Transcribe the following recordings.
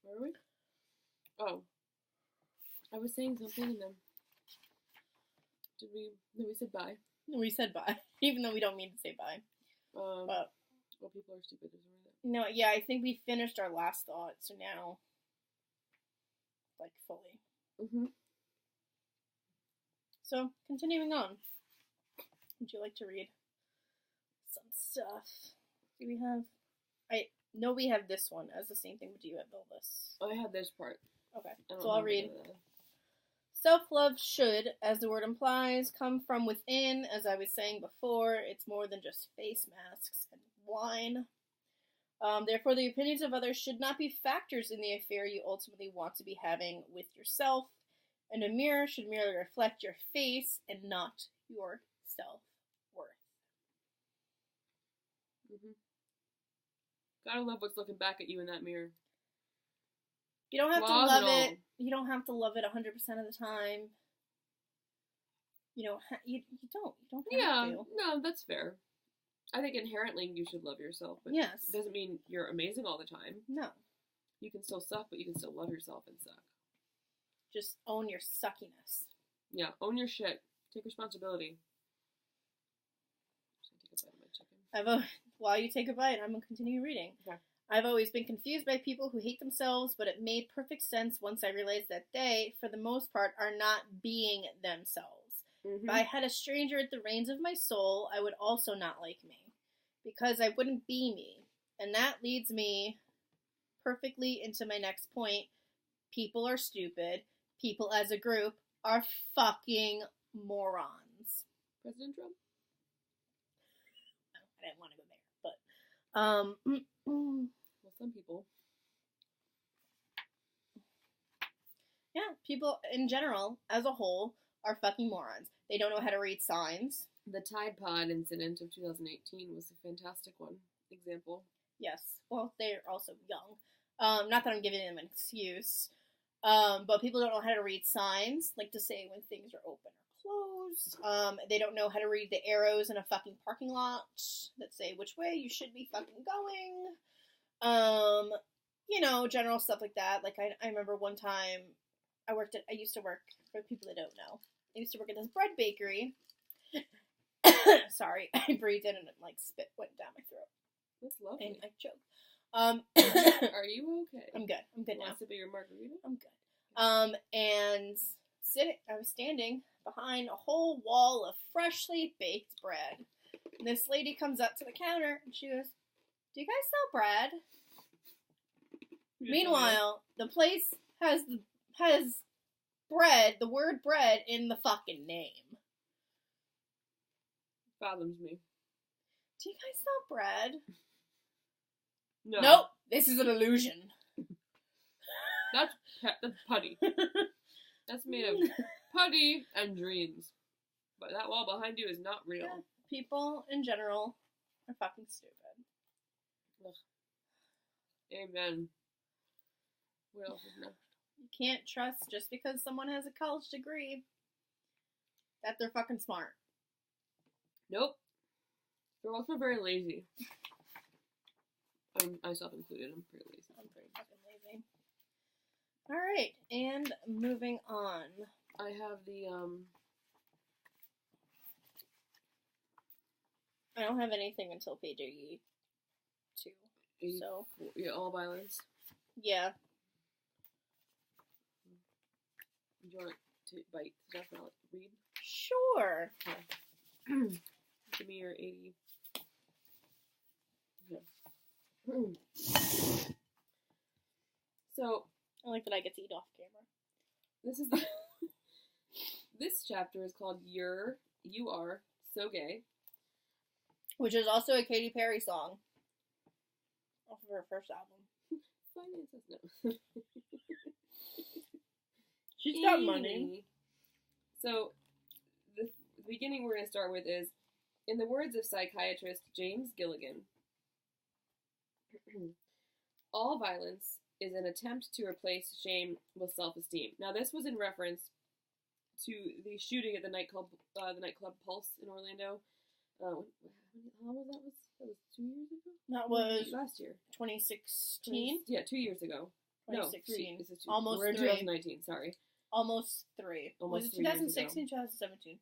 Where are we? Oh. I was saying something and then... No, we said bye. We said bye. Even though we don't mean to say bye. But... Well, people are stupid, isn't it? No, yeah, I think we finished our last thought, so now... Like, fully. Mm-hmm. So, continuing on. Would you like to read some stuff? Do we have... I know we have this one as the same thing, but do you have all this? I have this part. Okay, so I'll read. Self-love should, as the word implies, come from within. As I was saying before, it's more than just face masks and wine. Therefore, the opinions of others should not be factors in the affair you ultimately want to be having with yourself, and a mirror should merely reflect your face and not your self-worth. Mm-hmm. Gotta love what's looking back at you in that mirror. You don't have to love it. You don't have to love it 100% of the time. You don't have to. No, that's fair. I think inherently you should love yourself, but yes. It doesn't mean you're amazing all the time. No. You can still suck, but you can still love yourself and suck. Just own your suckiness. Yeah, own your shit. Take responsibility. Take a bite of my chicken. While you take a bite, I'm going to continue reading. Okay. I've always been confused by people who hate themselves, but it made perfect sense once I realized that they, for the most part, are not being themselves. Mm-hmm. If I had a stranger at the reins of my soul, I would also not like me, because I wouldn't be me. And that leads me perfectly into my next point. People are stupid. People as a group are fucking morons. President Trump? No, I didn't want to go there, but well, some people. Yeah, people in general, as a whole, are fucking morons. They don't know how to read signs. The Tide Pod incident of 2018 was a fantastic example. Yes. Well, they're also young. Not that I'm giving them an excuse. But people don't know how to read signs, like to say when things are open or closed. They don't know how to read the arrows in a fucking parking lot that say which way you should be fucking going. General stuff like that. Like, I remember one time I used to work, for people that don't know, I used to work at this bread bakery. Sorry, I breathed in and spit went down my throat. That's lovely. And I choked. Are you okay? I'm good. I'm good now. Want to be your margarita? I'm good. And I was standing behind a whole wall of freshly baked bread. And this lady comes up to the counter and she goes, "Do you guys sell bread?" Meanwhile, the place has bread, the word bread, in the fucking name. Fathoms me. Do you guys sell bread? No. Nope. This is an illusion. That's putty. That's made of putty and dreams. But that wall behind you is not real. Yeah. People in general are fucking stupid. Ugh. Amen. What else is next? You can't trust just because someone has a college degree that they're fucking smart. Nope. They're also very lazy. I'm myself included. I'm pretty lazy. I'm pretty fucking lazy. Alright, and moving on. I have the, I don't have anything until page 82. So. Yeah, all violence. Yeah. Do you want to bite stuff and I'll read? Sure. Okay. Give me your 80. Okay. So, I like that I get to eat off camera. This is this chapter is called You Are So Gay. Which is also a Katy Perry song. Off of her first album. Finances, no. She's got money. So, the beginning we're going to start with is, in the words of psychiatrist James Gilligan, all violence is an attempt to replace shame with self-esteem. Now, this was in reference to the shooting at the nightclub Pulse in Orlando. How long was that? That was 2 years ago? That was last year. 2016? Yeah, 2 years ago. No, 2016. This is Almost we're in 3. 2019. Sorry. Almost 3. Almost Was it 3 years ago. 2016, 2017?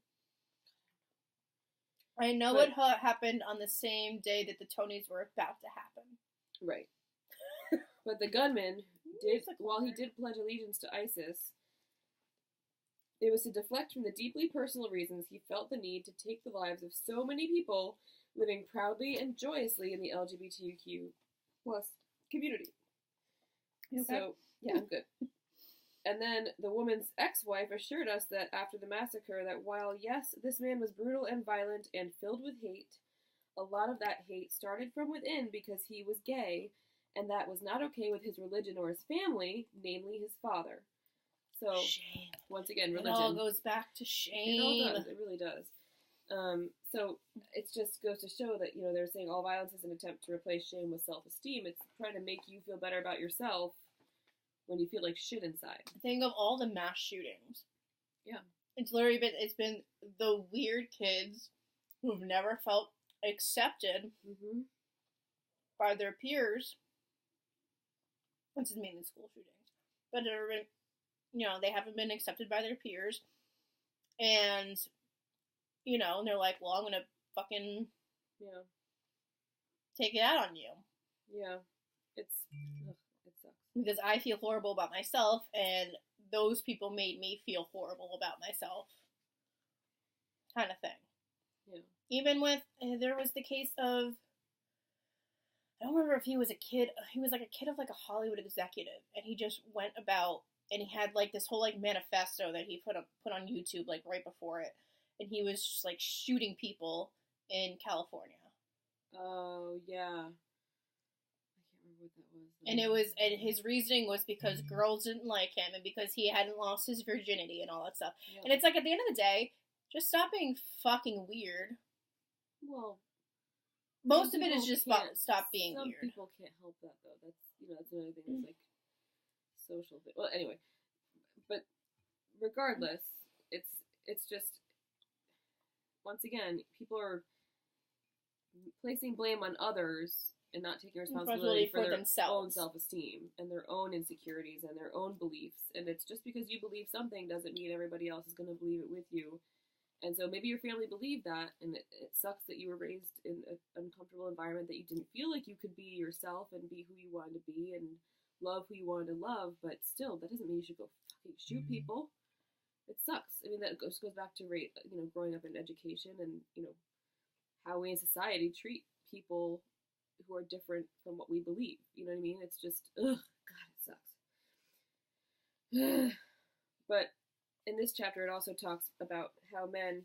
I know But- it happened on the same day that the Tonys were about to happen. Right. But the gunman He's a while he clown. did pledge allegiance to ISIS, it was to deflect from the deeply personal reasons he felt the need to take the lives of so many people living proudly and joyously in the LGBTQ plus community. You okay? So, yeah, I'm good. And then the woman's ex-wife assured us that after the massacre that while, yes, this man was brutal and violent and filled with hate, a lot of that hate started from within because he was gay, and that was not okay with his religion or his family, namely his father. So, Shame. once again, religion. It all goes back to shame. It all does. It really does. So it just goes to show that, they're saying all violence is an attempt to replace shame with self-esteem. It's trying to make you feel better about yourself when you feel like shit inside. Think of all the mass shootings. Yeah. It's literally been the weird kids who've never felt accepted by their peers. This is mainly school shootings. But they haven't been accepted by their peers. And, and they're like, well, I'm going to fucking take it out on you. Yeah. It sucks. Because I feel horrible about myself, and those people made me feel horrible about myself. Kind of thing. Yeah. Even with, there was the case of, I don't remember if he was a kid of like a Hollywood executive, and he just went about, and he had like this whole like manifesto that he put on YouTube like right before it, and he was just like shooting people in California. Oh, yeah. What that was. And his reasoning was because girls didn't like him and because he hadn't lost his virginity and all that stuff. Yeah. And it's like, at the end of the day, just stop being fucking weird. Well, most of it is just stop being some weird. Some people can't help that, though. That's another thing that's like social. Well, anyway, but regardless, it's just, once again, people are placing blame on others and not taking responsibility for their themselves. own self-esteem and their own insecurities and their own beliefs. And it's just because you believe something doesn't mean everybody else is going to believe it with you. And so maybe your family believed that, and it sucks that you were raised in an uncomfortable environment that you didn't feel like you could be yourself and be who you wanted to be and love who you wanted to love, but still, that doesn't mean you should go fucking shoot people. It sucks. I mean, that goes back to growing up in education and, how we in society treat people who are different from what we believe. You know what I mean? It's just, God, it sucks. But in this chapter, it also talks about how men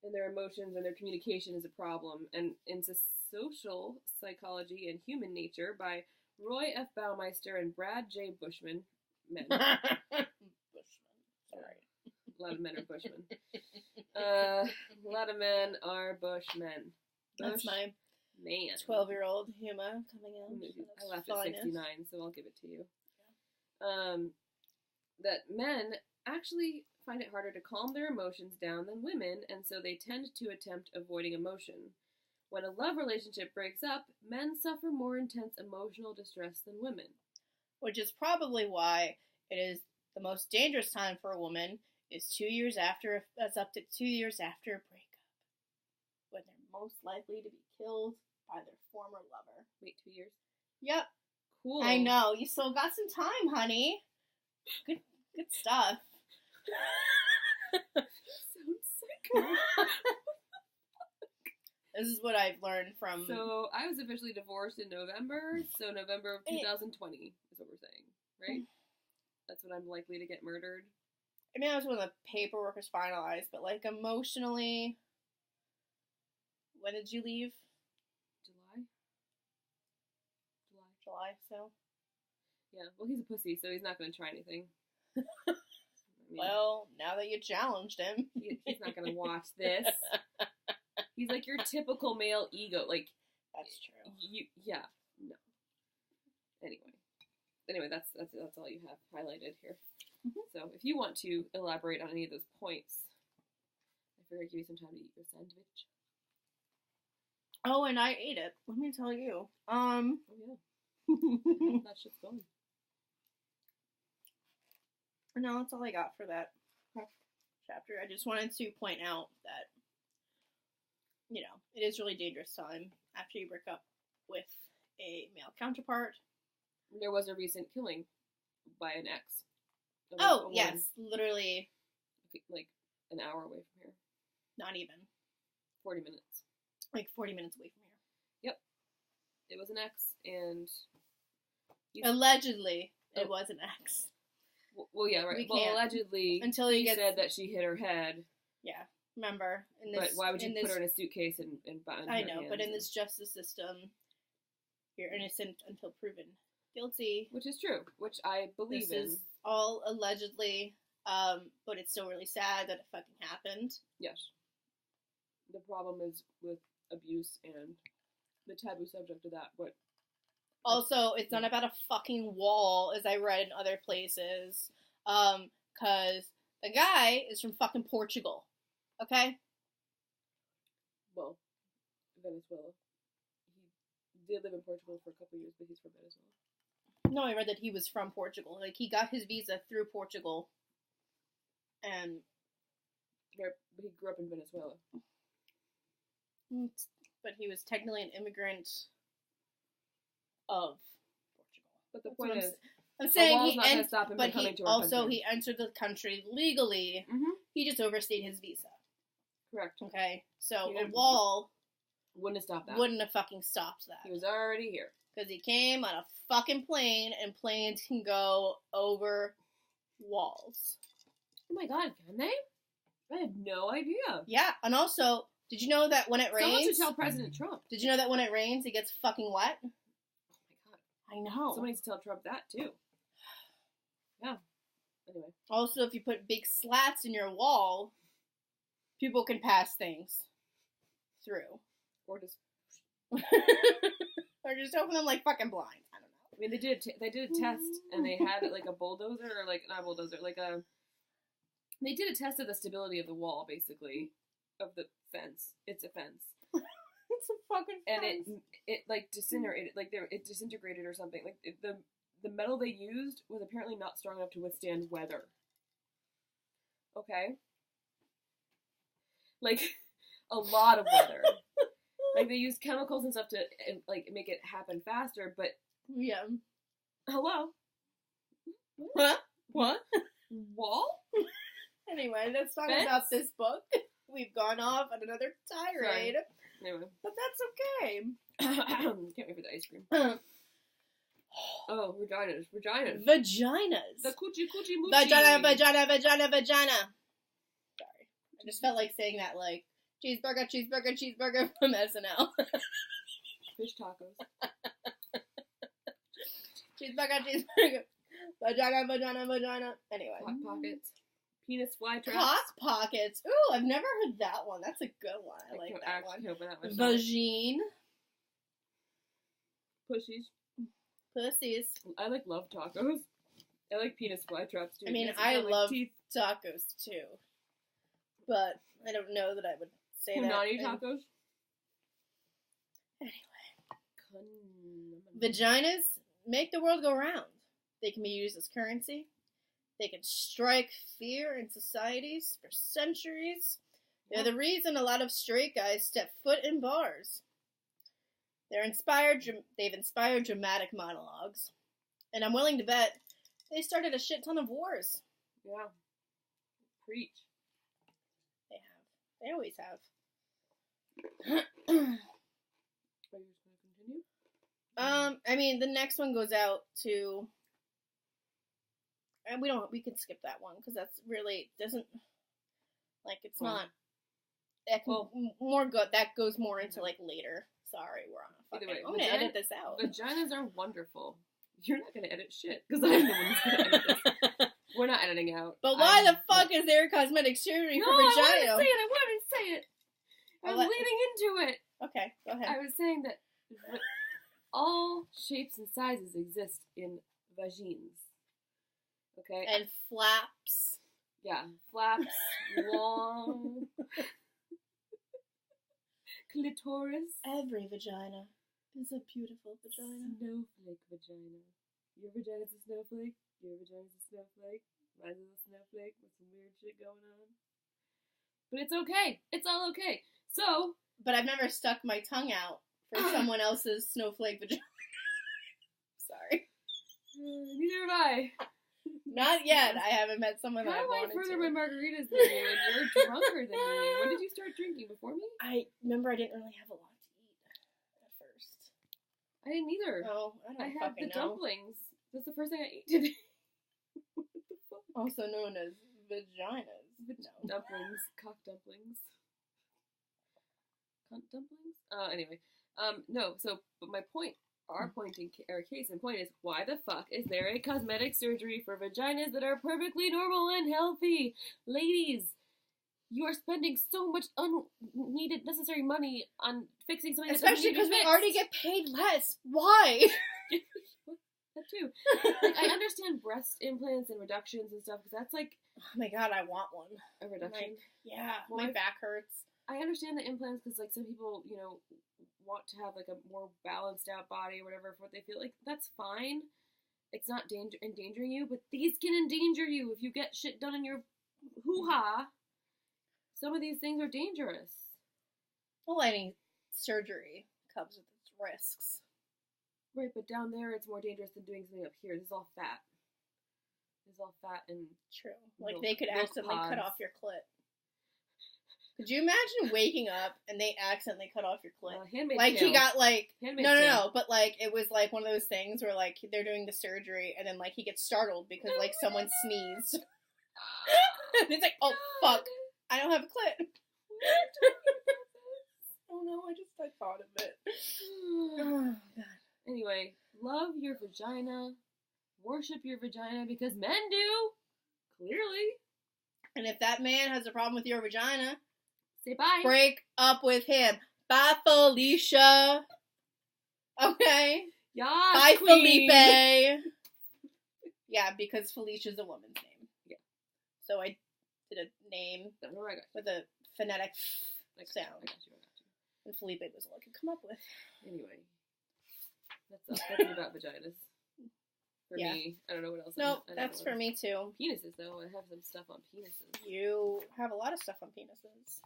and their emotions and their communication is a problem. And into Social Psychology and Human Nature by Roy F. Baumeister and Brad J. Bushman. Men. Bushman. Sorry. A lot of men are Bushmen. A lot of men are Bushmen. That's my man. 12-year-old Huma coming in. I left at 69, so I'll give it to you. Yeah. That men actually find it harder to calm their emotions down than women, and so they tend to attempt avoiding emotion. When a love relationship breaks up, men suffer more intense emotional distress than women. Which is probably why it is the most dangerous time for a woman is 2 years after, that's up to 2 years after a breakup. When they're most likely to be killed by their former lover. Wait, 2 years? Yep. Cool. I know. You still got some time, honey. Good stuff. Sounds psycho. This is what I've learned from... So, I was officially divorced in November, so November of 2020 is what we're saying, right? That's when I'm likely to get murdered. I mean, that was when the paperwork was finalized, but, like, emotionally... When did you leave? July, so... Yeah, well, he's a pussy, so he's not going to try anything. I mean, well, now that you challenged him... he's not going to watch this. He's like your typical male ego, like... That's true. Yeah, no. Anyway, that's all you have highlighted here. Mm-hmm. So, if you want to elaborate on any of those points, I figure I'd give you some time to eat your sandwich. Oh, and I ate it. Let me tell you. Oh, yeah. That shit's going. No, that's all I got for that chapter. I just wanted to point out that, you know, it is really dangerous time after you break up with a male counterpart. There was a recent killing by an ex. Oh, yes. Literally. Like an hour away from here. Not even. 40 minutes. Like 40 minutes away from here. Yep. It was an ex, and... Allegedly, it was an ex. Well, yeah, right. Well, allegedly, until he said that she hit her head. Yeah, remember? But why would you put her in a suitcase and bind her I know, hands? But in this justice system, you're innocent until proven guilty. Which is true, which I believe in. This is all allegedly, but it's still really sad that it fucking happened. Yes. The problem is with abuse and the taboo subject of that, but... Also, it's not about a fucking wall, as I read in other places, because the guy is from fucking Portugal, okay? Well, Venezuela. He did live in Portugal for a couple of years, but he's from Venezuela. No, I read that he was from Portugal. Like, he got his visa through Portugal, and... But he grew up in Venezuela. But he was technically an immigrant... of Portugal. But the point is, I'm saying he entered the country legally. Mm-hmm. He just overstayed his visa. Correct. Okay, so a wall wouldn't have stopped that. Wouldn't have fucking stopped that. He was already here because he came on a fucking plane, and planes can go over walls. Oh my god, can they? I had no idea. Yeah, and also, did you know that when it rains? Someone should tell President Trump. Did you know that when it rains, it gets fucking wet? I know. Somebody needs to tell Trump that, too. Yeah. Anyway. Also, if you put big slats in your wall, people can pass things through. Or just... or just open them like fucking blinds. I don't know. I mean, they did a test, and they had, like, a bulldozer, or, like, not a bulldozer, like a... They did a test of the stability of the wall, basically, of the fence. It's a fence. It's a fucking fence. And it like disintegrated, like it disintegrated or something. Like the metal they used was apparently not strong enough to withstand weather. Okay. Like a lot of weather. Like they used chemicals and stuff to like make it happen faster, but yeah. Hello. Huh? What? Wall? Anyway, let's talk about this book. We've gone off on another tirade. Sorry. Anyway. But that's okay. Can't wait for the ice cream. Oh, vaginas. Vaginas. The coochie moochie. Vagina. Sorry. I just felt like saying that, like, cheeseburger from SNL. Fish tacos. Cheeseburger. Vagina. Anyway. Hot pockets. Penis fly traps. Hot pockets. Ooh, I've never heard that one. That's a good one. I like that one. Vagine. Pussies. I love tacos. I like penis fly traps too. I mean, I love tacos too. But I don't know that I would say that. Punani tacos? Anyway. Vaginas make the world go round. They can be used as currency. They can strike fear in societies for centuries. They're the reason a lot of straight guys step foot in bars. They've inspired dramatic monologues. And I'm willing to bet they started a shit ton of wars. Yeah. Preach. They have. They always have. Are you just going to continue? I mean, the next one goes out to... And we can skip that one, because that's really, doesn't, like, it's not, that goes more into, like, later. Sorry, we're on a fucking, I'm gonna edit this out. Vaginas are wonderful. You're not gonna edit shit, because I'm the one who's gonna edit this. We're not editing out. But why the fuck is there cosmetic surgery for vagina? I wanted to say it. I was leading into it. Okay, go ahead. I was saying that all shapes and sizes exist in vagines. Okay. And flaps. Yeah, flaps, long, clitoris. Every vagina is a beautiful vagina. Snowflake vagina. Your vagina's a snowflake. Your vagina's a snowflake. Mine's a snowflake with some weird shit going on. But it's okay. It's all okay. So. But I've never stuck my tongue out for someone else's snowflake vagina. Sorry. Neither have I. Not yet. I haven't met someone that I wanted to. How am I further my margaritas than you, and you're drunker than me? When did you start drinking? Before me? I remember I didn't really have a lot to eat at first. I didn't either. Oh, I had the dumplings. That's the first thing I ate today. What the fuck? Also known as vaginas. No. Dumplings. Cock dumplings. Cunt dumplings? Anyway. No, so, but my point, our case in point is, why the fuck is there a cosmetic surgery for vaginas that are perfectly normal and healthy? Ladies, you are spending so much unneeded, necessary money on fixing something that especially because we already get paid less. Why? That too. Like, I understand breast implants and reductions and stuff, because that's like... Oh my god, I want one. A reduction? Yeah, well, my back hurts. I understand the implants, because like some people, you know, want to have like a more balanced out body or whatever for what they feel like. That's fine. It's not endangering you, but these can endanger you if you get shit done in your hoo-ha. Some of these things are dangerous. Well, any surgery comes with its risks. Right, but down there it's more dangerous than doing something up here. This is all fat. This is all fat and... True. Like they could accidentally cut off your clit. Could you imagine waking up and they accidentally cut off your clit? Like he got like... No, but like it was like one of those things where like they're doing the surgery and then like he gets startled because like someone sneezed. And it's like, oh fuck, I don't have a clit. Oh no, I thought of it. Oh god. Anyway, love your vagina, worship your vagina, because men do, clearly. And if that man has a problem with your vagina, say bye. Break up with him. Bye, Felicia. Okay? Yeah. Bye, queen. Felipe. Yeah, because Felicia's a woman's name. Yeah. So I did a name with a phonetic sound. I got you. And Felipe was all I could come up with. Anyway. That's about vaginas. For me. I don't know what else. No, that's for me too. Penises, though. I have some stuff on penises. You have a lot of stuff on penises.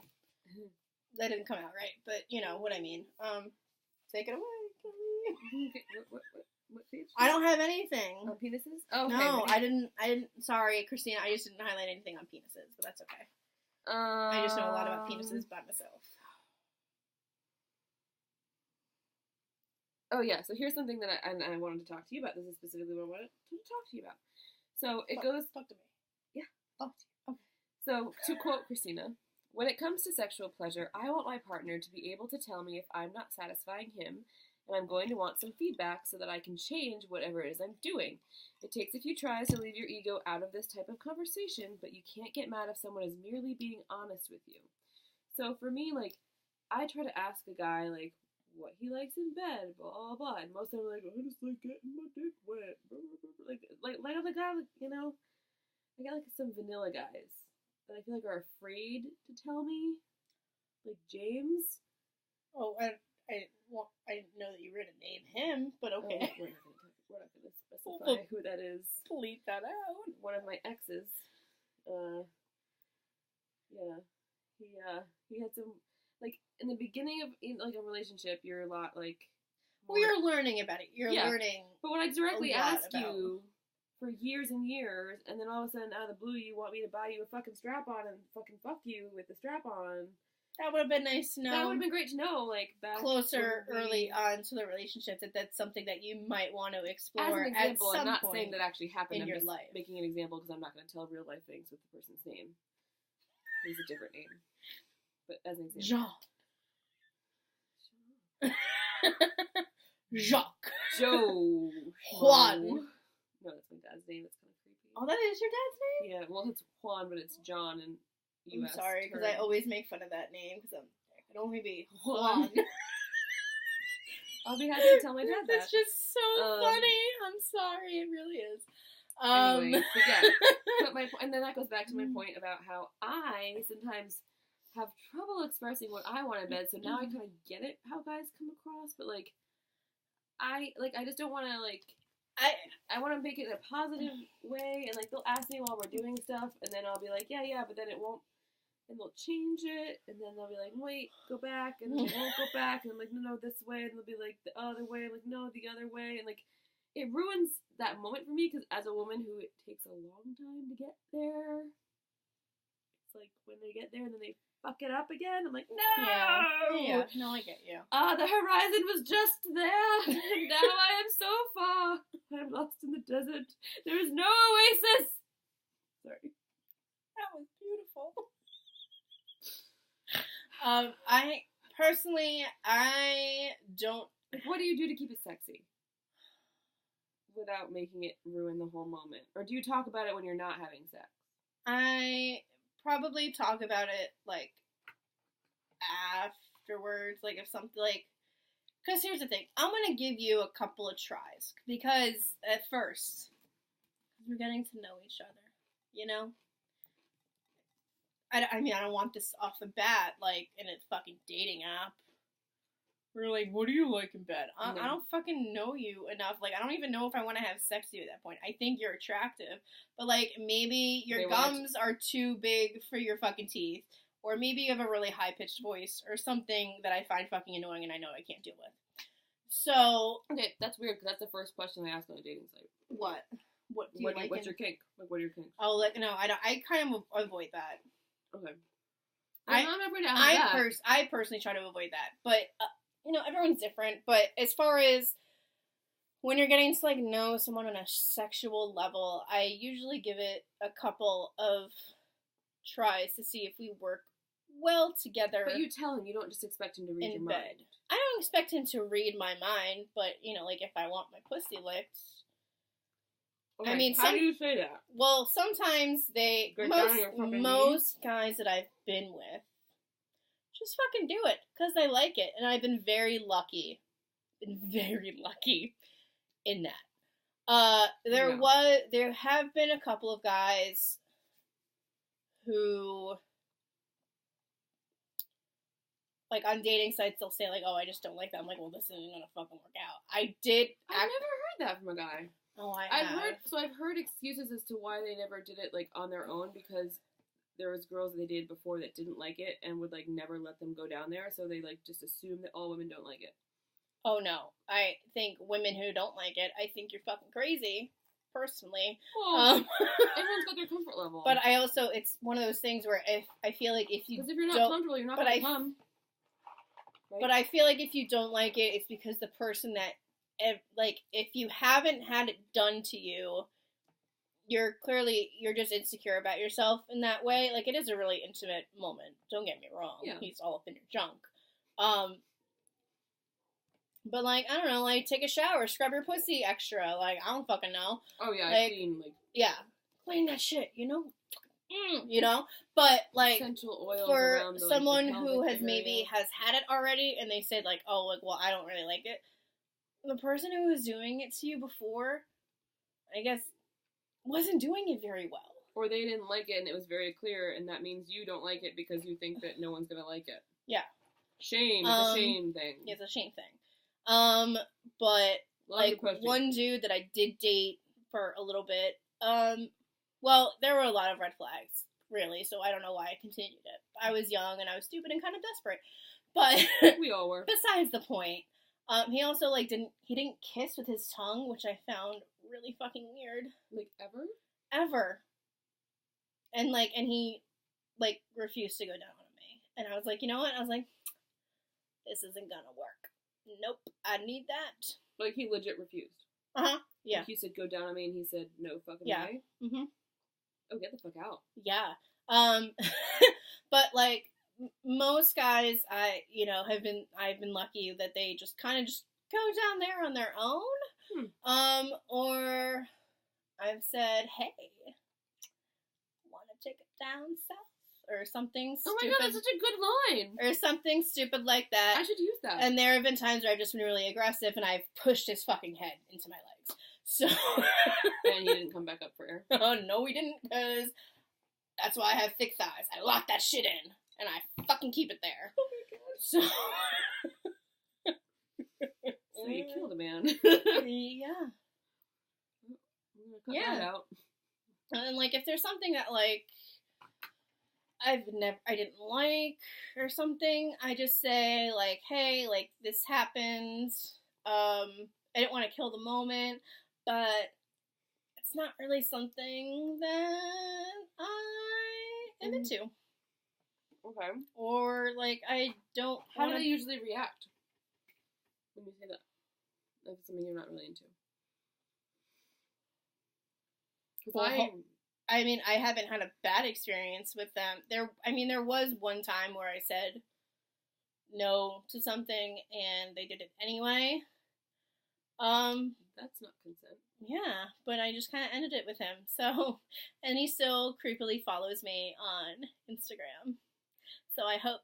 That didn't come out right, but you know what I mean. Take it away, Kelly. Okay, what page? I don't have anything. On penises? Oh, okay. No, I didn't, sorry, Christina, I just didn't highlight anything on penises, but that's okay. I just know a lot about penises by myself. Oh, yeah, so here's something that I wanted to talk to you about. This is specifically what I wanted to talk to you about. So it goes... Talk to me. Yeah. Talk to you. Okay. So, to quote Christina, when it comes to sexual pleasure, I want my partner to be able to tell me if I'm not satisfying him, and I'm going to want some feedback so that I can change whatever it is I'm doing. It takes a few tries to leave your ego out of this type of conversation, but you can't get mad if someone is merely being honest with you. So for me, like, I try to ask a guy, like, what he likes in bed, blah, blah, blah. And most of them are like, I just like getting my dick wet. Like other guys, you know, I got like some vanilla guys that I feel like are afraid to tell me. Like James. Oh, I didn't know that you were going to name him, but okay. Oh, we're not going to specify who that is. Delete that out. One of my exes. Yeah. He had some... Like, in the beginning of, like, a relationship, you're a lot, like... Well, you're learning about it. You're learning. But when I directly ask you for years and years, and then all of a sudden, out of the blue, you want me to buy you a fucking strap-on and fucking fuck you with the strap-on... That would have been nice to know. That would have been great to know, like, back... Closer, early on to the relationship, that's something that you might want to explore as an example, at some I'm not point saying that actually happened. in your just life. Making an example, because I'm not going to tell real-life things with the person's name. It's a different name. But as an example... Jean. Jacques. Joe. Juan. No, that's my dad's name. It's kind of creepy. Oh, that is your dad's name? Yeah, well, it's Juan, but it's John in I'm US sorry, because I always make fun of that name, because it could only be Juan. Juan. I'll be happy to tell my dad that. It's just so funny. I'm sorry, it really is. Anyway, but yeah. And then that goes back to my point about how I sometimes have trouble expressing what I want in bed, so now I kind of get it, how guys come across, but, like, I just don't want to, like, I I want to make it in a positive way, and, like, they'll ask me while we're doing stuff, and then I'll be like, yeah, but then it won't, and they'll change it, and then they'll be like, wait, go back, and then they won't go back, and I'm like, no, this way, and they'll be like, the other way, I'm like, no, the other way, and, like, it ruins that moment for me, because as a woman who it takes a long time to get there, it's like, when they get there, and then they fuck it up again, I'm like, no! Yeah, no, I get you. The horizon was just there, and now I am so far. I'm lost in the desert. There is no oasis. Sorry. That was beautiful. I personally, I don't. Like, what do you do to keep it sexy without making it ruin the whole moment? Or do you talk about it when you're not having sex? I probably talk about it, like, afterwards, like, if something, like, because here's the thing, I'm gonna give you a couple of tries, because at first, we're getting to know each other, you know? I mean, I don't want this off the bat, like, in a fucking dating app. We're like, what do you like in bed? I don't fucking know you enough. Like, I don't even know if I want to have sex with you at that point. I think you're attractive, but, like, maybe your gums are too big for your fucking teeth, or maybe you have a really high-pitched voice, or something that I find fucking annoying and I know I can't deal with. So... Okay, that's weird, because that's the first question I ask on a dating site. What? What do you like? What's your kink? Like, what are your kinks? Oh, like, no, I don't. I kind of avoid that. Okay. I'm not afraid to ask that. I personally try to avoid that, but... you know, everyone's different, but as far as when you're getting to, like, know someone on a sexual level, I usually give it a couple of tries to see if we work well together. But you tell him, you don't just expect him to read your mind. In bed. I don't expect him to read my mind, but, you know, like, if I want my pussy licked... Okay, I mean, how do you say that? Well, sometimes most guys that I've been with just fucking do it, because they like it, and I've been very lucky in that. There have been a couple of guys who, like, on dating sites, they'll say, like, oh, I just don't like that. I'm like, well, this isn't gonna fucking work out. I've never heard that from a guy. Oh, I've heard excuses as to why they never did it, like, on their own, because there was girls that they dated before that didn't like it and would, like, never let them go down there, so they, like, just assume that all women don't like it. Oh, no. I think women who don't like it, I think you're fucking crazy, personally. Well, everyone's got their comfort level. But I also, it's one of those things where I feel like if you because if you're not comfortable, you're not going to come. Right? But I feel like if you don't like it, it's because the person that, like, if you haven't had it done to you, you're just insecure about yourself in that way. Like, it is a really intimate moment. Don't get me wrong. Yeah. He's all up in your junk. But, like, I don't know, like, take a shower, scrub your pussy extra. Like, I don't fucking know. Oh, yeah, like, clean, like... Yeah. Clean that shit, you know? You know? But, like, essential oils for around the, someone like, who has maybe has had it already, and they said, like, oh, like, well, I don't really like it. The person who was doing it to you before, I guess, wasn't doing it very well. Or they didn't like it and it was very clear, and that means you don't like it because you think that no one's gonna like it. Yeah. Shame. It's a shame thing. Yeah, it's a shame thing. But, like, one dude that I did date for a little bit, well, there were a lot of red flags, really, so I don't know why I continued it. I was young and I was stupid and kind of desperate. But we all were. Besides the point. He also, like, didn't kiss with his tongue, which I found really fucking weird. Like, ever? Ever. And he, like, refused to go down on me. And I was like, you know what? I was like, this isn't gonna work. Nope, I need that. Like, he legit refused? Uh-huh, yeah. Like, you said, go down on me, and he said, no fucking way? Mm-hmm. Oh, get the fuck out. Yeah. But, like, most guys, I've been lucky that they just kind of just go down there on their own. Or I've said, hey, want to take it down south? Or something stupid. Oh my god, that's such a good line! Or something stupid like that. I should use that. And there have been times where I've just been really aggressive and I've pushed his fucking head into my legs. So... And he didn't come back up for air? Oh, no, he didn't, because that's why I have thick thighs. I lock that shit in. And I fucking keep it there. Oh my god. So... So you killed a man. Yeah. I'm gonna cut that out. And like, if there's something that like I didn't like or something, I just say like, hey, like this happened. I didn't want to kill the moment, but it's not really something that I am into. Okay. Or like, I don't. How do they usually react when you say that? If it's something you're not really into. Well, I mean, I haven't had a bad experience with them. There was one time where I said no to something and they did it anyway. That's not consent. Yeah, but I just kind of ended it with him. So, and he still creepily follows me on Instagram. So I hope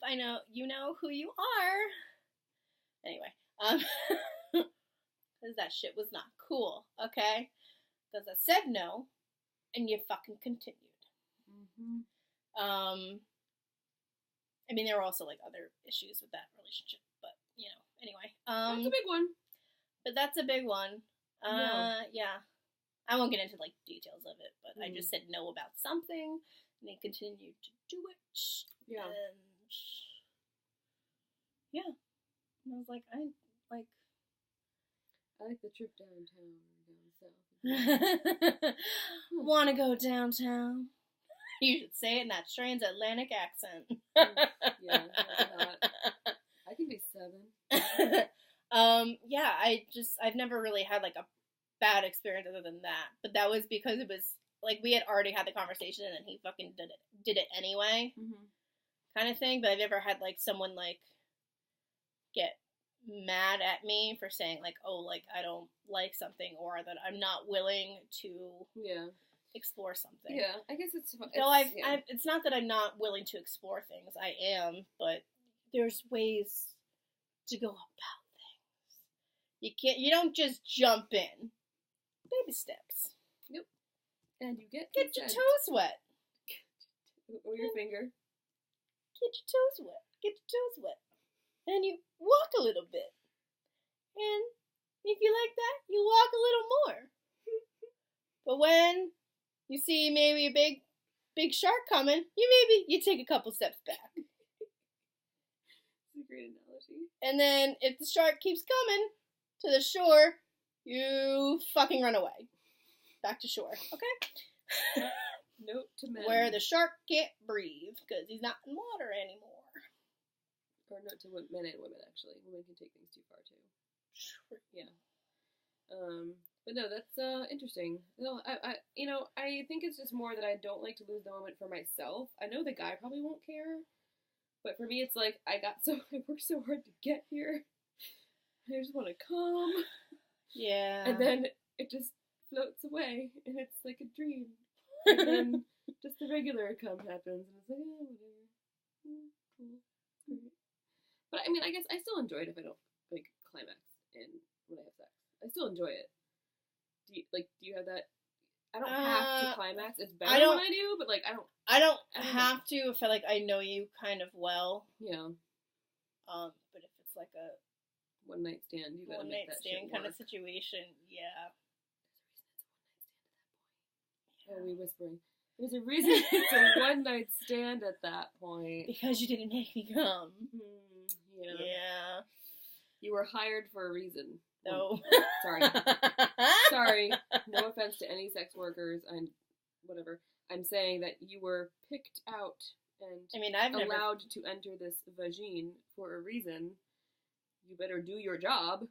you know who you are. Anyway, because that shit was not cool, okay? Because I said no, and you fucking continued. Mm-hmm. I mean, there were also, like, other issues with that relationship, but, anyway. That's a big one. But that's a big one. Yeah. I won't get into, like, details of it, but I just said no about something, and he continued to do it. Yeah. And, yeah. And I was like, I like the trip downtown or down south. Want to go downtown? You should say it in that strange Atlantic accent. Yeah, I can be 7. Yeah, I've never really had, like, a bad experience other than that. But that was because it was, like, we had already had the conversation and then he fucking did it anyway. Mm-hmm. Kind of thing. But I've never had, like, someone, like, get mad at me for saying, like, oh, like, I don't like something or that I'm not willing to explore something. Yeah, I guess it's... So it's not that I'm not willing to explore things. I am, but there's ways to go about things. You don't just jump in. Baby steps. Nope. And you get your toes wet. Or your finger. Get your toes wet. Get your toes wet. And you walk a little bit. And if you like that, you walk a little more. But when you see maybe a big shark coming, you take a couple steps back. It's a great analogy. And then if the shark keeps coming to the shore, you fucking run away. Back to shore, okay? Note to men. Where the shark can't breathe because he's not in water anymore. Or note to men and women, actually. Women can take things too far, too. True. Yeah. But no, that's interesting. No, I think it's just more that I don't like to lose the moment for myself. I know the guy probably won't care, but for me, it's like I worked so hard to get here. I just want to come. Yeah. And then it just floats away, and it's like a dream. And then just the regular come happens, and it's like, whatever. Cool. Great. But I mean, I guess I still enjoy it if I don't like climax when I have sex. I still enjoy it. Do you have that? I don't have to climax. It's better when I do, but like I don't have to if I know you kind of well. Yeah. But if it's like a one night stand, you gotta make that shit kind of situation. Yeah. Oh, we whispering. There's a reason it's a one night stand at that point. Because you didn't make me come. Yeah. You were hired for a reason. No. Sorry. No offense to any sex workers and whatever. I'm saying that you were picked out and allowed to enter this vagine for a reason. You better do your job.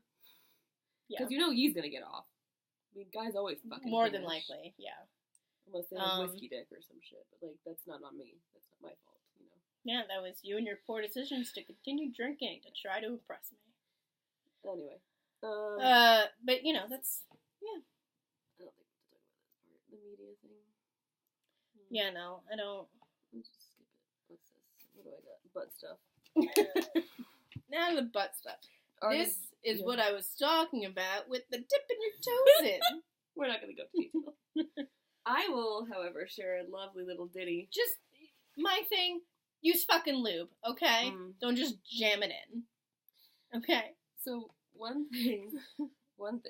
Because he's gonna get off. I mean, guys always fucking more than likely, yeah. Unless they have whiskey dick or some shit. But, like, that's not on me. That's not my fault, Yeah, that was you and your poor decisions to continue drinking to try to impress me. Anyway. But, that's, yeah. I don't think we'll talk about this part. The media thing. Yeah, no, I don't. Let's just skip it. What's this? What do I got? Butt stuff. Now the butt stuff. This is what I was talking about with the dipping your toes in. We're not going to go into detail. I will, however, share a lovely little ditty. Just, my thing, use fucking lube, okay? Don't just jam it in. Okay? So,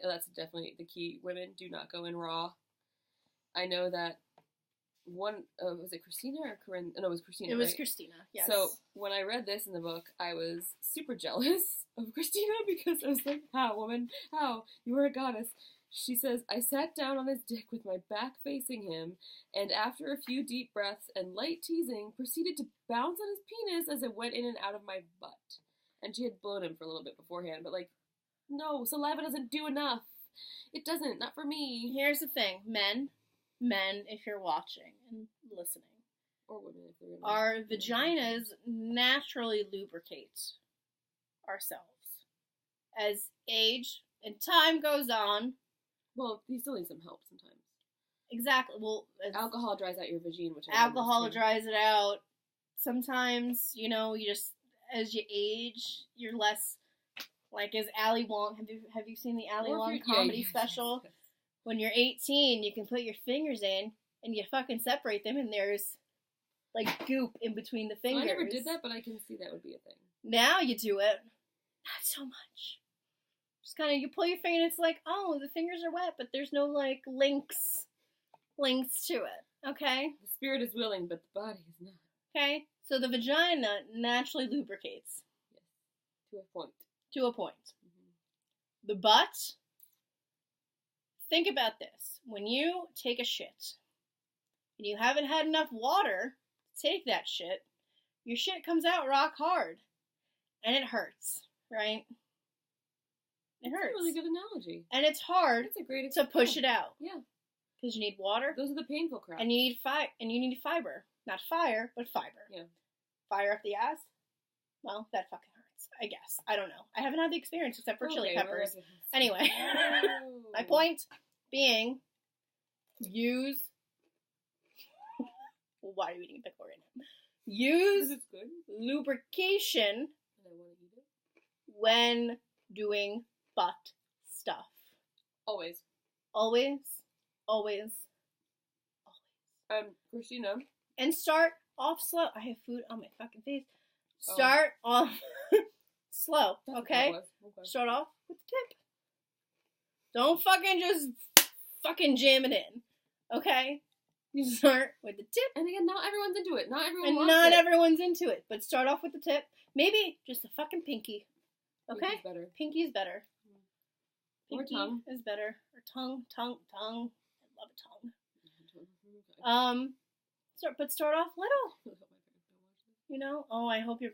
That's definitely the key. Women do not go in raw. I know that was it Christina or Corinne? No, it was Christina. It was right? Christina, yes. So when I read this in the book, I was super jealous of Christina because I was like, how, woman? How? You are a goddess. She says, I sat down on his dick with my back facing him, and after a few deep breaths and light teasing, proceeded to bounce on his penis as it went in and out of my butt. And she had blown him for a little bit beforehand, but like, no, saliva doesn't do enough. It doesn't, not for me. Here's the thing, men, if you're watching and listening, or women if they're our vaginas naturally lubricate ourselves. As age and time goes on, well, you still need some help sometimes. Exactly. Well, alcohol dries out your vagina, which alcohol dries it out. Sometimes, you just as you age, you're less like as Ali Wong. Have you seen the Ali Wong comedy special? Yes. When you're 18, you can put your fingers in and you fucking separate them, and there's like goop in between the fingers. I never did that, but I can see that would be a thing. Now you do it. Not so much. Just kind of, you pull your finger and it's like, oh, the fingers are wet, but there's no like links to it. Okay? The spirit is willing, but the body is not. Okay? So the vagina naturally lubricates. Yes. To a point. To a point. Mm-hmm. The butt, think about this. When you take a shit and you haven't had enough water to take that shit, your shit comes out rock hard. And it hurts, right? It hurts. That's a really good analogy. And it's hard to push it out. Yeah. Because you need water. Those are the painful crap. And you need fiber. Not fire, but fiber. Yeah. Fire up the ass? Well, that fucking hurts, I guess. I don't know. I haven't had the experience except for chili peppers. Anyway. My point being, use... Why are you eating a pickle right now? Use lubrication when doing butt stuff. Always. Christina. And start off slow. I have food on my fucking face. Start off slow, okay? Start off with the tip. Don't fucking just fucking jam it in, okay? You start with the tip. And again, not everyone's into it. Not everyone's into it. But start off with the tip. Maybe just a fucking pinky. Okay? Pinky is better. Pinky or tongue. Is better. Or tongue. I love a tongue. But start off little. I hope you're,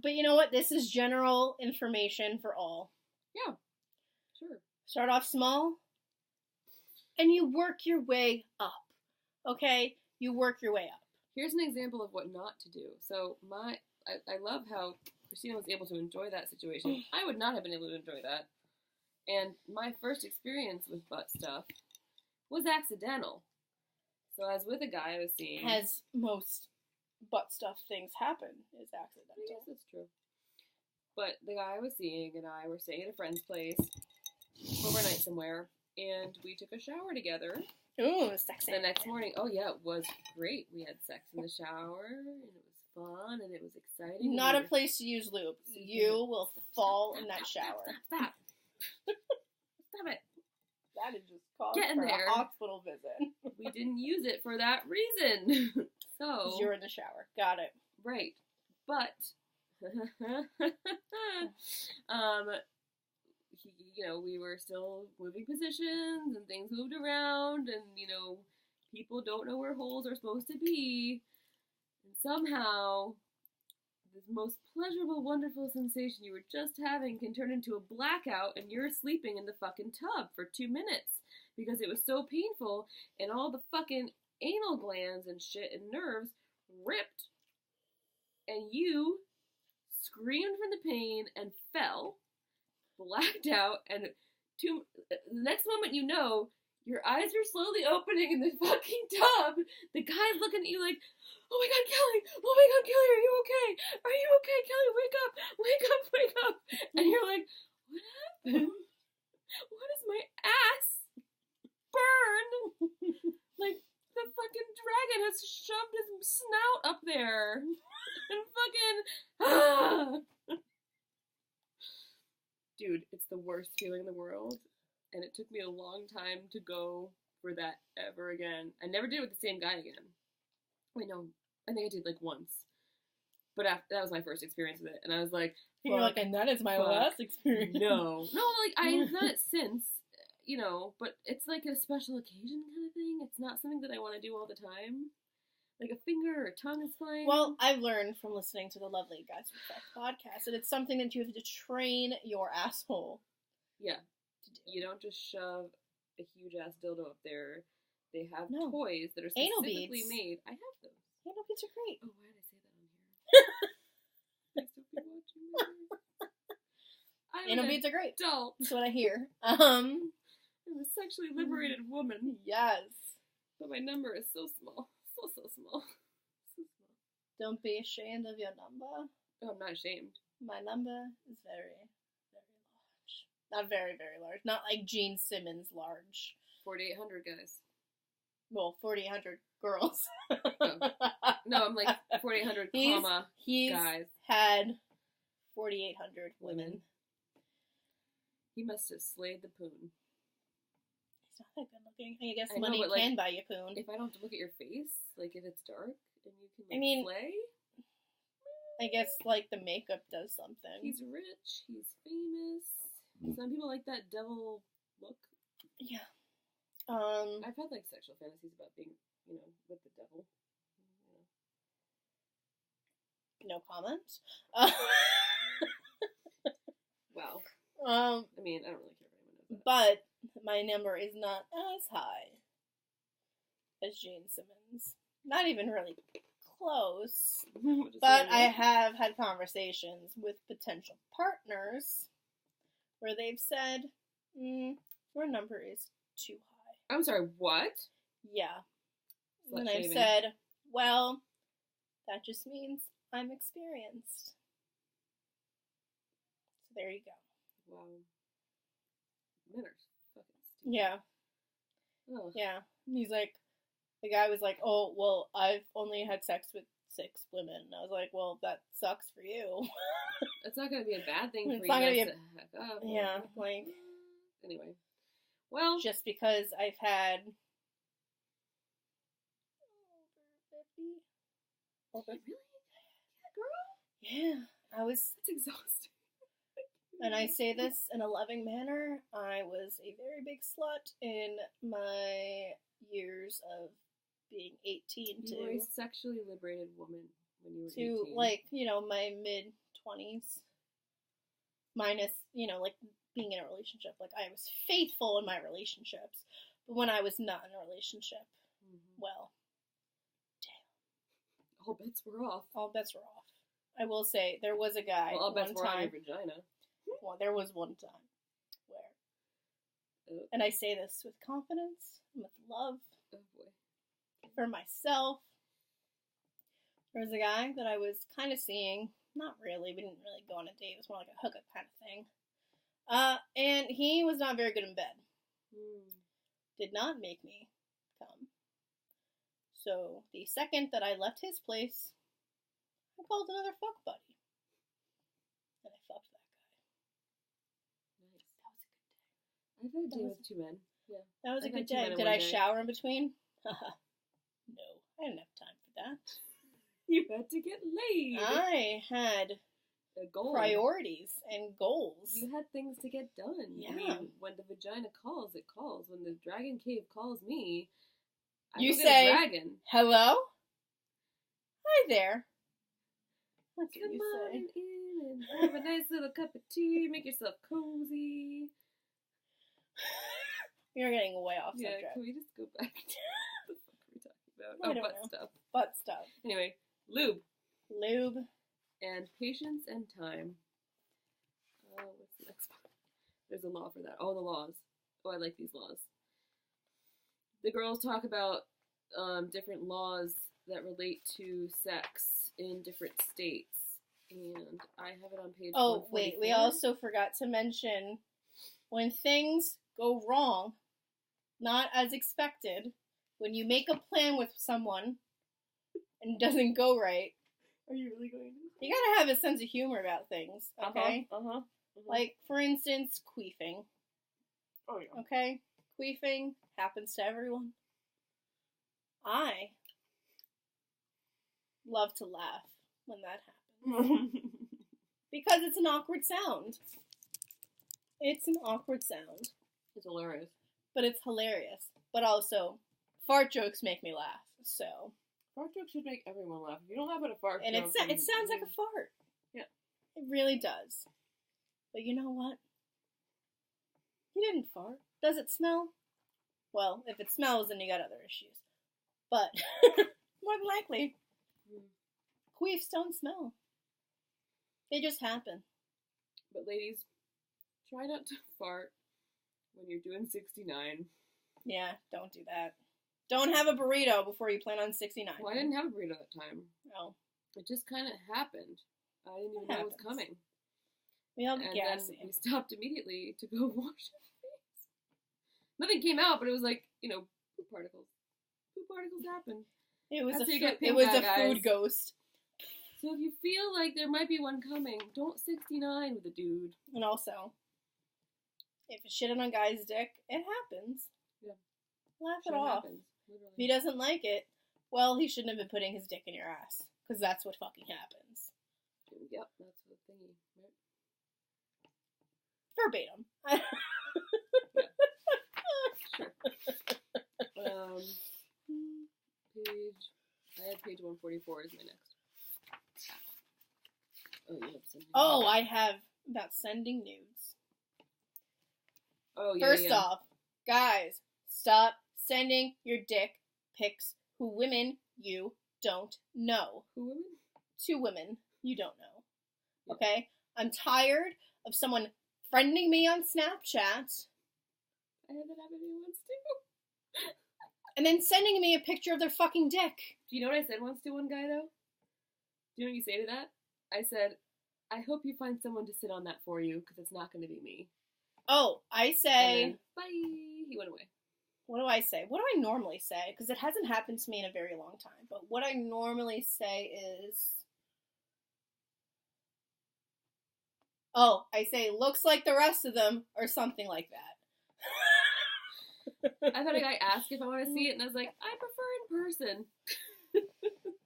but you know what? This is general information for all. Yeah. Sure. Start off small. And you work your way up. Okay? You work your way up. Here's an example of what not to do. So I love how Christina was able to enjoy that situation. I would not have been able to enjoy that. And my first experience with butt stuff was accidental. So I was with a guy I was seeing. As most butt stuff things happen, is accidental. I guess that's true. But the guy I was seeing and I were staying at a friend's place overnight somewhere, and we took a shower together. Ooh, sexy. The next morning, oh yeah, it was great. We had sex in the shower, and it was fun, and it was exciting. Not a place to use lube. You will fall in that shower. Stop. Stop it. That is just cause for a hospital visit. We didn't use it for that reason. So you're in the shower. Got it. Right. But we were still moving positions and things moved around and, people don't know where holes are supposed to be. And somehow this most pleasurable, wonderful sensation you were just having can turn into a blackout and you're sleeping in the fucking tub for 2 minutes because it was so painful and all the fucking anal glands and shit and nerves ripped and you screamed from the pain and fell, blacked out, and the next moment your eyes are slowly opening in the fucking tub. The guy's looking at you like, oh my god, Kelly, are you okay? Are you okay, Kelly? Wake up. And you're like, what happened? What is my ass burn? Like, the fucking dragon has shoved his snout up there. And fucking, dude, it's the worst feeling in the world. And it took me a long time to go for that ever again. I never did it with the same guy again. Wait, no. I think I did, like, once. But that was my first experience with it. And I was like, You're like, and that is my last experience. No. No, like, I've done it since, you know, but it's like a special occasion kind of thing. It's not something that I want to do all the time. Like, a finger or a tongue is fine. Well, I've learned from listening to the lovely Guys with Sex podcast that it's something that you have to train your asshole. Yeah. You don't just shove a huge ass dildo up there. They have toys that are specifically made. I have those. Anal beads are great. Oh, why did I say that on here? Please don't be watching me. Anal beads are great. Adult. That's what I hear. I'm a sexually liberated woman. Yes. But my number is so small. So small. So small. Don't be ashamed of your number. Oh, I'm not ashamed. My number is very, very large. Not very, very large. Not like Gene Simmons large. 4,800 guys. Well, 4,800 girls. Oh. No, I'm like 4,800 comma guys. Had 4,800 women. He must have slayed the poon. He's not that good looking. I guess I know, money but, can buy you poon. If I don't have to look at your face, like if it's dark and you can slay. I guess like the makeup does something. He's rich. He's famous. Some people like that devil look. Yeah. I've had like sexual fantasies about being, you know, with the devil. No comments. Wow. I mean, I don't really care if anyone knows that. But my number is not as high as Gene Simmons. Not even really close. But I have had conversations with potential partners where they've said, your number is too high. I'm sorry, what? Yeah. And I've said, well, that just means I'm experienced. So there you go. Wow. Men are fucking stupid. Yeah. Oh. Yeah. He's like, the guy was like, oh, well, I've only had sex with 6 women. And I was like, well, that sucks for you. It's not going to be a bad thing for you not guys gonna be to heck up. Yeah, like... Anyway. Well... Just because I've had... Over 50? Really? Yeah, girl? Yeah. I was... It's exhausting. And I say this in a loving manner. I was a very big slut in my years of being 18 You were a sexually liberated woman when you were 18. like, you know, my mid-20s. Minus, you know, like, being in a relationship. Like, I was faithful in my relationships. But when I was not in a relationship, well, damn. All bets were off. All bets were off. I will say, there was a guy all bets one were time. on your vagina. Well, there was one time where, and I say this with confidence, with love, for myself. There was a guy that I was kind of seeing, not really, we didn't really go on a date, it was more like a hookup kind of thing. And he was not very good in bed. Did not make me come. So, the second that I left his place, I called another fuck buddy. And I fucked that guy. I've had a date with 2 men. Yeah. That was a good day. Did I shower in between? No. I didn't have time for that. You had to get laid. I had priorities and goals. You had things to get done. Yeah. I mean, when the vagina calls, it calls. When the dragon cave calls me, you say, a dragon. Hello? Hi there. Come on in and have a nice little cup of tea. Make yourself cozy. You're getting way off subject. Yeah, can we just go back to what the fuck are we talking about? I don't know. Stuff. Butt stuff. Anyway, lube. Lube. And patience and time. What's the next one? There's a law for that. Oh, the laws. Oh, I like these laws. The girls talk about different laws that relate to sex in different states. And I have it on page 144. Wait, we also forgot to mention when things go wrong, not as expected, when you make a plan with someone and it doesn't go right. Are you really going to? You gotta have a sense of humor about things, okay? Uh-huh. Mhm. Like, for instance, queefing. Oh, yeah. Okay? Queefing happens to everyone. I love to laugh when that happens. Because it's an awkward sound. It's an awkward sound. It's hilarious. But it's hilarious. But also, fart jokes make me laugh. So. Fart jokes should make everyone laugh. If you don't laugh at a fart And joke... it sounds like a fart. Yeah. It really does. But you know what? You didn't fart. Does it smell? Well, if it smells, then you got other issues. But, more than likely, queefs don't smell. They just happen. But ladies, try not to fart when you're doing 69. Yeah, don't do that. Don't have a burrito before you plan on 69. Well, I didn't have a burrito that time. Oh. It just kind of happened. I didn't even know it was coming. We all get And gassy. then we stopped immediately to go wash our face. Nothing came out, but it was like, poop particles. Poop particles happen. It was That's how you a get it pink was eye, a guys. food ghost. So if you feel like there might be one coming, don't 69 with a dude. And also, if you shit on a guy's dick, it happens. Yeah. Laugh Shit it off. happens, literally. If he doesn't like it, well, he shouldn't have been putting his dick in your ass. Because that's what fucking happens. Yep, that's the thingy. Right? Verbatim. Sure. I had page 144 as my next. Oh, you have sending. Oh, I have about sending nudes. Oh, yeah. First off, guys, stop sending your dick pics who women you don't know. Who women? To women you don't know. Okay? I'm tired of someone friending me on Snapchat I had that happen to me once too. and then sending me a picture of their fucking dick. Do you know what I said once to one guy though? Do you know what you say to that? I said, I hope you find someone to sit on that for you because it's not going to be me. Oh, I say... And then, bye. He went away. What do I say? What do I normally say? Because it hasn't happened to me in a very long time. But what I normally say is... Oh, I say, looks like the rest of them, or something like that. I've had a guy ask if I want to see it, and I was like, I prefer in person.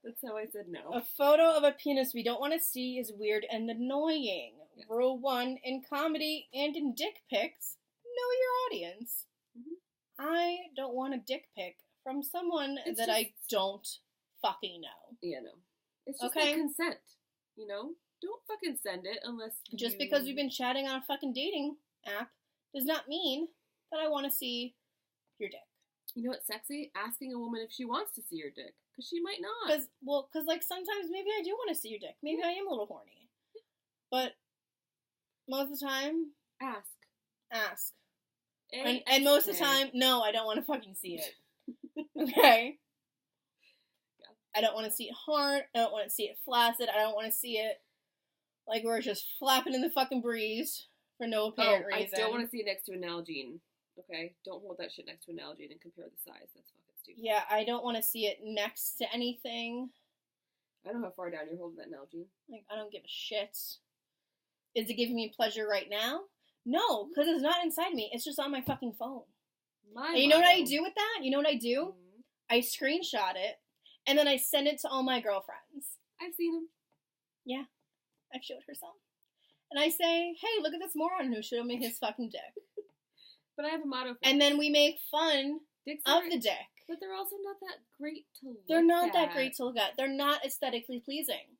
That's how I said no. A photo of a penis we don't want to see is weird and annoying. Yes. Rule 1, in comedy and in dick pics, know your audience. Mm-hmm. I don't want a dick pic from someone that I don't fucking know. Yeah, no. It's just Okay. like consent, you know? Don't fucking send it unless Just because we've been chatting on a fucking dating app does not mean that I want to see your dick. You know what's sexy? Asking a woman if she wants to see your dick. Because she might not. Because, like, sometimes maybe I do want to see your dick. Maybe I am a little horny. But most of the time, ask. And most of the time, no, I don't want to fucking see it. Okay? Yeah. I don't want to see it hard. I don't want to see it flaccid. I don't want to see it like we're just flapping in the fucking breeze for no apparent reason. I don't want to see it next to an Nalgene. Okay? Don't hold that shit next to an Nalgene and compare the size. That's fucking stupid. Yeah, I don't want to see it next to anything. I don't know how far down you're holding that Nalgene. Like, I don't give a shit. Is it giving me pleasure right now? No, because it's not inside me. It's just on my fucking phone. And you know what I do with that? You know what I do? Mm-hmm. I screenshot it, and then I send it to all my girlfriends. I've seen them. Yeah, I've showed her some. And I say, hey, look at this moron who showed me his fucking dick. But I have a motto for And then we make fun dicks of the dick. But they're also not that great to look at. They're not that great to look at. They're not aesthetically pleasing.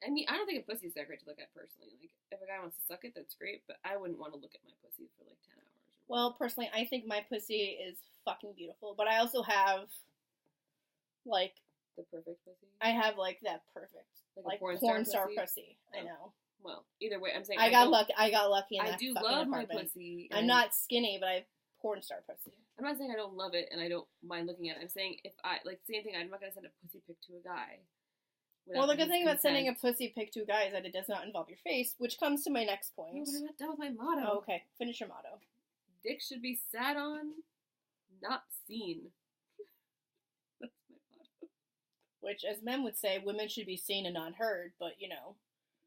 I mean, I don't think a pussy's that great to look at personally. Like, if a guy wants to suck it, that's great, but I wouldn't want to look at my pussy for like 10 hours. Well, personally, I think my pussy is fucking beautiful, but I also have, like... The perfect pussy? I have, like, that perfect, like porn star pussy. I know. Well, either way, I'm saying I got lucky in that I do fucking love my apartment. pussy. I'm not skinny, but I have porn star pussy. I'm not saying I don't love it and I don't mind looking at it. I'm saying if I, like, same thing, I'm not going to send a pussy pic to a guy. Well, the good thing about sending a pussy pic to a guy is that it does not involve your face, which comes to my next point. No, but I'm not done with my motto. Oh, okay. Finish your motto. Dick should be sat on, not seen. That's my motto. Which, as men would say, women should be seen and not heard, but, you know.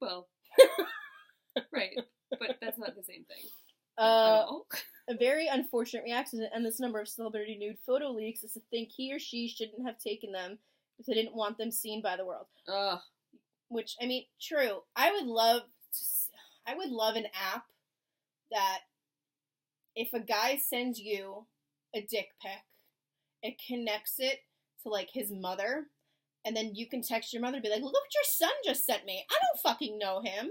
Well, right. But that's not the same thing. A very unfortunate reaction to end this number of celebrity nude photo leaks is to think he or she shouldn't have taken them if they didn't want them seen by the world. Ugh. Which, I mean, true. I would love an app that if a guy sends you a dick pic, it connects it to, like, his mother, and then you can text your mother and be like, look what your son just sent me. I don't fucking know him.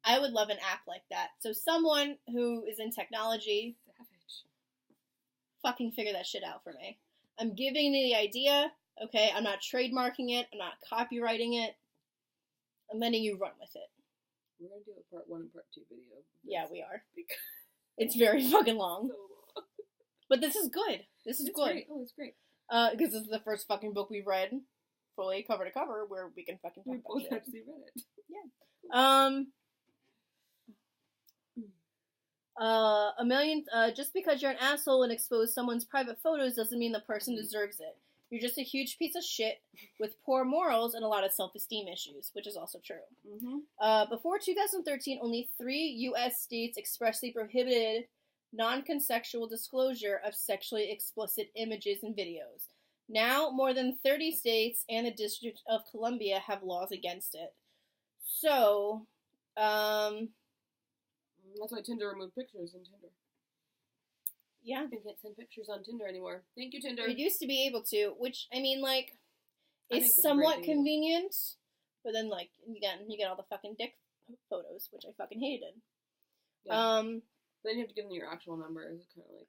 I would love an app like that. So someone who is in technology, Savage. fucking figure that shit out for me. I'm giving you the idea, okay? I'm not trademarking it. I'm not copywriting it. I'm letting you run with it. We're going to do a part 1 and part 2 video. Yeah, we are. It's very fucking long. So long. But this is good. This is good. Great. Oh, it's great. Because this is the first fucking book we've read, fully cover to cover, where we can fucking talk We about both shit. actually read it. Just because you're an asshole and expose someone's private photos doesn't mean the person deserves it. You're just a huge piece of shit with poor morals and a lot of self-esteem issues, which is also true. Mm-hmm. Before 2013, only 3 U.S. states expressly prohibited non-consensual disclosure of sexually explicit images and videos. Now, more than 30 states and the District of Columbia have laws against it. So, That's why Tinder removed pictures in Tinder. yeah. You can't send pictures on Tinder anymore. Thank you, Tinder. It used to be able to, which, I mean, like, I think is it's a somewhat great deal. convenient, but then, like, again, you get all the fucking dick photos, which I fucking hated. Yeah. Then you have to give them your actual number. It's kind of like...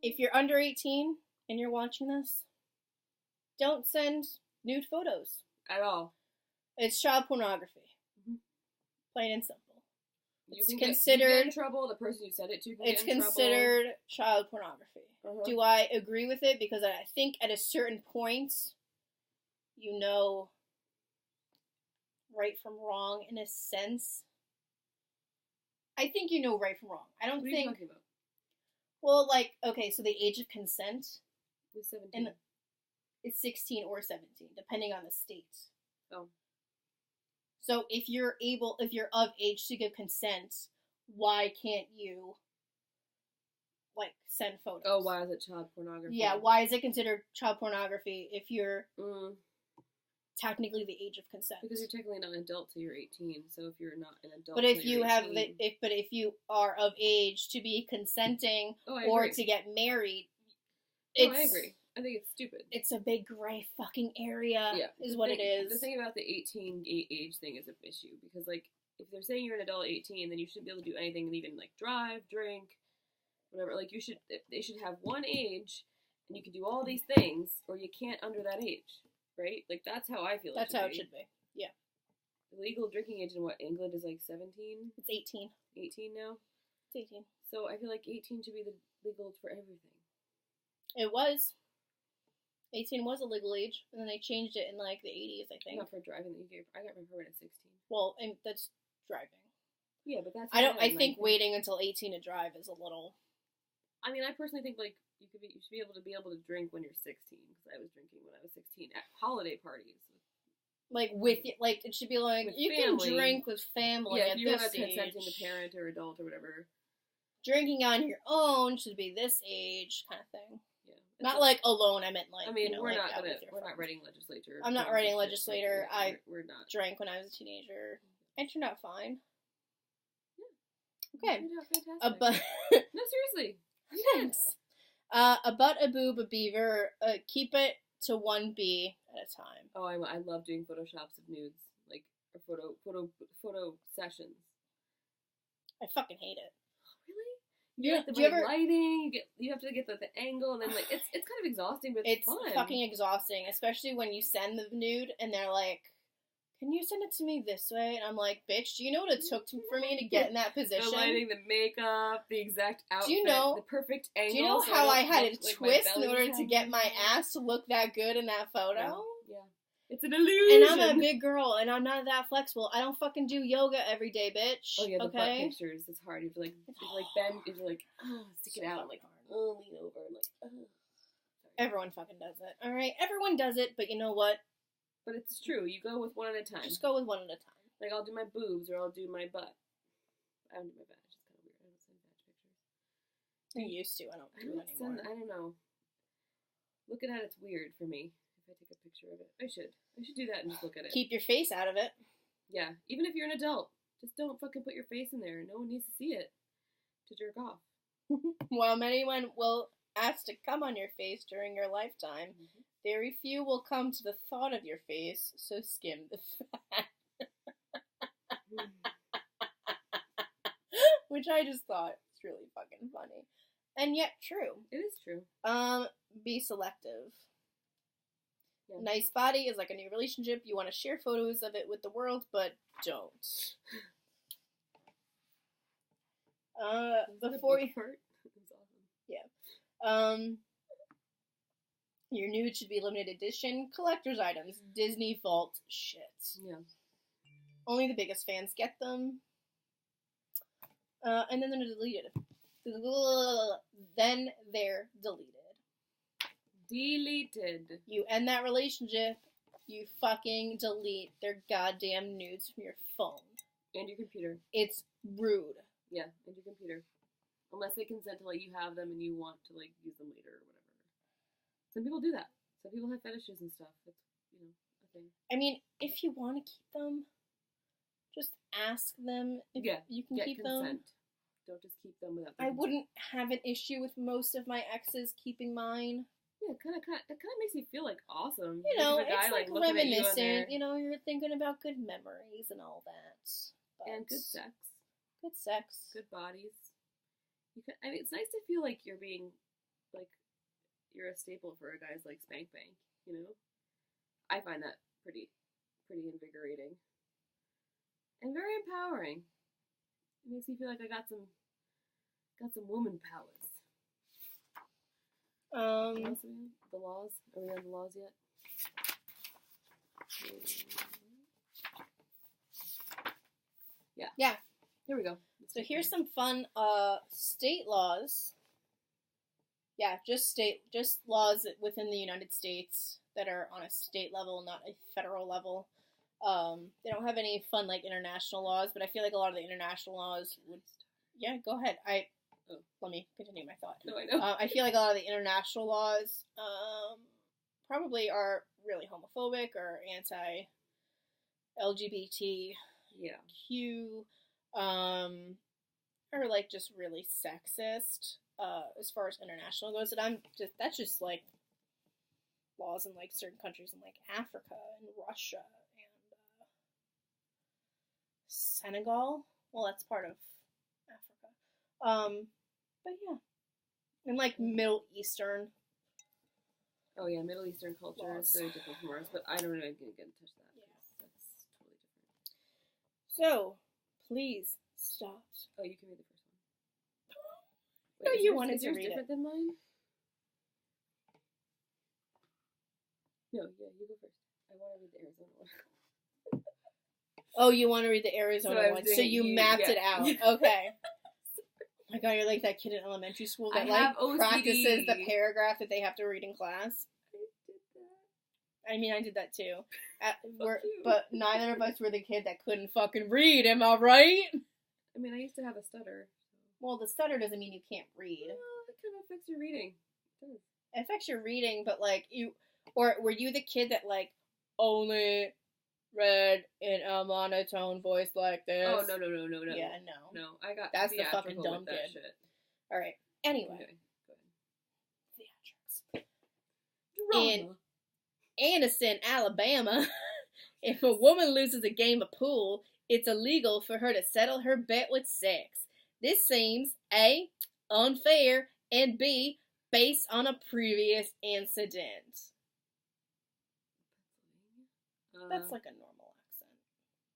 If you're under 18 and you're watching this, don't send nude photos. At all. It's child pornography. Mhm. Plain and simple. You It's can considered... get in trouble. The person you said it to can It's get in trouble. considered child pornography. Uh-huh. Do I agree with it? Because I think at a certain point, you know right from wrong in a sense. I think you know right from wrong. I don't What are you think... talking about? Well, like, okay, so the age of consent It's 17. and is 16 or 17, depending on the state. Oh. So if you're of age to give consent, why can't you, like, send photos? Oh, why is it child pornography? Yeah, why is it considered child pornography if you're technically the age of consent? Because you're technically not an adult till you're 18. So if you're not an adult, But if till you you're have 18, if you are of age to be consenting I or agree. to get married, I agree. I think it's stupid. It's a big gray fucking area. Yeah, is what it is. The thing about the 18 age thing is an issue because, like, if they're saying you're an adult at 18, then you should be able to do anything, and even like drive, drink, whatever. Like they should have one age, and you can do all these things, or you can't under that age, right? Like that's how I feel. That's how it should be. Yeah. The legal drinking age in England is like 17. It's 18. 18 now. It's 18. So I feel like 18 should be the legal for everything. It was. 18 was a legal age, and then they changed it in like the 80s, I think. Not for driving. I got my permit at 16. Well, and that's driving. Yeah, but that's. I think waiting until 18 to drive is a little. I mean, I personally think like you should be able to drink when you're 16 because I was drinking when I was 16 at holiday parties. Like it should be like With you family. can drink with family. Yeah, at if you have this a consenting age. parent or adult or whatever. Drinking on your own should be this age kind of thing. Yeah, Not like alone. I meant like. I mean, we're not not writing legislature. I'm not writing legislator. We're not. Drank when I was a teenager. I turned out fine. Yeah. Okay. You turned out fantastic. But No, seriously. thanks. A butt, a boob, a beaver. Keep it to 1B at a time. Oh, I love doing photoshops of nudes, like or photo sessions. I fucking hate it. Really? Do You have the right lighting. You have to get the angle, and then like it's kind of exhausting, but it's fun. Fucking exhausting, especially when you send the nude and they're like, "Can you send it to me this way?" And I'm like, "Bitch, do you know what it took for me to get in that position?" The lighting, the makeup, the exact outfit, Do you know the perfect angle. Do you know so how I don't had look to like my twist in belly's order to hanging get my out? ass to look that good in that photo? Yeah. It's an illusion. And I'm a big girl, and I'm not that flexible. I don't fucking do yoga every day, bitch. Oh yeah, the butt okay? pictures. It's hard. You have to like bend. You have to like stick So it out, fucking like hard. lean over, and like. Sorry. Everyone fucking does it. All right, everyone does it, but you know what? But it's true. You go with one at a time. Just go with one at a time. Like I'll do my boobs or I'll do my butt. I don't do my badge. It's kind of weird. I don't send badge pictures. I used to. I don't do it anymore. I don't know. Looking at it's weird for me. If I take a picture of it, I should do that and just look at it. Keep your face out of it. Yeah, even if you're an adult, just don't fucking put your face in there. No one needs to see it to jerk off. While many will ask to come on your face during your lifetime, very few will come to the thought of your face, so skim the fat. Which I just thought was really fucking funny. And yet true. It is true. Be selective. Yeah. Nice body is like a new relationship. You want to share photos of it with the world, but don't. Before you hurt. Yeah. Your nude should be limited edition, collector's items, Disney vault shit. Yeah. Only the biggest fans get them. And then they're deleted. Then they're deleted. Deleted. You end that relationship, you fucking delete their goddamn nudes from your phone. And your computer. It's rude. Yeah, and your computer. Unless they consent to let you have them and you want to, like, use them later or whatever. Some people do that. Some people have fetishes and stuff. It's, a thing. I mean, if you want to keep them, just ask them if you can keep consent. them. Don't just keep them without I wouldn't have an issue with most of my exes keeping mine. Yeah, it kind of makes you feel, like, awesome. You know, a guy, it's like reminiscent. You know, you're thinking about good memories and all that. But and good sex. Good sex. Good bodies. It's nice to feel like you're being, like, you're a staple for a guy's, like, spank bank, you know? I find that pretty invigorating. And very empowering. It makes me feel like I got some woman powers. The laws? Are we on the laws yet? Yeah. Yeah. Here we go. So here's some fun state laws. Yeah, just laws within the United States that are on a state level, not a federal level. They don't have any fun, like, international laws, but I feel like a lot of the international laws would... Yeah, go ahead. Let me continue my thought. No, I know. I feel like a lot of the international laws probably are really homophobic or anti-LGBT. Yeah. Q, or, like, just really sexist, as far as international goes, and that's just, like, laws in, like, certain countries in, like, Africa and Russia and, Senegal. Well, that's part of Africa. But yeah. And, like, Middle Eastern. Oh, yeah, Middle Eastern culture is very different from ours, but I don't even get in touch with that. Yeah. That's totally different. So, please stop. Oh, you can read the first one. No, you wanted to read it. Different than mine? No, yeah, you go first. I want to read the Arizona one. Oh, you want to read the Arizona one? So you mapped it out. Okay. Oh my god, you're like that kid in elementary school that, like, practices the paragraph that they have to read in class. I did that. I mean, I did that too. But neither of us were the kid that couldn't fucking read, am I right? I mean, I used to have a stutter. Well, the stutter doesn't mean you can't read. Well, it kind of affects your reading. It does. It affects your reading, but, like, or were you the kid that, like, only read in a monotone voice like this? Oh, no. Yeah, no. No, I got that's the fucking dumb with that kid. Shit. Alright, anyway. Okay, go ahead. In Anderson, Alabama, if a woman loses a game of pool, it's illegal for her to settle her bet with sex. This seems A, unfair, and B, based on a previous incident. That's like a normal accent.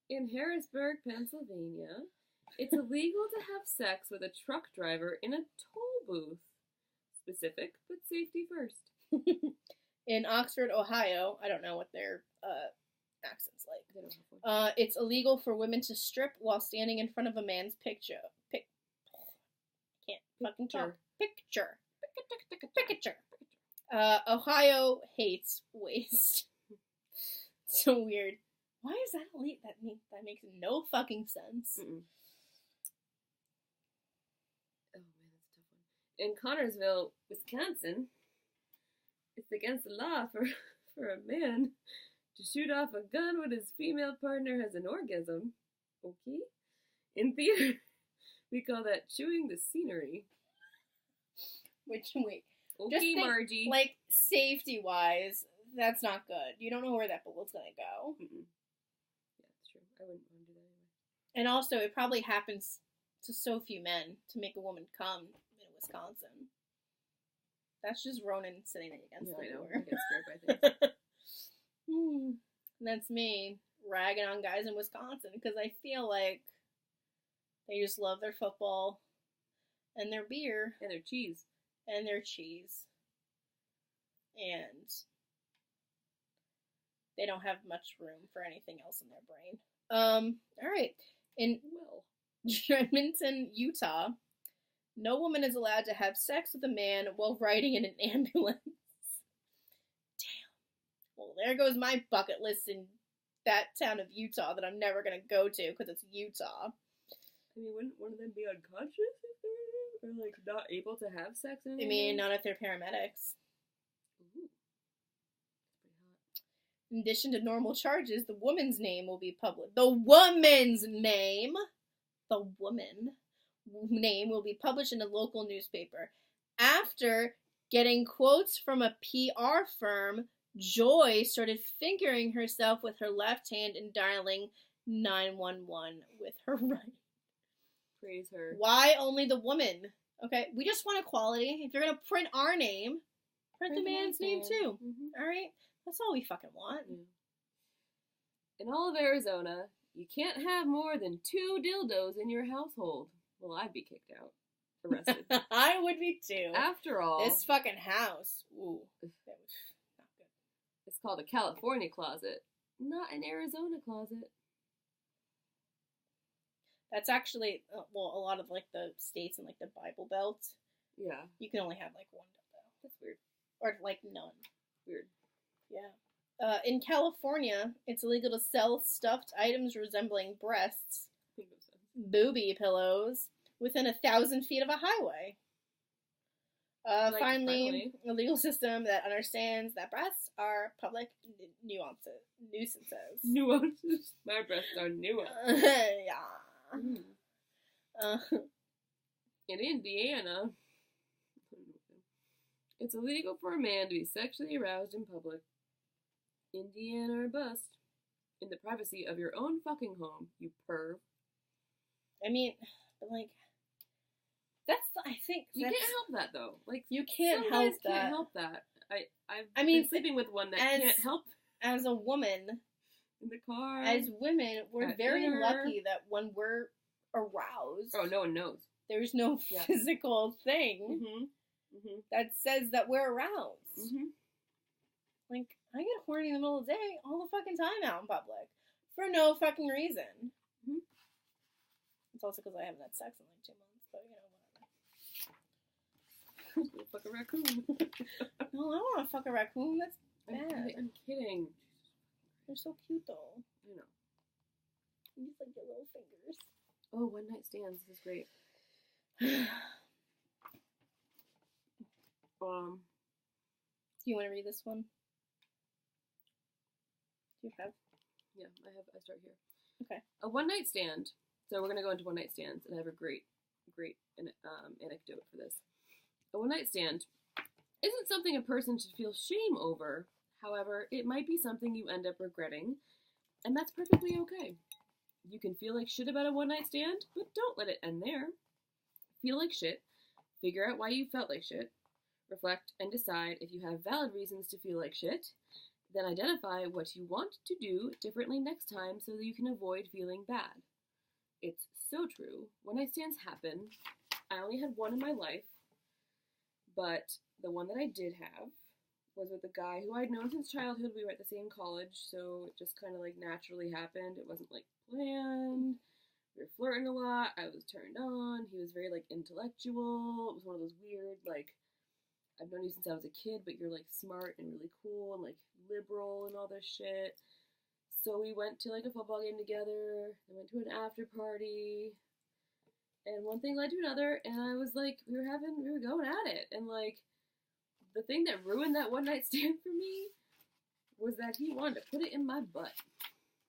In Harrisburg, Pennsylvania, it's illegal to have sex with a truck driver in a toll booth. Specific, but safety first. In Oxford, Ohio, I don't know what their accent's like. It's illegal for women to strip while standing in front of a man's picture. Can't fucking talk. Picture. Ohio hates waste. So weird. Why is that illegal? That makes no fucking sense. In Connorsville, Wisconsin, it's against the law for a man to shoot off a gun when his female partner has an orgasm. Okay? In theater, we call that chewing the scenery. Wait. Okay, Just think, Margie. like, safety-wise, that's not good. You don't know where that bullet's gonna go. Mm-mm. Yeah, that's true. I wouldn't want to do that anyway. And also, it probably happens to so few men to make a woman come in Wisconsin. That's just Ronan sitting against the door. I get scared by things. That's me ragging on guys in Wisconsin because I feel like they just love their football and their beer And their cheese. and their cheese. And they don't have much room for anything else in their brain. Alright. In Edmonton, Utah, no woman is allowed to have sex with a man while riding in an ambulance. Damn. Well, there goes my bucket list in that town of Utah that I'm never going to go to because it's Utah. I mean, wouldn't one of them be unconscious if they're or like not able to have sex? I mean, not if they're paramedics. Ooh. That's pretty hot. In addition to normal charges, the woman's name will be public. The woman's name! The woman name will be published in a local newspaper. After getting quotes from a PR firm, Joy started fingering herself with her left hand and dialing 911 with her right. Praise her. Why only the woman? Okay, we just want equality. If you're gonna print our name, print the man's name too. Mm-hmm. Alright? That's all we fucking want. Yeah. In all of Arizona, you can't have more than 2 dildos in your household. Well, I'd be kicked out. Arrested. I would be too. After all, This fucking house. Ooh. That was not good. it's called a California closet, not an Arizona closet. That's actually, well, a lot of, like, the states in, like, the Bible Belt, Yeah. you can only have, like, one dildo. That's weird. Or, like, none. Weird. Yeah. In California, it's illegal to sell stuffed items resembling breasts, booby pillows, within 1,000 feet of a highway. Finally, a legal system that understands that breasts are public nuisances. Nuances. My breasts are nuanced. Yeah. In Indiana, it's illegal for a man to be sexually aroused in public. Indiana or bust. In the privacy of your own fucking home, you perv. I mean, like, that's, I think, You can't help that, though. Like, you can't some help guys that. Can't help that. I've I mean, been sleeping with one that can't help. As a woman, In the car. as women, we're At very dinner. lucky that when we're aroused, Oh, no one knows. there's no Yeah. physical thing that says that we're aroused. Like, I get horny in the middle of the day all the fucking time out in public. For no fucking reason. It's also because I haven't had sex in like 2 months, but Go fuck a raccoon. no, I don't want to fuck a raccoon. That's bad. I'm kidding. They're so cute though. I know. You just like your little fingers. Oh, one night stands. This is great. Do you want to read this one? Do you have? Yeah, I start here. Okay. A one-night stand. So we're going to go into one-night stands, and I have a great anecdote for this. A one-night stand isn't something a person should feel shame over. However, it might be something you end up regretting, and that's perfectly okay. You can feel like shit about a one-night stand, but don't let it end there. Feel like shit, figure out why you felt like shit, reflect, and decide if you have valid reasons to feel like shit. Then identify what you want to do differently next time so that you can avoid feeling bad. It's so true. One-night stands happen. I only had one in my life, but the one that I did have was with a guy who I'd known since childhood. We were at the same college, so it just kind of like naturally happened. It wasn't like planned. We were flirting a lot. I was turned on. He was very like intellectual. It was one of those weird like, I've known you since I was a kid, but you're like smart and really cool and like liberal and all this shit. So we went to like a football game together. I went to an after party. And one thing led to another, and I was like, we were going at it. And, like, the thing that ruined that one night stand for me was that he wanted to put it in my butt.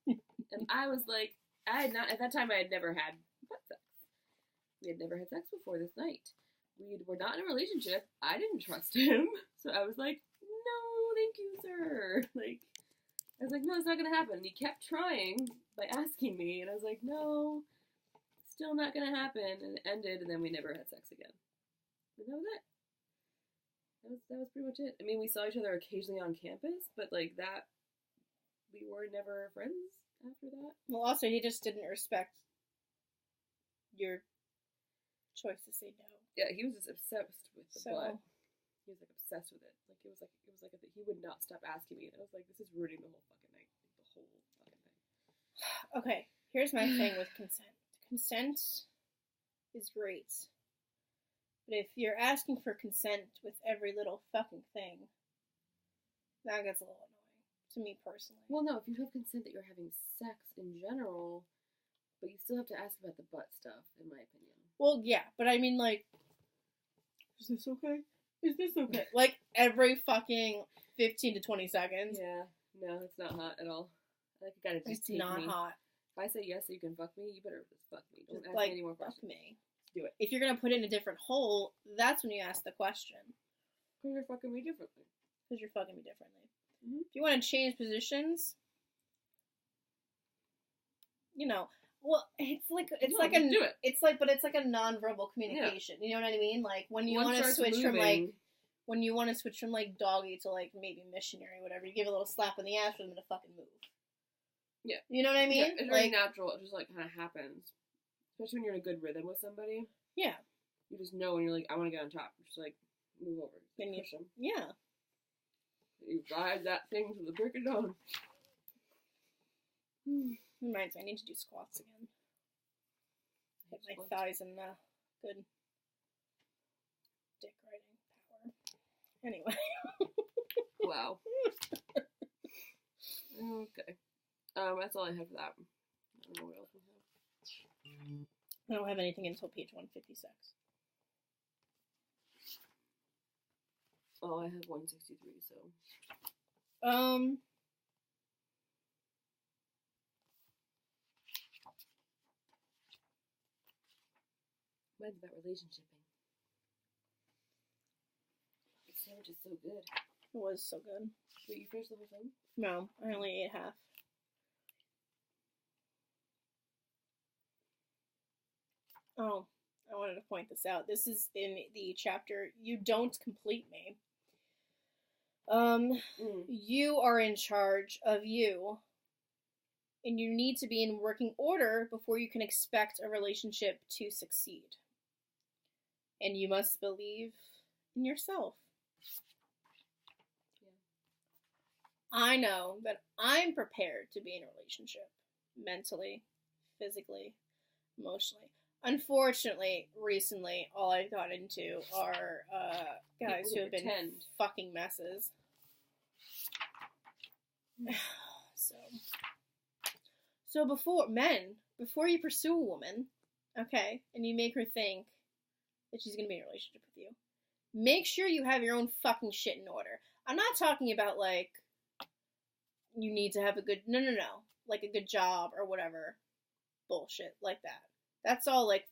And I was like, at that time I had never had butt sex. We had never had sex before this night. We were not in a relationship. I didn't trust him. So I was like, no, thank you, sir. Like, I was like, no, it's not going to happen. And he kept trying by asking me. And I was like, no, still not going to happen. And it ended, and then we never had sex again. And that was it. That was pretty much it. I mean, we saw each other occasionally on campus, but, like, that, we were never friends after that. Well, also, he just didn't respect your choice to say no. Yeah, he was just obsessed with the So- butt. He was, like, obsessed with it. Like, it was like he would not stop asking me. And I was like, this is ruining the whole fucking night. The whole fucking thing. Okay, here's my thing with consent. Consent is great. But if you're asking for consent with every little fucking thing, that gets a little annoying. To me personally. Well, no, if you have consent that you're having sex in general, but you still have to ask about the butt stuff, in my opinion. Well, yeah, but I mean, like, is this okay? Is this okay? Like, every fucking 15 to 20 seconds. Yeah, no, it's not hot at all. Like, you gotta just It's take not me. hot. If I say yes so you can fuck me, you better just fuck me. Don't Just, ask like, me any more fuck questions. me. Do it. If you're gonna put it in a different hole, that's when you ask the question. Because you're fucking me differently. Because you're fucking me differently. Mhm. If you want to change positions, you know, well, it's like No, a do it. it's like a nonverbal communication. You know what I mean? Like when you want to switch from like doggy to like maybe missionary, whatever. You give a little slap on the ass for them to fucking move. Yeah. You know what I mean? Yeah, it's very like, natural. It just, like, kind of happens. Especially when you're in a good rhythm with somebody. yeah. You just know when you're like, I want to get on top. Just, like, move over. And you- Push them. Yeah. You ride that thing to the break of dawn. Reminds me, I need to do squats again. Get my Squats. thighs in good dick riding power. Anyway. Wow. Okay. That's all I have for that. I don't know what else we have. I don't have anything until page 156. Oh, I have 163, so. Mine's about relationshiping. The sandwich is so good. It was so good. Wait, you finished the whole thing? No, I only ate half. Oh, I wanted to point this out. This is in the chapter, You Don't Complete Me. You are in charge of you, and you need to be in working order before you can expect a relationship to succeed. And you must believe in yourself. Yeah. I know that I'm prepared to be in a relationship, mentally, physically, emotionally. Unfortunately, recently, all I've got into are guys People who have been pretend. fucking messes. So before you pursue a woman, okay, and you make her think that she's gonna be in a relationship with you, make sure you have your own fucking shit in order. I'm not talking about like you need to have a good like a good job or whatever bullshit like that. That's all like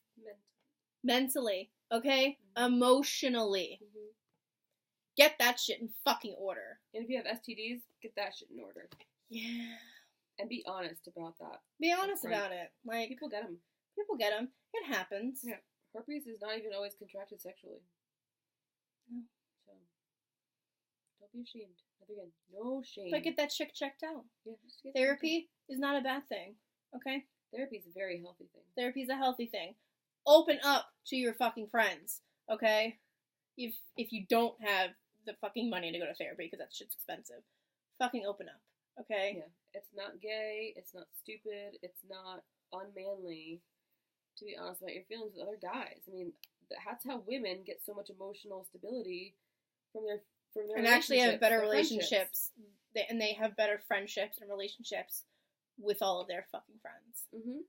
mentally, okay? Mm-hmm. Emotionally. Mm-hmm. Get that shit in fucking order. And if you have STDs, get that shit in order. Yeah. And be honest about that. Be honest Right. about it. Like, People get them. people get them. It happens. Yeah. Herpes is not even always contracted sexually. No. So, don't be ashamed. Again, no shame. But get that shit checked out. Yeah, just get Therapy is not a bad thing, okay? Therapy is a very healthy thing. Therapy is a healthy thing. Open up to your fucking friends, okay? If you don't have the fucking money to go to therapy because that shit's expensive, fucking open up, okay? Yeah, it's not gay, it's not stupid, it's not unmanly to be honest about your feelings with other guys. I mean, that's how women get so much emotional stability from their and actually have better their relationships. They have better friendships and relationships with all of their fucking friends. Mm-hmm.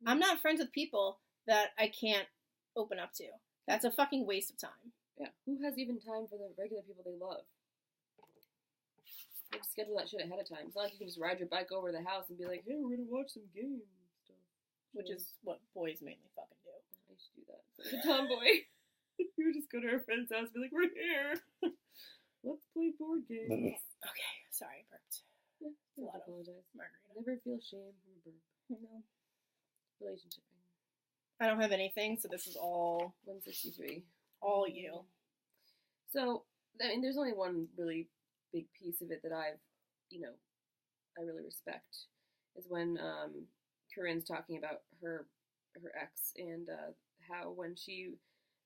I'm not friends with people that I can't open up to. That's a fucking waste of time. Yeah. Who has even time for the regular people they love? You have to schedule that shit ahead of time. It's not like you can just ride your bike over to the house and be like, hey, we're gonna watch some games and stuff. Which is what boys mainly fucking do. I used to do that. Like a tomboy. We would just go to our friend's house and be like, we're here. Let's play board games. Okay, sorry, I burped. Yeah, A lot I of apologize. margarita. Never feel shame from a burp. No. Relationship. I don't have anything, so this is all 163. all you. So, I mean, there's only one really big piece of it that I've, I really respect is when Corinne's talking about her ex and how when she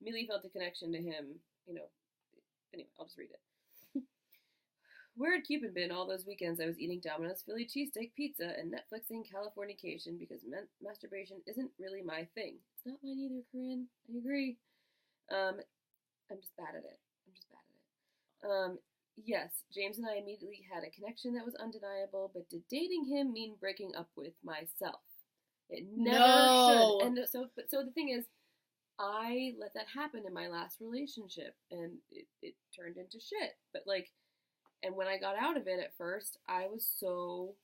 immediately felt a connection to him, anyway, I'll just read it. Where had Cupid been all those weekends I was eating Domino's Philly cheesesteak pizza and Netflixing Californication because masturbation isn't really my thing. It's not mine either, Corinne. I agree. I'm just bad at it. Yes, James and I immediately had a connection that was undeniable, but did dating him mean breaking up with myself? It never should. And so the thing is, I let that happen in my last relationship, and it turned into shit. But and when I got out of it at first, I was so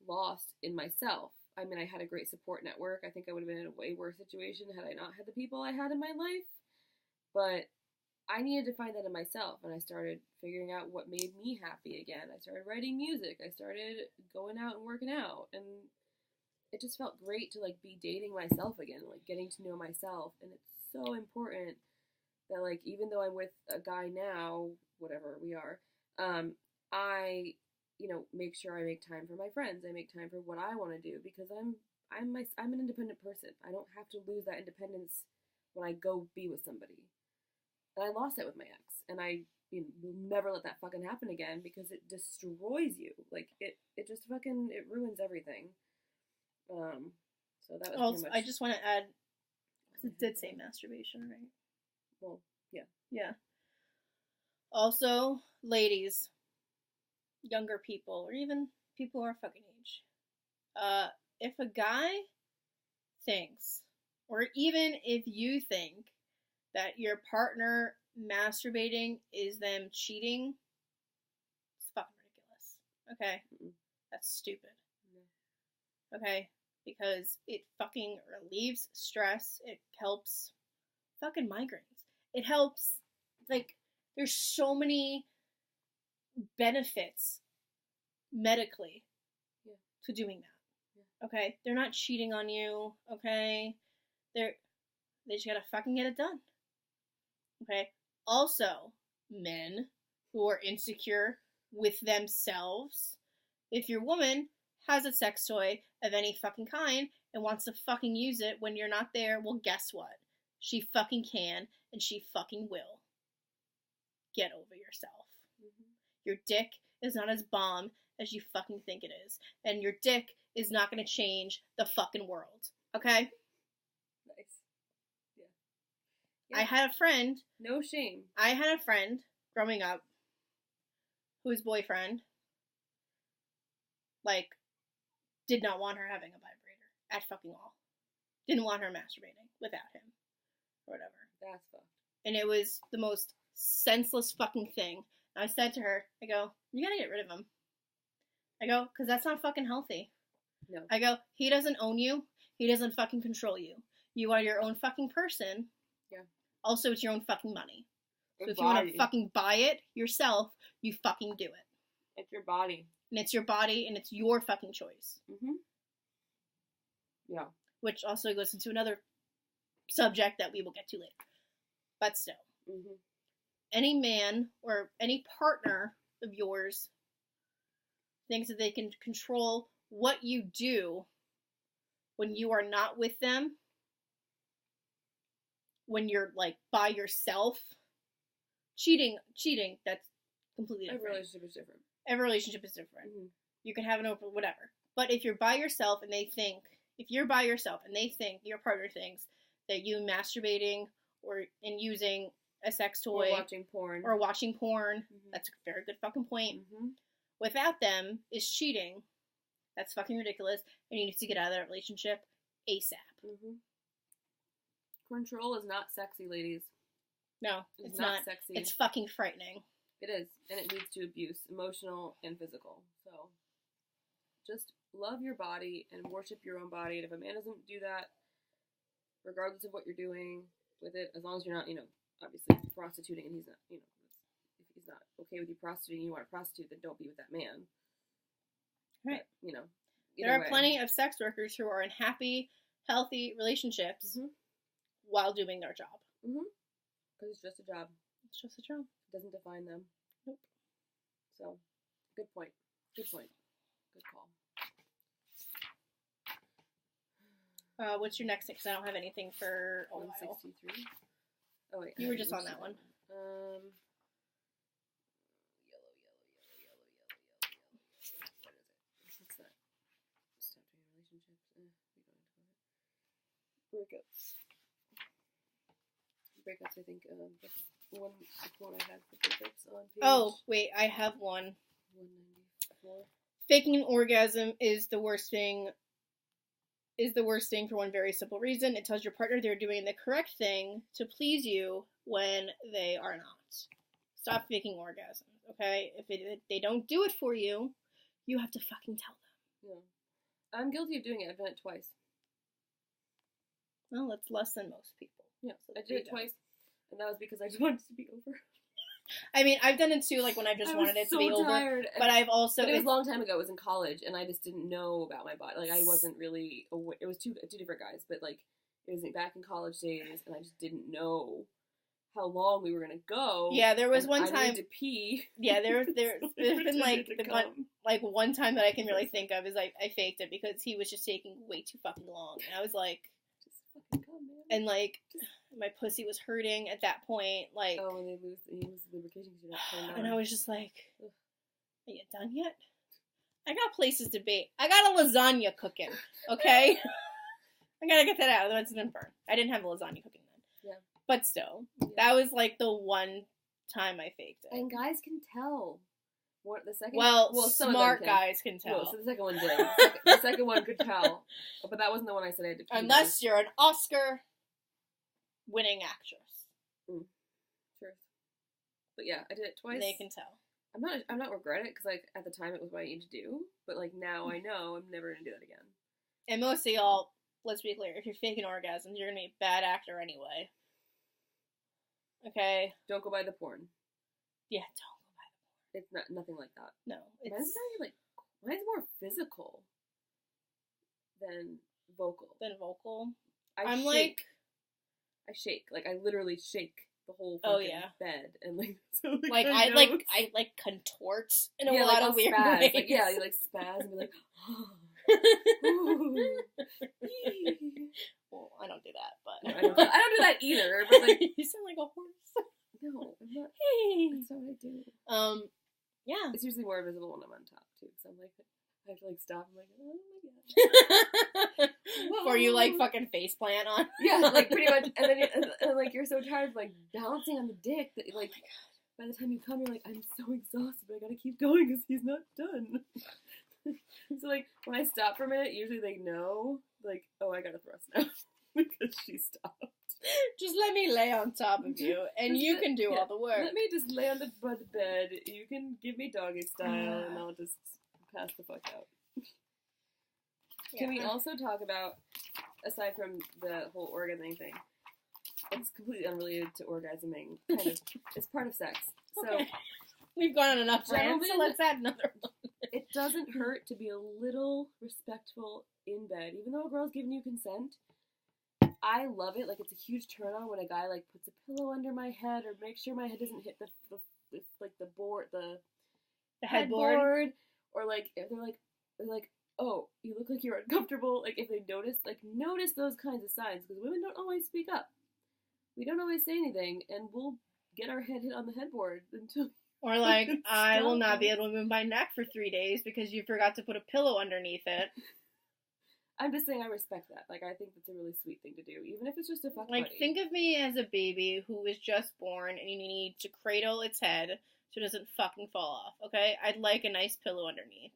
lost in myself. I mean, I had a great support network. I think I would have been in a way worse situation had I not had the people I had in my life. But I needed to find that in myself, and I started figuring out what made me happy again. I started writing music. I started going out and working out, and it just felt great to be dating myself again, getting to know myself. And it's so important that even though I'm with a guy now, whatever we are, I make sure I make time for my friends. I make time for what I want to do because I'm an independent person. I don't have to lose that independence when I go be with somebody. And I lost that with my ex, and I will never let that fucking happen again because it destroys you. It just fucking ruins everything. So that was Also, pretty much. I just want to add, because it did say masturbation, right? Well, yeah. Yeah. Also, ladies, younger people, or even people our fucking age, if a guy thinks, or even if you think that your partner masturbating is them cheating, it's fucking ridiculous. Okay? Mm-mm. That's stupid. No. Okay? Because it fucking relieves stress. It helps fucking migraines. It helps, there's so many benefits medically to doing that. Yeah. Okay? They're not cheating on you. Okay? They just gotta fucking get it done. Okay? Also, men who are insecure with themselves, if your woman has a sex toy of any fucking kind and wants to fucking use it when you're not there, well, guess what? She fucking can, and she fucking will. Get over yourself. Mm-hmm. Your dick is not as bomb as you fucking think it is, and your dick is not going to change the fucking world. Okay? Nice. Yeah. I had a friend. No shame. I had a friend growing up whose boyfriend, did not want her having a vibrator at fucking all. Didn't want her masturbating without him. Or whatever. That's fucked. And it was the most senseless fucking thing. And I said to her, I go, you gotta get rid of him. I go, because that's not fucking healthy. No. I go, he doesn't own you. He doesn't fucking control you. You are your own fucking person. Yeah. Also, it's your own fucking money. So if you body. want to fucking buy it yourself, you fucking do it. It's your body. And it's your body, and it's your fucking choice. Mm-hmm. Yeah. Which also goes into another subject that we will get to later. But still. Mm-hmm. Any man or any partner of yours thinks that they can control what you do when you are not with them, when you're by yourself. Cheating, that's completely different. Every relationship is different. Every relationship is different. Mm-hmm. You can have an open whatever. But if you're by yourself and they think, your partner thinks that you masturbating and using a sex toy. Or watching porn. Mm-hmm. That's a very good fucking point. Mm-hmm. Without them is cheating. That's fucking ridiculous. And you need to get out of that relationship ASAP. Mm-hmm. Control is not sexy, ladies. No, It's it's not not. sexy. It's fucking frightening. It is, and it leads to abuse, emotional and physical. So, just love your body and worship your own body. And if a man doesn't do that, regardless of what you're doing with it, as long as you're not, obviously prostituting, and he's not, if he's not okay with you prostituting, you want to prostitute, then don't be with that man. Right. But, there are plenty of sex workers who are in happy, healthy relationships while doing their job. Because it's just a job. It's just a job. It doesn't define them. Nope. So, good point. Good point. Good call. What's your next thing? Because I don't have anything for a while. 163. Oh wait, You were just on that one. Yellow. What is it? What's that? Stop doing relationships. We go into it. Breakups. I think that's one quote I had for breakups on page. Oh wait, I have one. 194. Faking an orgasm is the worst thing. For one very simple reason. It tells your partner they're doing the correct thing to please you when they are not. Stop faking orgasms, okay? If they don't do it for you, you have to fucking tell them. Yeah. I'm guilty of doing it. I've done it twice. Well, that's less than most people. Yeah, So I did it twice, and that was because I just wanted it to be over. I mean, I've done it too, like when I just wanted it to be over. But I've also... But it was a long time ago. It was in college, and I just didn't know about my body. Like, I wasn't really aware. It was two different guys, but, like, it was back in college days, and I just didn't know how long we were going to go. Yeah, there was one time... I needed to pee. Yeah, there's been, like, one time that I can really think of is I faked it because he was just taking way too fucking long. And I was like... Just fucking come, man. And, like... My pussy was hurting at that point, like... Oh, when you lose lubrication because you're not turned on. And I was just like, are you done yet? I got places to be. I got a lasagna cooking, okay? I gotta get that out, otherwise it's gonna burn. I didn't have a lasagna cooking then. Yeah. But still, that was, like, the one time I faked it. And guys can tell. What, the second? Well, smart guys can tell. Well, so the second one did. The second one could tell. But that wasn't the one I said I had to pee. Unless you're an Oscar... winning actress. Sure. But yeah, I did it twice. They can tell. I'm not regret it because like at the time it was what I needed to do. But like now I know I'm never gonna do that again. And most of y'all, let's be clear, if you're faking orgasms, you're gonna be a bad actor anyway. Okay. Don't go by the porn. Yeah, don't go by the porn. It's nothing like that. No, mine's more physical than vocal. I shake. Like, I literally shake the whole fucking bed. And, like, so, like, I contort in a lot of weird ways. Like, yeah, you, like, spaz and be like, oh. Well, I don't do that, but... No, I don't do that either, but, like... You sound like a horse. No, I'm not. Hey! That's not what I do. Yeah. It's usually more visible when I'm on top, too, because I'm like... I have to, like, stop. I'm like, oh my god. Before you, like, fucking faceplant on. Yeah, like, pretty much. And then, like, you're so tired of, like, balancing on the dick that, like, by the time you come, you're like, I'm so exhausted, but I gotta keep going because he's not done. So, like, when I stop for a minute, usually they know, like, oh, I gotta thrust now. Because she stopped. Just let me lay on top of you, and you can do all the work. Let me just lay on the bed. You can give me doggy style, and I'll just... pass the fuck out. Can we also talk about, aside from the whole orgasming thing, it's completely unrelated to orgasming, kind of, it's part of sex. So, okay. We've gone on enough rants, so let's add another one. It doesn't hurt to be a little respectful in bed, even though a girl's giving you consent. I love it, like, it's a huge turn on when a guy, like, puts a pillow under my head, or makes sure my head doesn't hit the headboard. Or, like, if they're like, oh, you look like you're uncomfortable. Like, if they notice those kinds of signs. Because women don't always speak up. We don't always say anything. And we'll get our head hit on the headboard until... Or, like, I will not be able to move my neck for 3 days because you forgot to put a pillow underneath it. I'm just saying I respect that. Like, I think that's a really sweet thing to do. Even if it's just a fuck Like, buddy. think of me as a baby who was just born and you need to cradle its head so it doesn't fucking fall off, okay? I'd like a nice pillow underneath.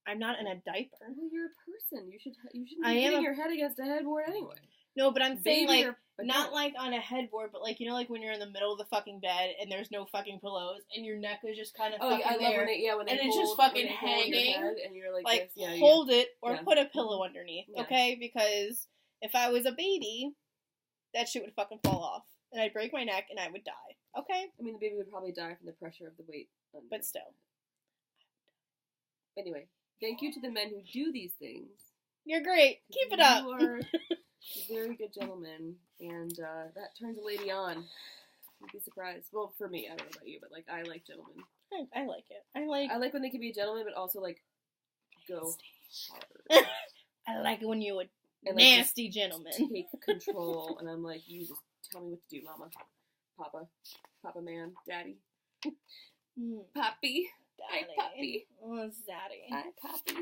I'm not in a diaper. Well, you're a person. You shouldn't be I am hitting your head against a headboard anyway. No, but I'm saying, Baby like, or not adult. like on a headboard, but like, you know, like when you're in the middle of the fucking bed and there's no fucking pillows and your neck is just kind of Oh, fucking I love there. when they and it's just when fucking they hold your hanging. head and you're like Like, this. Yeah, hold it or Yeah. put a pillow underneath, Yeah. okay? Because if I was a baby, that shit would fucking fall off. And I'd break my neck and I would die, okay? I mean, the baby would probably die from the pressure of the weight. Under. But still. Anyway, thank you to the men who do these things. You're great. Keep it up. You are a very good gentleman, and that turns a lady on. You'd be surprised. Well, for me, I don't know about you, but like I like gentlemen. I like it. I like when they can be a gentleman, but also like go hard. I like it when you're a And, like, nasty gentleman. Take control, and I'm like, you just tell me what to do, mama, papa man, daddy, poppy. Hi, Poppy. Oh, Zaddy. Hi, Poppy.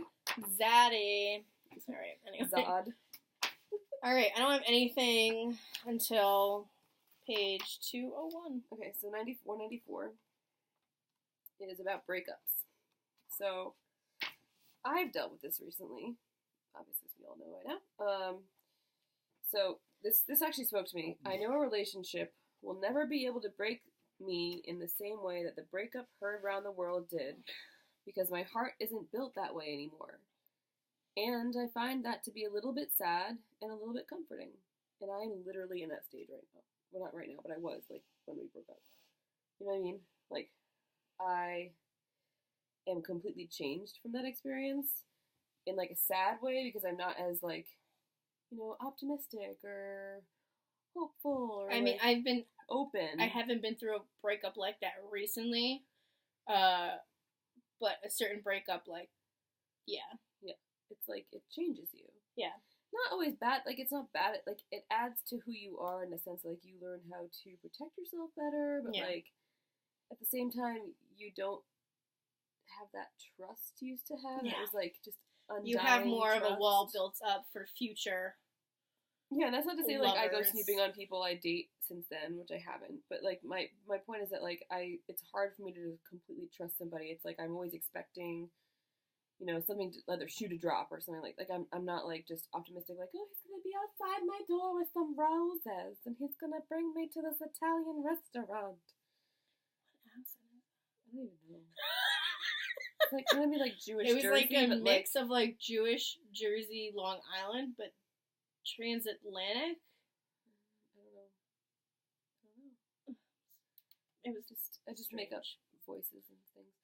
Zaddy. Alright, anyway. Zod. Alright, I don't have anything until page 201. Okay, so 94 is about breakups. So, I've dealt with this recently. Obviously, as we all know right now. So, this actually spoke to me. I know a relationship will never be able to break me in the same way that the breakup heard around the world did, because my heart isn't built that way anymore. And I find that to be a little bit sad and a little bit comforting. And I'm literally in that stage right now. Well, not right now, but I was, like, when we broke up. You know what I mean? Like, I am completely changed from that experience in, like, a sad way, because I'm not as, like, you know, optimistic or hopeful or, I mean, like, I've been open. I haven't been through a breakup like that recently. But a certain breakup, like, yeah. It's like, it changes you. Yeah. Not always bad. Like, it's not bad. Like, it adds to who you are in the sense, like, you learn how to protect yourself better, but, Yeah. like, at the same time, you don't have that trust you used to have. Yeah. It was, like, just undying You have more of a trust. wall built up for future. Yeah, that's not to say, like, I go lovers. snooping on people I date since then, which I haven't. But, like, my point is that, like, it's hard for me to completely trust somebody. It's like I'm always expecting, you know, something to, either shoe to drop or something like I'm not, like, just optimistic, like, oh, he's gonna be outside my door with some roses, and he's gonna bring me to this Italian restaurant. I don't even know. It's like gonna be like Jewish. It was Jersey, like a but, mix of like Jewish, Jersey, Long Island, but transatlantic. I don't know. It was just I just make up voices and things.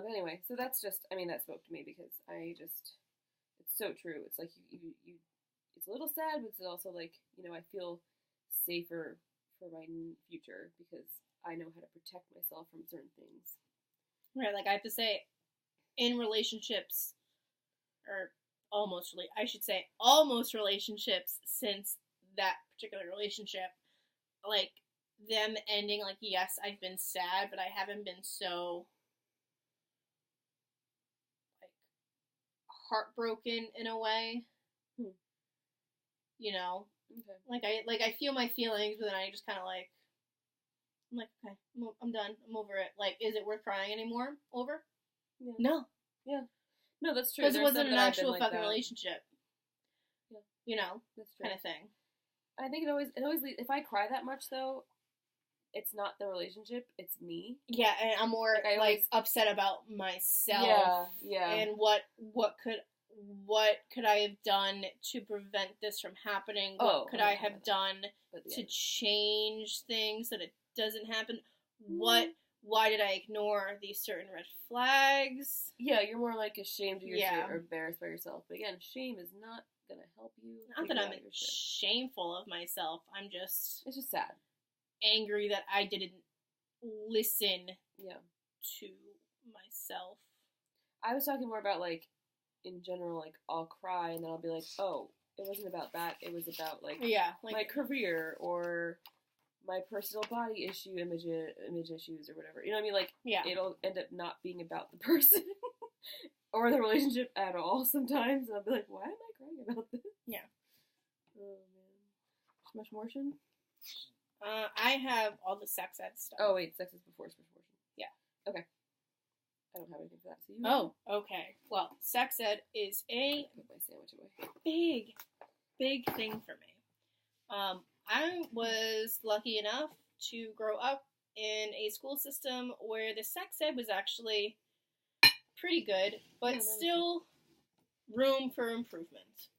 Anyway, so that's just, I mean, that spoke to me because it's so true. It's like you it's a little sad, but it's also like, you know, I feel safer for my future because I know how to protect myself from certain things. Right, like I have to say, in relationships, or almost relationships since that particular relationship, like, them ending, like, yes, I've been sad, but I haven't been so, like, heartbroken in a way. You know? Okay. Like I feel my feelings, but then I just kind of, like, I'm like, okay, I'm done. I'm over it. Like, is it worth crying anymore? Over? Yeah. No. Yeah. No, that's true. Because it There's wasn't some an that I've actual been like fucking that. relationship. Yeah. You know? That's true. Kind of thing. I think it always leads, if I cry that much though, it's not the relationship, it's me. Yeah, and I'm more, Like, I always- upset about myself. Yeah. And what could I have done to prevent this from happening? What could I have done to change things so that it doesn't happen? Why did I ignore these certain red flags? Yeah, you're more like ashamed of your shit Yeah. or embarrassed by yourself. But again, shame is not gonna help you. Not that figure I'm out your shit. shameful of myself. I'm just It's just sad. angry that I didn't listen Yeah. to myself. I was talking more about, like, in general, like, I'll cry and then I'll be like, oh, it wasn't about that. It was about, like, Yeah, like, my career or my personal body image issues or whatever. You know what I mean? Like, yeah. it'll end up not being about the person or the relationship at all sometimes. And I'll be like, why am I crying about this? Yeah. Oh, man. Much motion? I have all the sex ed stuff. Oh, wait. Sex is before motion. Yeah. Okay. I don't have anything for that. So you Oh, okay. Well, sex ed is a Put my sandwich away. big thing for me. I was lucky enough to grow up in a school system where the sex ed was actually pretty good, but still room for improvement.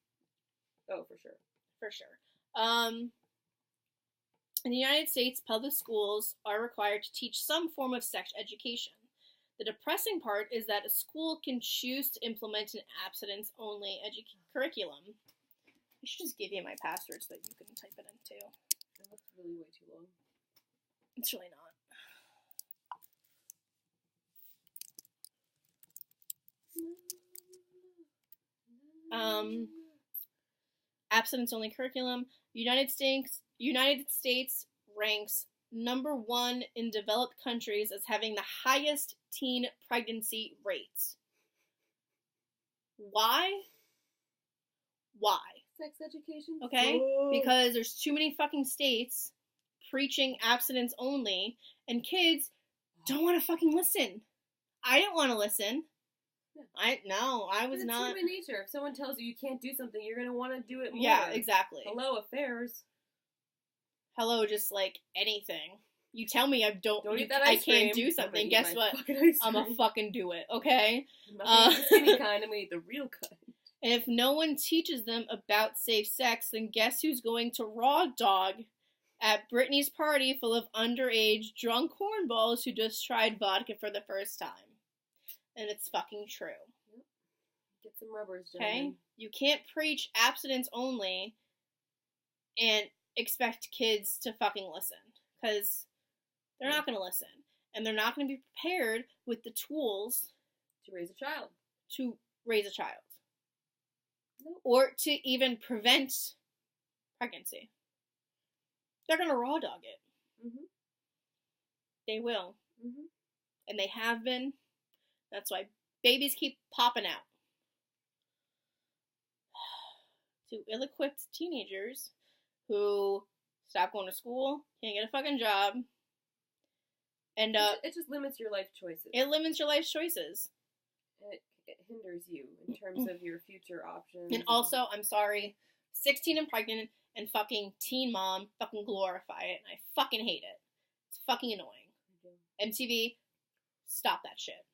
Oh, for sure. For sure. In the United States, public schools are required to teach some form of sex education. The depressing part is that a school can choose to implement an abstinence-only curriculum. I should just give you my password so that you can type it in too. That's really way too long. It's really not. Abstinence-only curriculum. United States ranks number 1 in developed countries as having the highest teen pregnancy rates. Why? Sex education? Okay? Because there's too many fucking states preaching abstinence only, and kids don't want to fucking listen. I didn't want to listen. Yeah. I was not. It's human nature. If someone tells you can't do something, you're going to want to do it more. Yeah, exactly. Hello, affairs. Hello, just like anything. You tell me I cream. can't do something. Guess what? I'm gonna fucking do it. Okay. I'm the skinny kind. I'm gonna eat the real kind. And if no one teaches them about safe sex, then guess who's going to raw dog at Britney's party full of underage drunk hornballs who just tried vodka for the first time? And it's fucking true. Yep. Get some rubbers, okay? Gentlemen. You can't preach abstinence only and expect kids to fucking listen, because they're not going to listen, and they're not going to be prepared with the tools to raise a child. Nope. Or to even prevent pregnancy. They're going to raw dog it. Mm-hmm. They will. Mm-hmm. And they have been. That's why babies keep popping out. To ill-equipped teenagers who stop going to school, can't get a fucking job, and it just limits your life choices. It limits your life choices. It hinders you in terms of your future options. And also, I'm sorry, 16 and pregnant and fucking teen mom fucking glorify it, and I fucking hate it. It's fucking annoying. MTV, stop that shit.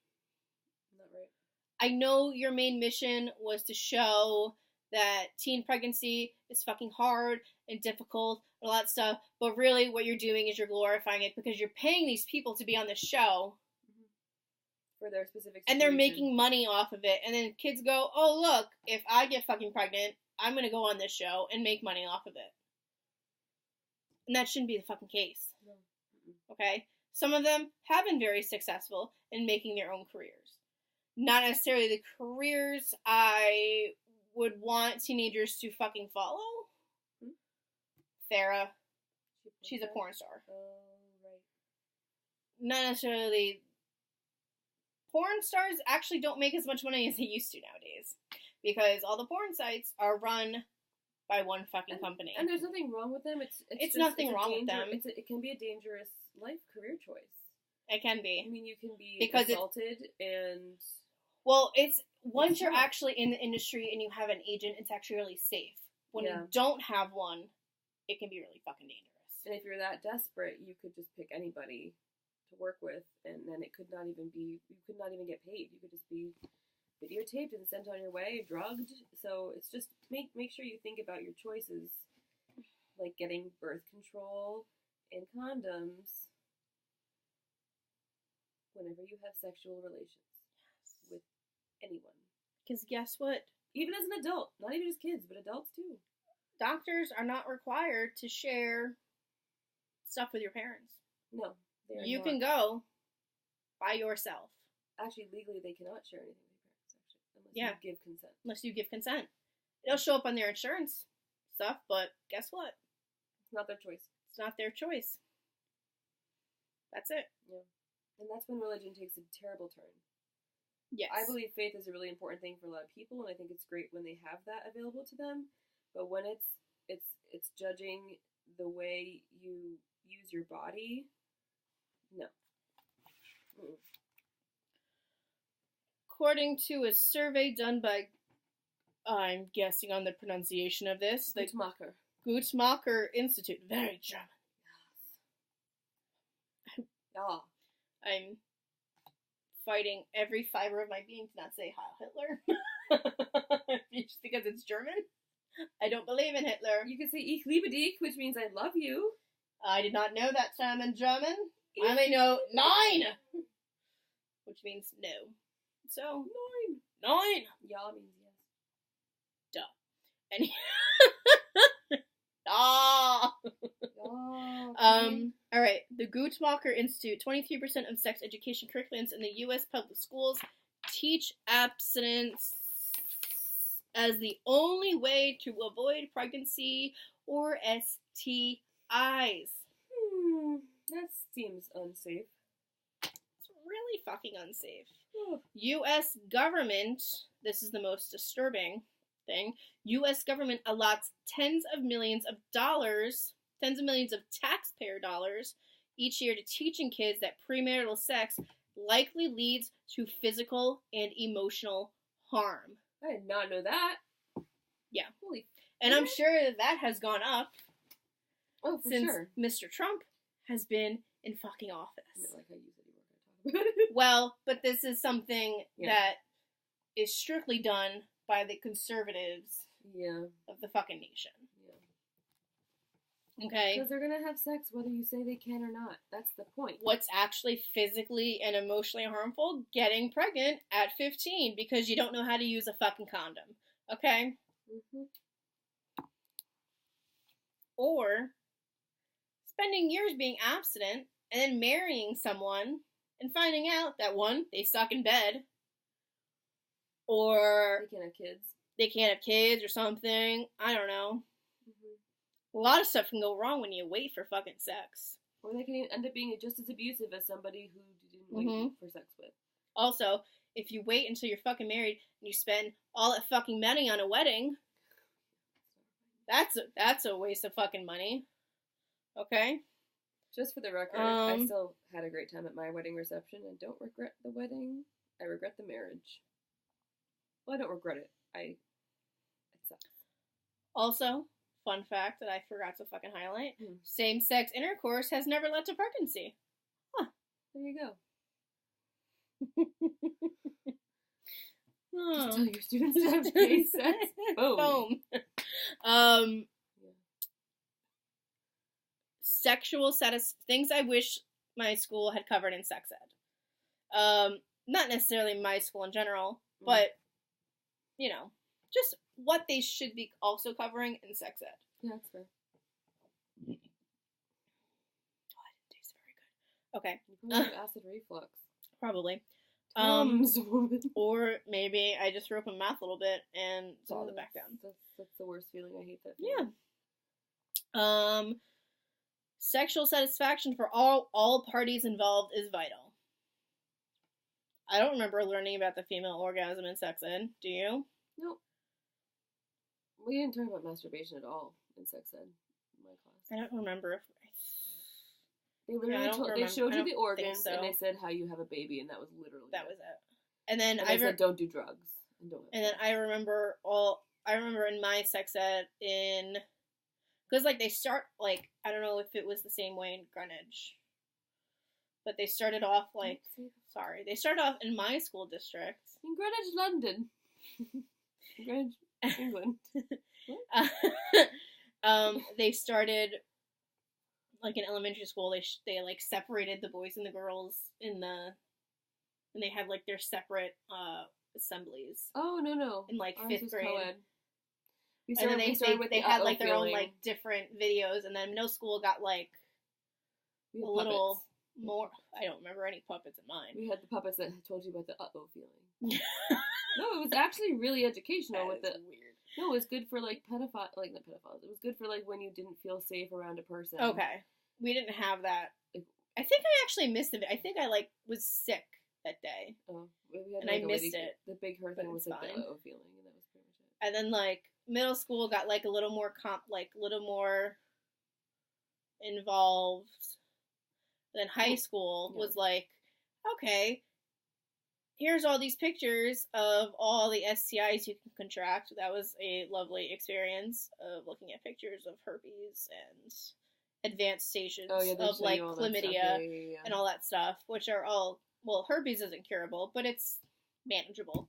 Not right. I know your main mission was to show that teen pregnancy is fucking hard and difficult and all that stuff, but really what you're doing is you're glorifying it because you're paying these people to be on the show for their specific situation. And they're making money off of it, and then kids go, oh look, if I get fucking pregnant, I'm gonna go on this show and make money off of it. And that shouldn't be the fucking case. No. Okay? Some of them have been very successful in making their own careers. Not necessarily the careers I would want teenagers to fucking follow. Farrah. She's a porn star. Oh, right. Not necessarily. Porn stars actually don't make as much money as they used to nowadays. Because all the porn sites are run by one fucking company. And there's nothing wrong with them. It's nothing wrong with them. It can be a dangerous career choice. It can be. I mean, you can be assaulted and... Well, once you're actually in the industry and you have an agent, it's actually really safe. When you don't have one, it can be really fucking dangerous. And if you're that desperate, you could just pick anybody to work with, and then it could not even get paid. You could just be videotaped and sent on your way, drugged. So it's just make sure you think about your choices, like getting birth control and condoms whenever you have sexual relations with anyone. Because guess what? Even as an adult, not even just kids, but adults too. Doctors are not required to share stuff with your parents. No. You can go by yourself. Actually, legally, they cannot share anything with your parents, actually. Unless you give consent. Unless you give consent. It'll show up on their insurance stuff, but guess what? It's not their choice. It's not their choice. That's it. Yeah. And that's when religion takes a terrible turn. Yes. I believe faith is a really important thing for a lot of people, and I think it's great when they have that available to them. But when it's judging the way you use your body, no. according to a survey done by, I'm guessing on the pronunciation of this, the Guttmacher. Guttmacher Institute. Very German. Yeah. I'm fighting every fiber of my being to not say Heil Hitler. Just because it's German. I don't believe in Hitler. You could say Ich liebe dich, which means I love you. I did not know that term in German. I may know Nein, which means no. So, Nein. Ja means yes. And ah. Ja. Alright. The Guttmacher Institute. 23% of sex education curriculums in the U.S. public schools teach abstinence as the only way to avoid pregnancy or STIs. That seems unsafe. It's really fucking unsafe. U.S. government, this is the most disturbing thing, U.S. government allots tens of millions of taxpayer dollars each year to teaching kids that premarital sex likely leads to physical and emotional harm. I did not know that. Yeah. Holy. And I'm sure that has gone up since sure. Mr. Trump has been in fucking office. I like how you said you weren't going to talk about it. Well, but this is something that is strictly done by the conservatives of the fucking nation. Yeah. Okay? Because they're going to have sex whether you say they can or not. That's the point. What's actually physically and emotionally harmful? Getting pregnant at 15 because you don't know how to use a fucking condom. Okay? Mm-hmm. Or spending years being abstinent and then marrying someone and finding out that, one, they suck in bed, or they can't have kids or something. I don't know. Mm-hmm. A lot of stuff can go wrong when you wait for fucking sex. Or they can end up being just as abusive as somebody who didn't wait for sex with. Also, if you wait until you're fucking married and you spend all that fucking money on a wedding, that's a waste of fucking money. Okay? Just for the record, I still had a great time at my wedding reception and don't regret the wedding. I regret the marriage. Well, I don't regret it. It sucks. Also, fun fact that I forgot to fucking highlight. Same-sex intercourse has never led to pregnancy. Huh. There you go. Just tell your students to have gay sex. Boom. Sexual things I wish my school had covered in sex ed. Not necessarily my school in general, but, you know, just what they should be also covering in sex ed. Yeah, that's fair. Oh, that didn't taste very good. Okay. You probably have acid reflux. Probably. Woman. Or maybe I just threw up in mouth a little bit and swallowed it back down. That's the worst feeling. I hate that feeling. Yeah. Sexual satisfaction for all parties involved is vital. I don't remember learning about the female orgasm in sex ed. Do you? Nope. We didn't talk about masturbation at all in sex ed in my class. I don't remember if they literally they showed you the organs and they said how you have a baby, and that was literally it. And then I said don't do drugs and then I remember in my sex ed because like they start like I don't know if it was the same way in Greenwich, but they started off they started off in my school district in Greenwich, London. Greenwich, England. They started like in elementary school. They like separated the boys and the girls and they had like their separate assemblies. Oh no! In like 5th grade. Co-ed. And then they had like their own like different videos, and then middle school got like a little more. I don't remember any puppets in mine. We had the puppets that told you about the feeling. No, it was actually really educational. Weird. No, it was good for like not pedophiles. It was good for like when you didn't feel safe around a person. Okay, we didn't have that. I think I actually missed it. I think I like was sick that day. Oh, and I missed it. The big her thing was like the feeling, and that was pretty much it. And then like middle school got like a little more involved. Then high school was like, okay, here's all these pictures of all the STIs you can contract. That was a lovely experience of looking at pictures of herpes and advanced stages of like chlamydia and all that stuff, which are all, well, herpes isn't curable, but it's manageable.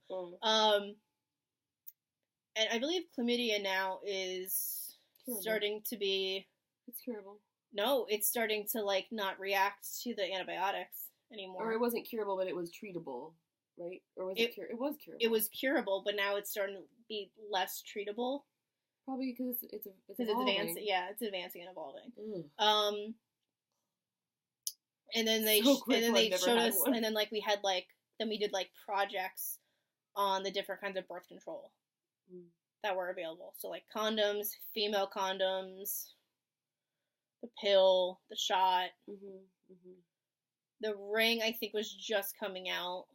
And I believe chlamydia now is starting to be... It's curable. No, it's starting to, like, not react to the antibiotics anymore. Or it wasn't curable, but it was treatable, right? Or was it It was curable. It was curable, but now it's starting to be less treatable. Probably because it's advancing. Yeah, it's advancing and evolving. And then they showed us, one. And then, like, we did, like, projects on the different kinds of birth control that were available. So, like, condoms, female condoms, the pill, the shot. The ring, I think, was just coming out.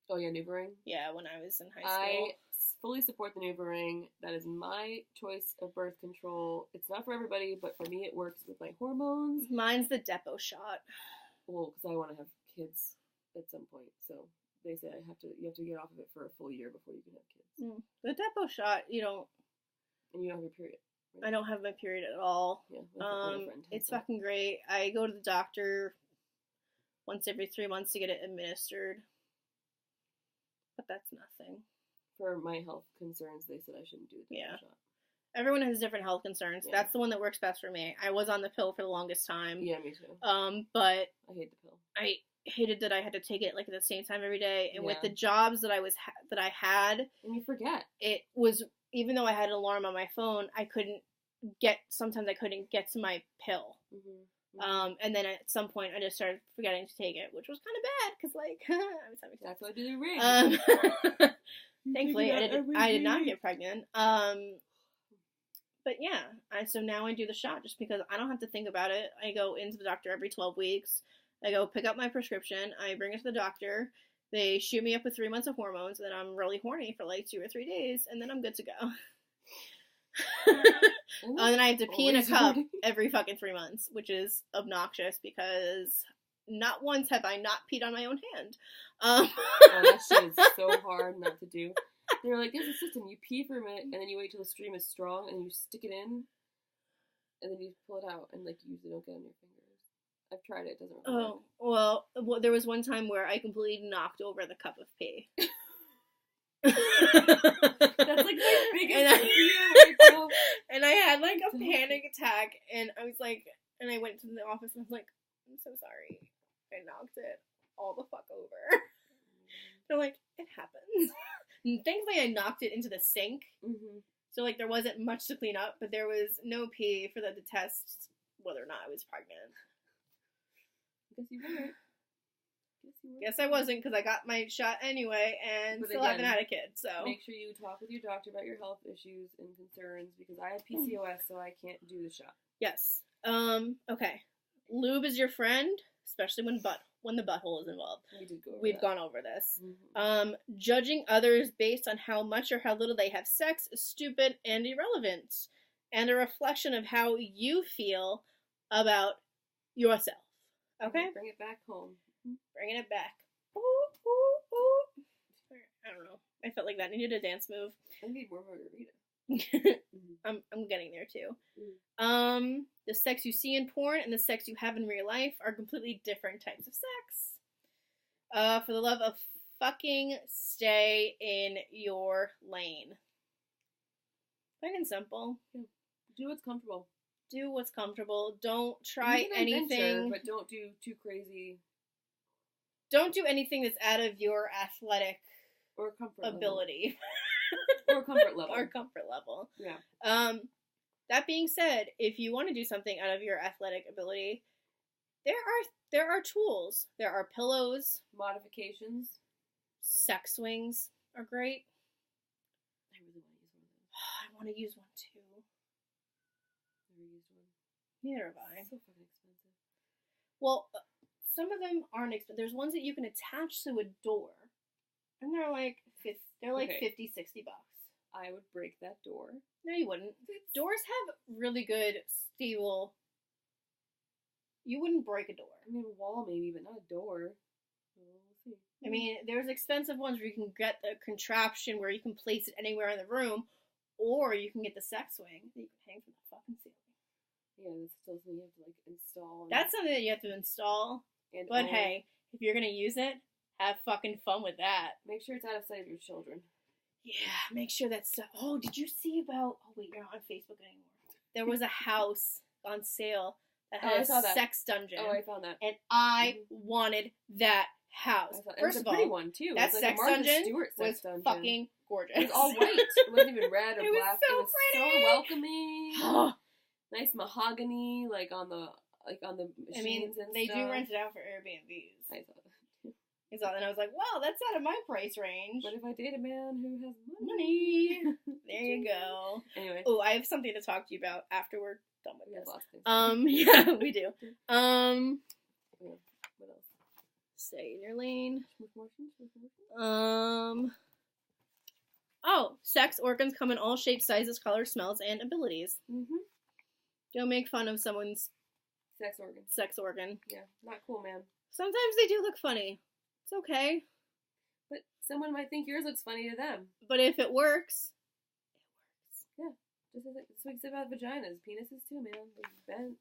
Oh, yeah, NuvaRing? Yeah, when I was in high school. I fully support the NuvaRing. That is my choice of birth control. It's not for everybody, but for me, it works with my hormones. Mine's the Depo shot. Well, because I want to have kids at some point, so they say you have to get off of it for a full year before you can have kids. The Depo shot, you don't... And you don't have your period. Right? I don't have my period at all. Yeah, it's fucking great. I go to the doctor once every 3 months to get it administered. But that's nothing. For my health concerns, they said I shouldn't do the Depo shot. Everyone has different health concerns. Yeah. That's the one that works best for me. I was on the pill for the longest time. Yeah, me too. But I hate the pill. I hated that I had to take it like at the same time every day, and with the jobs that I had, and you forget. It was, even though I had an alarm on my phone, sometimes I couldn't get to my pill. And then at some point I just started forgetting to take it, which was kind of bad because, like, I was having sex. That's why I do the ring. Thankfully, I did not get pregnant. But yeah, so now I do the shot just because I don't have to think about it. I go into the doctor every 12 weeks. I go pick up my prescription. I bring it to the doctor. They shoot me up with 3 months of hormones, and then I'm really horny for like 2 or 3 days, and then I'm good to go. And then I have to pee in a cup every fucking 3 months, which is obnoxious because not once have I not peed on my own hand. Oh, that shit is so hard not to do. They're like, there's a system. You pee for a minute, and then you wait till the stream is strong, and you stick it in, and then you pull it out, and like you usually don't get on your fingers. I've tried it. It doesn't really work. Well, there was one time where I completely knocked over the cup of pee. That's like my biggest fear right now. And I had like a panic attack, and I was like, and I went to the office, and I was like, I'm so sorry. I knocked it all the fuck over. They're like, it happens. And thankfully, I knocked it into the sink. So, like, there wasn't much to clean up, but there was no pee for them to test whether or not I was pregnant. Guess you weren't. Guess I wasn't, because I got my shot anyway, and still haven't had a kid, so. Make sure you talk with your doctor about your health issues and concerns, because I have PCOS, so I can't do the shot. Yes. Okay. Lube is your friend, especially when the butthole is involved. We've gone over this. Judging others based on how much or how little they have sex is stupid and irrelevant, and a reflection of how you feel about yourself. Okay? Bring it back home. Bringing it back. Ooh, ooh, ooh. I don't know. I felt like that needed a dance move. I need more margarita. I'm getting there too. The sex you see in porn and the sex you have in real life are completely different types of sex. For the love of fucking, stay in your lane. Plain and simple. Do what's comfortable. Do what's comfortable. Don't try anything. But don't do too crazy. Don't do anything that's out of your athletic or comfort ability. Or comfort level. Or comfort level. Yeah. That being said, if you want to do something out of your athletic ability, there are tools. There are pillows. Modifications. Sex swings are great. I really want to use one of them. I want to use one too. Never used one. Neither have I. So fucking expensive. Well, some of them aren't expensive. There's ones that you can attach to a door, and they're like $50, $60. I would break that door. No, you wouldn't. Doors have really good stable. You wouldn't break a door. I mean, a wall maybe, but not a door. see. I mean, there's expensive ones where you can get the contraption where you can place it anywhere in the room, or you can get the sex swing that you can hang from the fucking ceiling. Yeah, that's still something you have to like install. That's something that you have to install. And But hey, if you're gonna use it, have fucking fun with that. make sure it's out of sight of your children. Yeah, make sure that's stuff. Oh, did you see about? Oh wait, you're not on Facebook anymore. There was a house on sale that had a sex dungeon. Oh, I found that. And I wanted that house. First of all, pretty one too. That like sex dungeon was fucking gorgeous. It was all white. It wasn't even red or It was black. so It was pretty. so welcoming. Nice mahogany, like on the machines. I mean, and they stuff. do rent it out for Airbnbs. I saw that. And I was like, wow, that's out of my price range. But if I date a man who has Money. There you go. Anyway. Oh, I have something to talk to you about after we're done with We have this. lots of things. Yeah, we do. What else? Stay in your lane. Motion? Oh, sex organs come in all shapes, sizes, colors, smells, and abilities. Mm-hmm. Don't make fun of someone's Sex organs. sex organ. Yeah, not cool, man. Sometimes they do look funny. It's okay. But someone might think yours looks funny to them. But if it works, Yeah. Just as this week's about vaginas. Penises too, man. They're bent.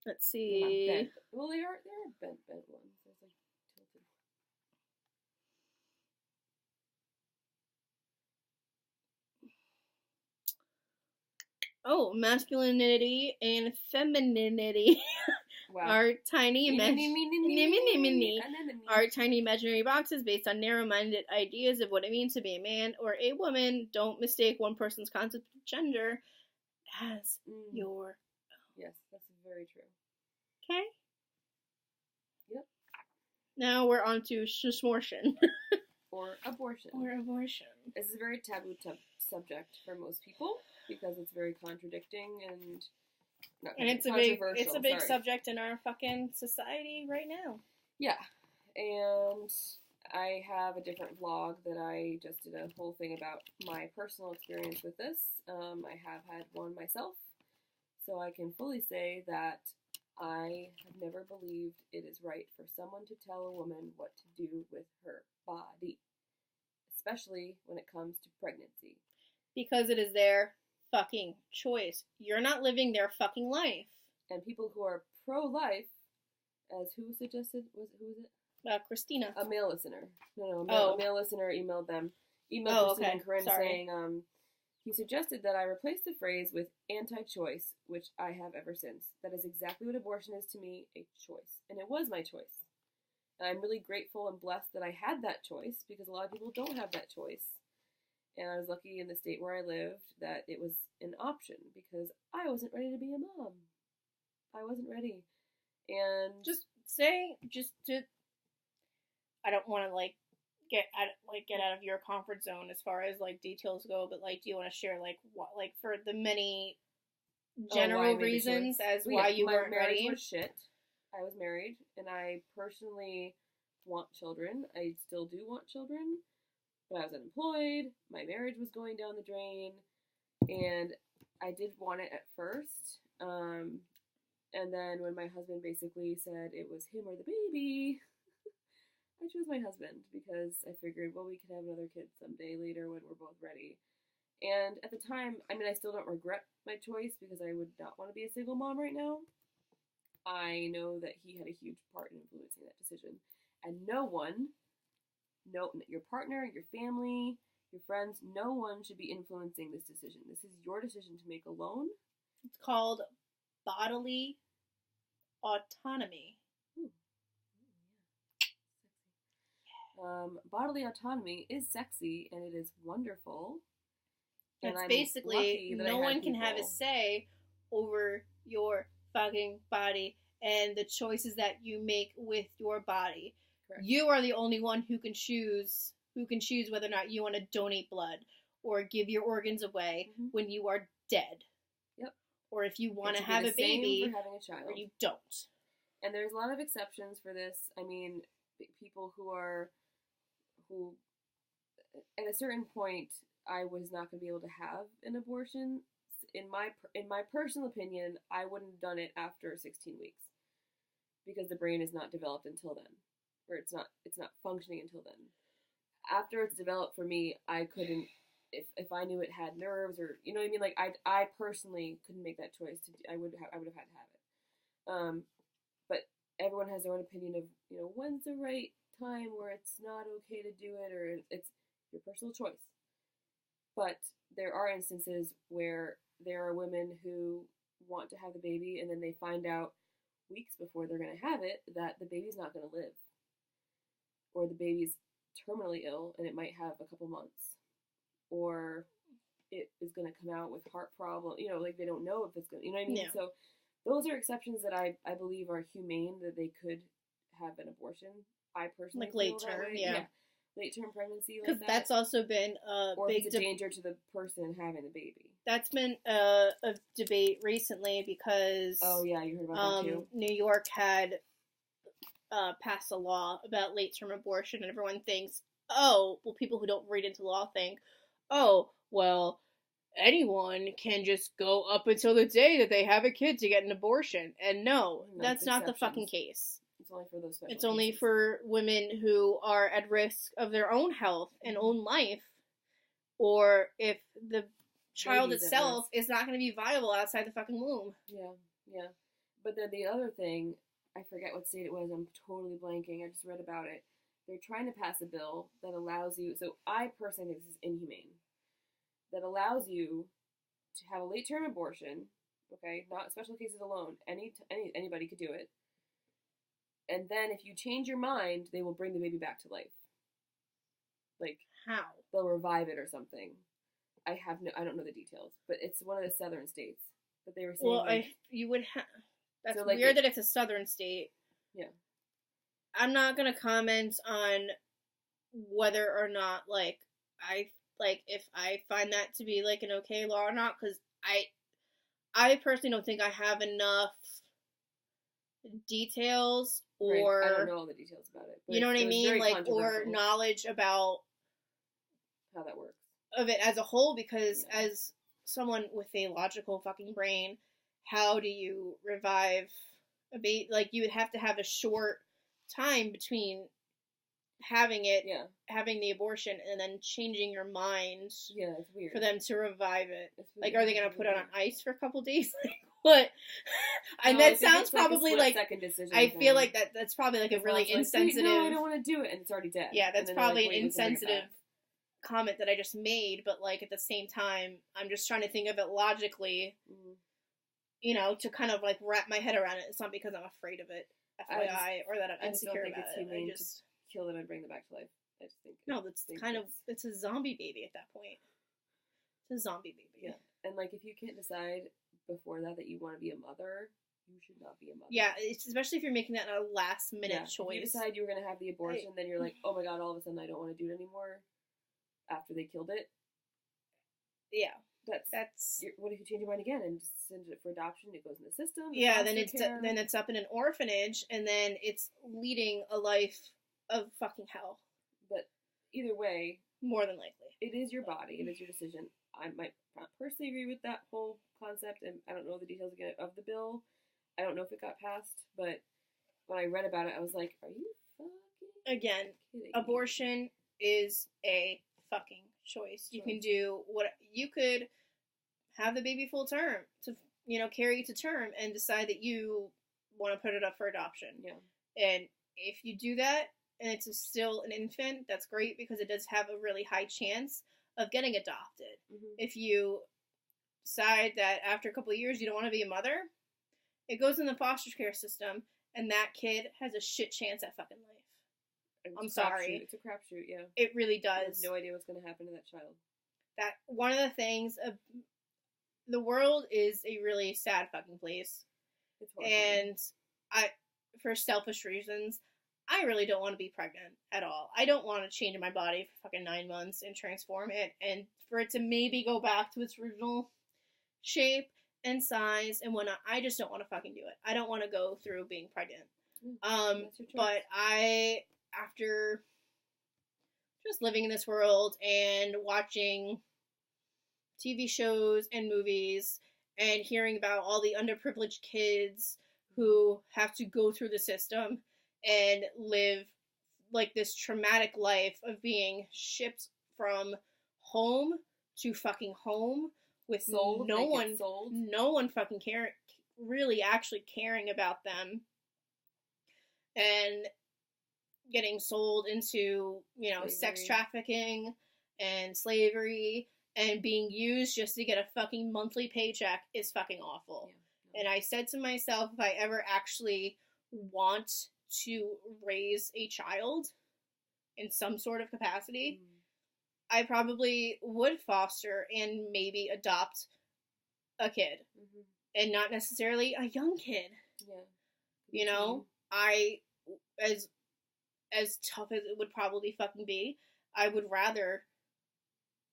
let's Not see. bent. Well, they are bent ones. There's like tilted. Oh, masculinity and femininity Wow. are tiny imaginary boxes based on narrow-minded ideas of what it means to be a man or a woman. Don't mistake one person's concept of gender as your. Yes, that's very true. Okay. Yep. Now we're on to shmortion. Or abortion. This is a very taboo subject for most people because it's very contradicting and it's a big subject in our fucking society right now. Yeah, and I have a different vlog that I just did a whole thing about my personal experience with this. I have had one myself, so I can fully say that I have never believed it is right for someone to tell a woman what to do with her body, especially when it comes to pregnancy. Because it is their fucking choice. You're not living their fucking life. And people who are pro-life, as who was it? Christina. A male listener. A male listener emailed Christina and Corinne saying, he suggested that I replace the phrase with anti-choice, which I have ever since. That is exactly what abortion is to me, a choice. And it was my choice. And I'm really grateful and blessed that I had that choice, because a lot of people don't have that choice. And I was lucky in the state where I lived that it was an option, because I wasn't ready to be a mom. I wasn't ready. And I don't want to get out of your comfort zone as far as like details go, but like, do you want to share like what, like, for the many general reasons as why you weren't ready? My marriage was shit. I was married, and I personally want children. I still do want children, but I was unemployed. My marriage was going down the drain, and I did want it at first. And then when my husband basically said it was him or the baby, I chose my husband, because I figured, well, we can have another kid someday later when we're both ready. And at the time, I mean, I still don't regret my choice, because I would not want to be a single mom right now. I know that he had a huge part in influencing that decision. And your partner, your family, your friends, no one should be influencing this decision. This is your decision to make alone. It's called bodily autonomy. Bodily autonomy is sexy, and it is wonderful. It's basically no one can have a say over your fucking body and the choices that you make with your body. Correct. You are the only one who can choose whether or not you want to donate blood or give your organs away when you are dead. Yep. Or if you want to have a baby for having a child, or you don't. And there's a lot of exceptions for this. I mean, people who at a certain point, I was not going to be able to have an abortion. In my personal opinion, I wouldn't have done it after 16 weeks, because the brain is not developed until then. or it's not functioning until then. After it's developed for me, I couldn't, if I knew it had nerves, or you know what I mean, like I personally couldn't make that choice. I would have had to have it. But everyone has their own opinion of, you know, when's the right time where it's not okay to do it, or it's your personal choice. But there are instances where there are women who want to have the baby, and then they find out weeks before they're going to have it that the baby's not going to live, or the baby's terminally ill and it might have a couple months, or it is going to come out with heart problem. You know, like they don't know if it's going to, you know what I mean? Yeah. So those are exceptions that I believe are humane, that they could have an abortion. I personally Like late feel that term, way. yeah. Late term pregnancy, Because like that's also been a or big if it's a danger to the person having the baby. That's been a debate recently because Oh yeah, you heard about that too. New York had passed a law about late term abortion, and everyone thinks, oh, well, people who don't read into law think, oh, well, anyone can just go up until the day that they have a kid to get an abortion. And no, that's not the fucking case. It's only for those special It's only cases. for women who are at risk of their own health and own life, or if the child Baby's at itself is not going to be viable outside the fucking womb. Yeah. But then the other thing, I forget what state it was, I'm totally blanking, I just read about it. They're trying to pass a bill that allows you, so I personally think this is inhumane, that allows you to have a late term abortion, okay, not special cases alone, anybody could do it. And then if you change your mind, they will bring the baby back to life. Like, how? They'll revive it or something. I don't know the details, but it's one of the southern states. But they were saying, Well, that's so, like, weird that it's a southern state. Yeah. I'm not gonna comment on whether or not, like, if I find that to be, like, an okay law or not, because I personally don't think I have enough details, or right. I don't know all the details about it. You know what I mean? Like, or knowledge about how that works. Of it as a whole, because as someone with a logical fucking brain, how do you revive a baby? Like, you would have to have a short time between having the abortion, and then changing your mind. Yeah, it's weird. For them to revive it. Like, are they going to put it on ice for a couple days? Like, what? And that sounds probably like second decision. I feel like that's probably like a really insensitive. No, I don't want to do it, and it's already dead. Yeah, that's probably an insensitive comment that I just made, but like at the same time, I'm just trying to think of it logically. You know, to kind of like wrap my head around it. It's not because I'm afraid of it, FYI, or that I'm insecure about it. I just kill them and bring them back to life. I just think it's a zombie baby at that point. It's a zombie baby. Yeah, and like if you can't decide before that you want to be a mother, you should not be a mother. Yeah, especially if you're making that a last minute choice. If you decide you were going to have the abortion, then you're like, oh my god, all of a sudden I don't want to do it anymore. After they killed it. Yeah, that's. What if you change your mind again and send it for adoption? It goes in the system. Yeah, then it's up in an orphanage, and then it's leading a life of fucking hell. But either way, more than likely, it is your body. It is your decision. I might not personally agree with that whole concept, and I don't know the details again of the bill. I don't know if it got passed, but when I read about it, I was like, "Are you fucking again? Kidding Abortion me? Is a fucking choice. You can do what you could have the baby full term to carry it to term and decide that you want to put it up for adoption. Yeah, and if you do that and it's still an infant, that's great because it does have a really high chance of getting adopted. If you decide that after a couple of years you don't want to be a mother, it goes in the foster care system, and that kid has a shit chance at fucking life. I'm sorry. It's a crapshoot, yeah. It really does. You have no idea what's going to happen to that child. That one of the things of the world is a really sad fucking place. It's horrible. And for selfish reasons, I really don't want to be pregnant at all. I don't want to change my body for fucking 9 months and transform it, and for it to maybe go back to its original shape and size and whatnot. I just don't want to fucking do it. I don't want to go through being pregnant. But after just living in this world and watching TV shows and movies and hearing about all the underprivileged kids who have to go through the system and live like this traumatic life of being shipped from home to fucking home with Sold, no they get one, sold. no one fucking really actually caring about them, and getting sold into, you know, sex Slavery. trafficking and slavery and being used just to get a fucking monthly paycheck is fucking awful. Yeah. And I said to myself, if I ever actually want to raise a child in some sort of capacity, I probably would foster and maybe adopt a kid. And not necessarily a young kid. Yeah. You know, as tough as it would probably fucking be, I would rather,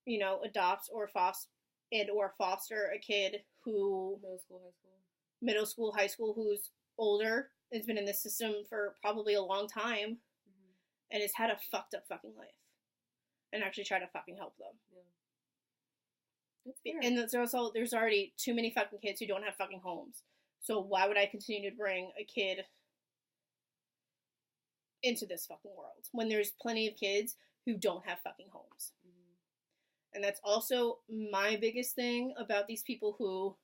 you know, adopt or foster a kid who middle school, high school, who's older, has been in the system for probably a long time, and has had a fucked up fucking life, and actually try to fucking help them. Yeah. And there's already too many fucking kids who don't have fucking homes. So why would I continue to bring a kid into this fucking world when there's plenty of kids who don't have fucking homes? And that's also my biggest thing about these people who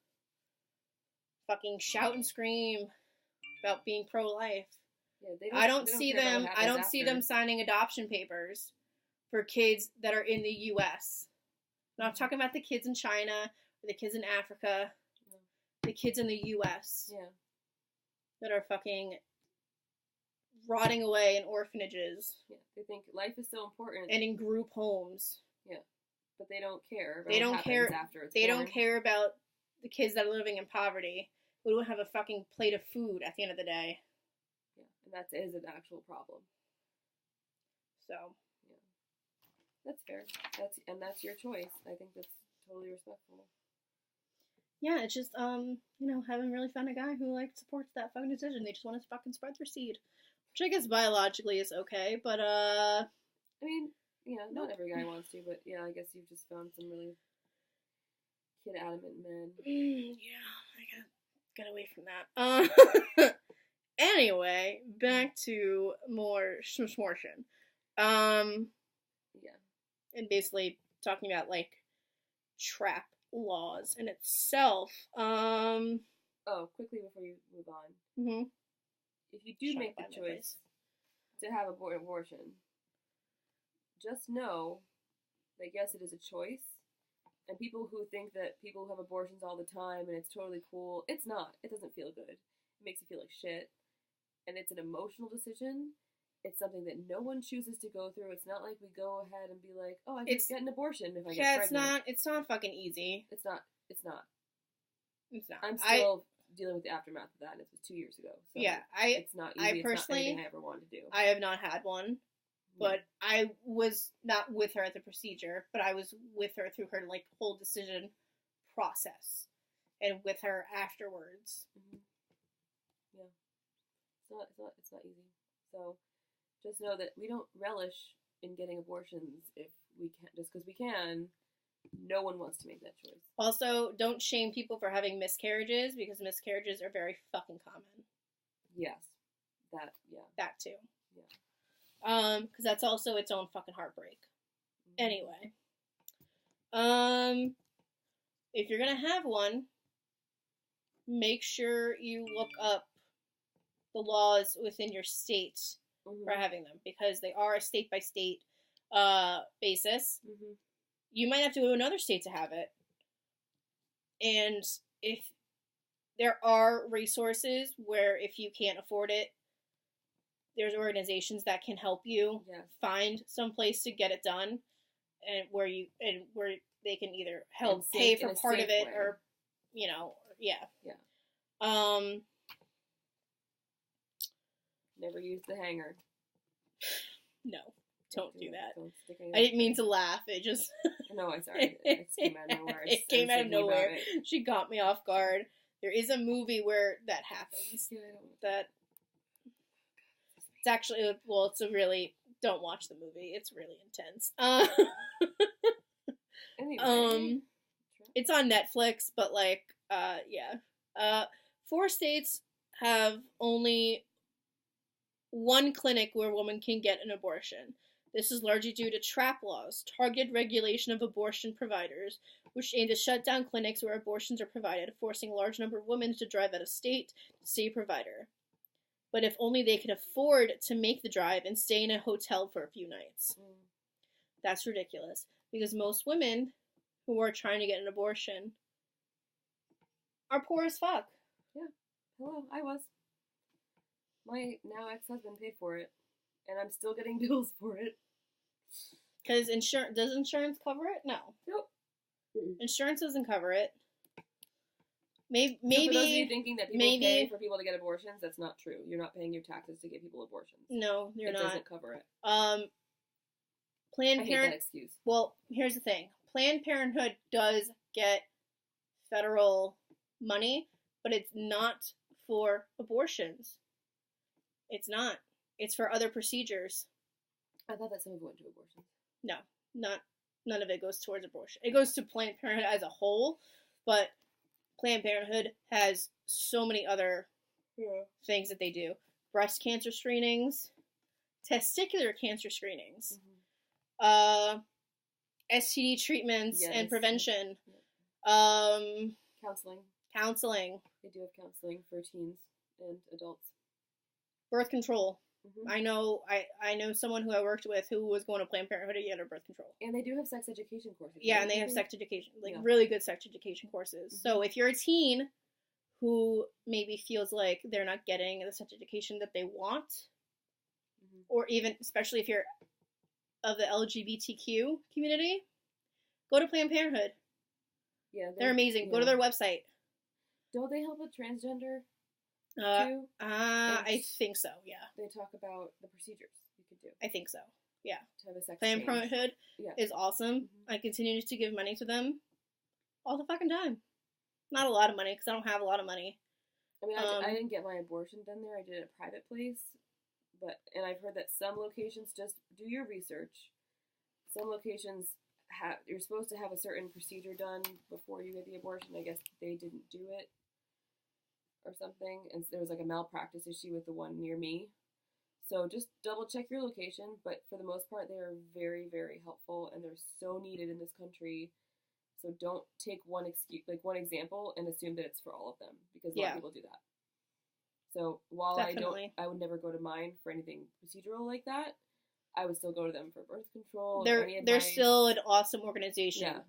fucking shout and scream about being pro-life. Yeah, I don't see them signing adoption papers for kids that are in the U.S. I'm not talking about the kids in China or the kids in Africa. No. The kids in the U.S. Yeah. That are fucking rotting away in orphanages. Yeah. They think life is so important. And in group homes. Yeah. But they don't care about they don't what care happens after it's They born. don't care about the kids that are living in poverty who don't have a fucking plate of food at the end of the day. Yeah. And that is an actual problem. So. That's fair. That's your choice. I think that's totally respectful. Yeah, it's just, you know, haven't really found a guy who, like, supports that fucking decision. They just want to fucking spread their seed. Which I guess biologically is okay, but, I mean, yeah, not every guy wants to, but yeah, I guess you've just found some really kid-adamant men. Yeah, I gotta get away from that. Anyway, back to more smortion. Yeah. And basically talking about, like, trap laws in itself. Oh, quickly before you move on. If you do make the choice to have abortion, just know that yes, it is a choice. And people who think that people have abortions all the time and it's totally cool, it's not. It doesn't feel good. It makes you feel like shit. And it's an emotional decision. It's something that no one chooses to go through. It's not like we go ahead and be like, oh, I can get an abortion if I get pregnant. It's not fucking easy. It's not. It's not. I'm still dealing with the aftermath of that, and it was 2 years ago. So yeah, it's not easy. Personally, it's not anything I ever wanted to do. I have not had one, but I was not with her at the procedure, but I was with her through her, like, whole decision process, and with her afterwards. Yeah, it's not easy. So just know that we don't relish in getting abortions if we can, just because we can. No one wants to make that choice. Also, don't shame people for having miscarriages, because miscarriages are very fucking common. Yes. That too. Yeah. Because that's also its own fucking heartbreak. Anyway. If you're gonna have one, make sure you look up the laws within your state for having them, because they are a state-by-state basis. You might have to go to another state to have it. And if there are resources where if you can't afford it, there's organizations that can help you find some place to get it done, and where they can either help pay for part of it or, you know, Never use the hanger. No. Don't do that. I didn't mean to laugh. It just... No, I'm sorry. It just came out of nowhere. It came out of nowhere. She got me off guard. There is a movie where that happens. It's actually... Well, it's a really... Don't watch the movie. It's really intense. Anyway. It's on Netflix, but, like, 4 states have only one clinic where a woman can get an abortion. This is largely due to TRAP laws, targeted regulation of abortion providers, which aim to shut down clinics where abortions are provided, forcing a large number of women to drive out of state to see a provider. But if only they could afford to make the drive and stay in a hotel for a few nights. That's ridiculous. Because most women who are trying to get an abortion are poor as fuck. Yeah. Hello, I was. My now ex-husband paid for it, and I'm still getting bills for it. Because does insurance cover it? No. Nope. Insurance doesn't cover it. Maybe. So for those of you thinking that people pay for people to get abortions, that's not true. You're not paying your taxes to give people abortions. No, you're not. It doesn't cover it. Planned I hate that excuse. Well, here's the thing. Planned Parenthood does get federal money, but it's not for abortions. It's not. It's for other procedures. I thought that some of it went to abortions. No, none of it goes towards abortion. It goes to Planned Parenthood as a whole, but Planned Parenthood has so many other things that they do. Breast cancer screenings, testicular cancer screenings, STD treatments and prevention, counseling. They do have counseling for teens and adults. Birth control. I know someone who I worked with who was going to Planned Parenthood to get her birth control. And they do have sex education courses. Yeah, and they have sex education, really good sex education courses. So if you're a teen who maybe feels like they're not getting the sex education that they want, or even, especially if you're of the LGBTQ community, go to Planned Parenthood. Yeah, they're amazing. Yeah. Go to their website. Don't they help with transgender? I think so, yeah. They talk about the procedures you could do. I think so, yeah. To have a sex Planned Parenthood is awesome. I continue to give money to them all the fucking time. Not a lot of money, because I don't have a lot of money. I mean, I didn't get my abortion done there. I did it at a private place. And I've heard that some locations, just do your research. Some locations, you're supposed to have a certain procedure done before you get the abortion. I guess they didn't do it. Or something, and there was like a malpractice issue with the one near me. So just double check your location, but for the most part, they are very, very helpful, and they're so needed in this country. So don't take one example and assume that it's for all of them, because a lot of people do that. So while I would never go to mine for anything procedural like that, I would still go to them for birth control. They're still an awesome organization. Yeah.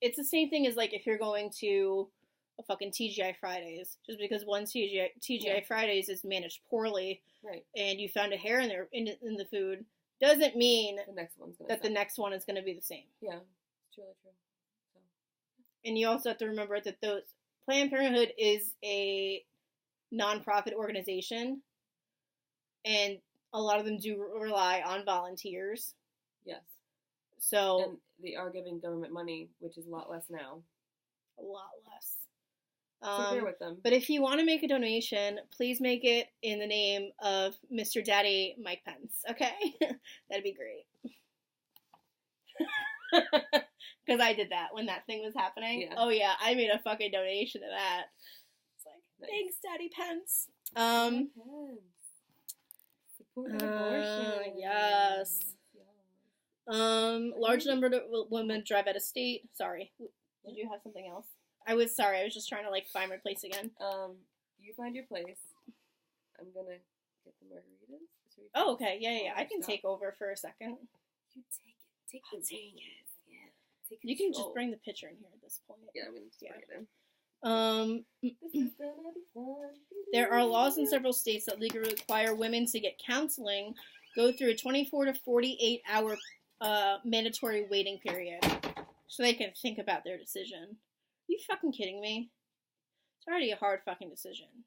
It's the same thing as like if you're going to a fucking TGI Fridays. Just because one TGI Fridays is managed poorly, right, and you found a hair in there in the food, doesn't mean the next one is going to be the same. Yeah, it's really true. So. And you also have to remember that Planned Parenthood is a nonprofit organization, and a lot of them do rely on volunteers. Yes. So and they are giving government money, which is a lot less now. A lot less. So bear with them. But if you want to make a donation, please make it in the name of Mr. Daddy Mike Pence. Okay? That'd be great. Because I did that when that thing was happening. Yeah. Oh, yeah. I made a fucking donation to that. It's like, thanks, Daddy Pence. Support abortion. Yes. Large number of women drive out of state. Sorry. Did you have something else? I was just trying to, find my place again. You find your place. I'm gonna get the margaritas. Oh, okay. Yeah. I can take over for a second. You take it. I'll take it. Yeah. Take you can just bring the pitcher in here at this point. Yeah, I'm gonna just bring it in. This is gonna be fun. There are laws in several states that legally require women to get counseling, go through a 24 to 48 hour mandatory waiting period, so they can think about their decision. Are you fucking kidding me? It's already a hard fucking decision.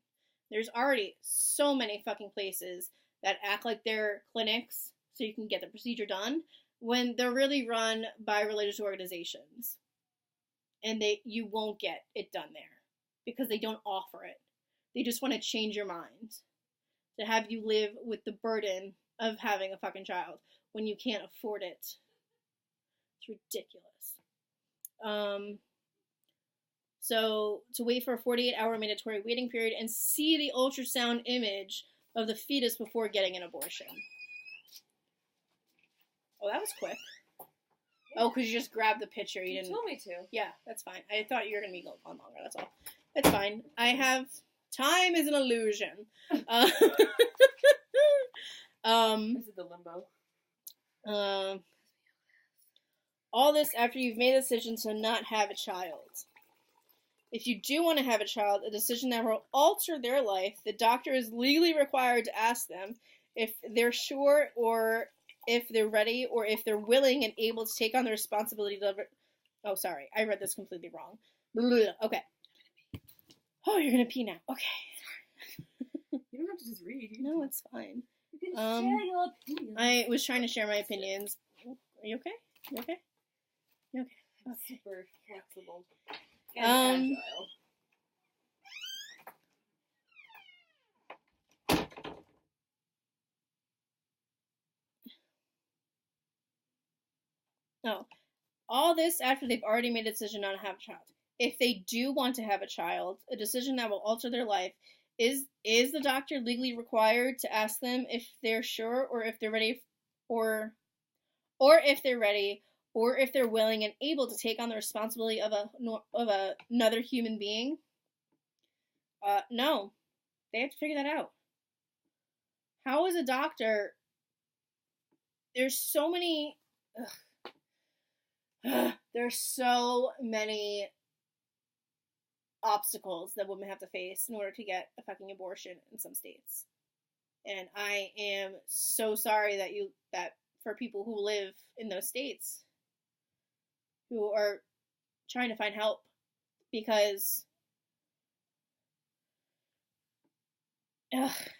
There's already so many fucking places that act like they're clinics so you can get the procedure done when they're really run by religious organizations. And you won't get it done there because they don't offer it. They just want to change your mind to have you live with the burden of having a fucking child when you can't afford it. It's ridiculous. So, to wait for a 48-hour mandatory waiting period and see the ultrasound image of the fetus before getting an abortion. Oh, that was quick. Oh, because you just grabbed the picture. You didn't. told me to. Yeah, that's fine. I thought you were going to be going on longer. That's all. It's fine. I have... Time is an illusion. This is the limbo. All this after you've made a decision to not have a child. If you do want to have a child, a decision that will alter their life, the doctor is legally required to ask them if they're sure or if they're ready or if they're willing and able to take on the responsibility of... Oh, sorry. I read this completely wrong. Okay. Oh, you're going to pee now. Okay. You don't have to just read. No, it's fine. You can share your opinions. I was trying to share my opinions. Are you okay? You okay? You okay? Okay. Super flexible. And agile. No. All this after they've already made a decision not to have a child. If they do want to have a child, a decision that will alter their life, is the doctor legally required to ask them if they're sure or if they're ready or if they're ready or if they're willing and able to take on the responsibility of another human being? No. They have to figure that out. How is a doctor... There's so many... There's so many obstacles that women have to face in order to get a fucking abortion in some states. And I am so sorry that for people who live in those states who are trying to find help, because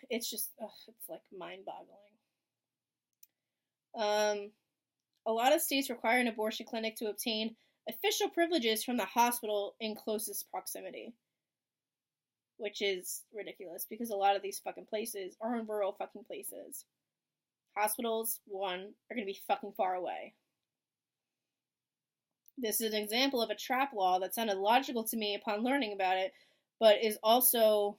it's just it's like mind-boggling. A lot of states require an abortion clinic to obtain official privileges from the hospital in closest proximity. Which is ridiculous, because a lot of these fucking places are in rural fucking places. Hospitals, one, are going to be fucking far away. This is an example of a trap law that sounded logical to me upon learning about it, but is also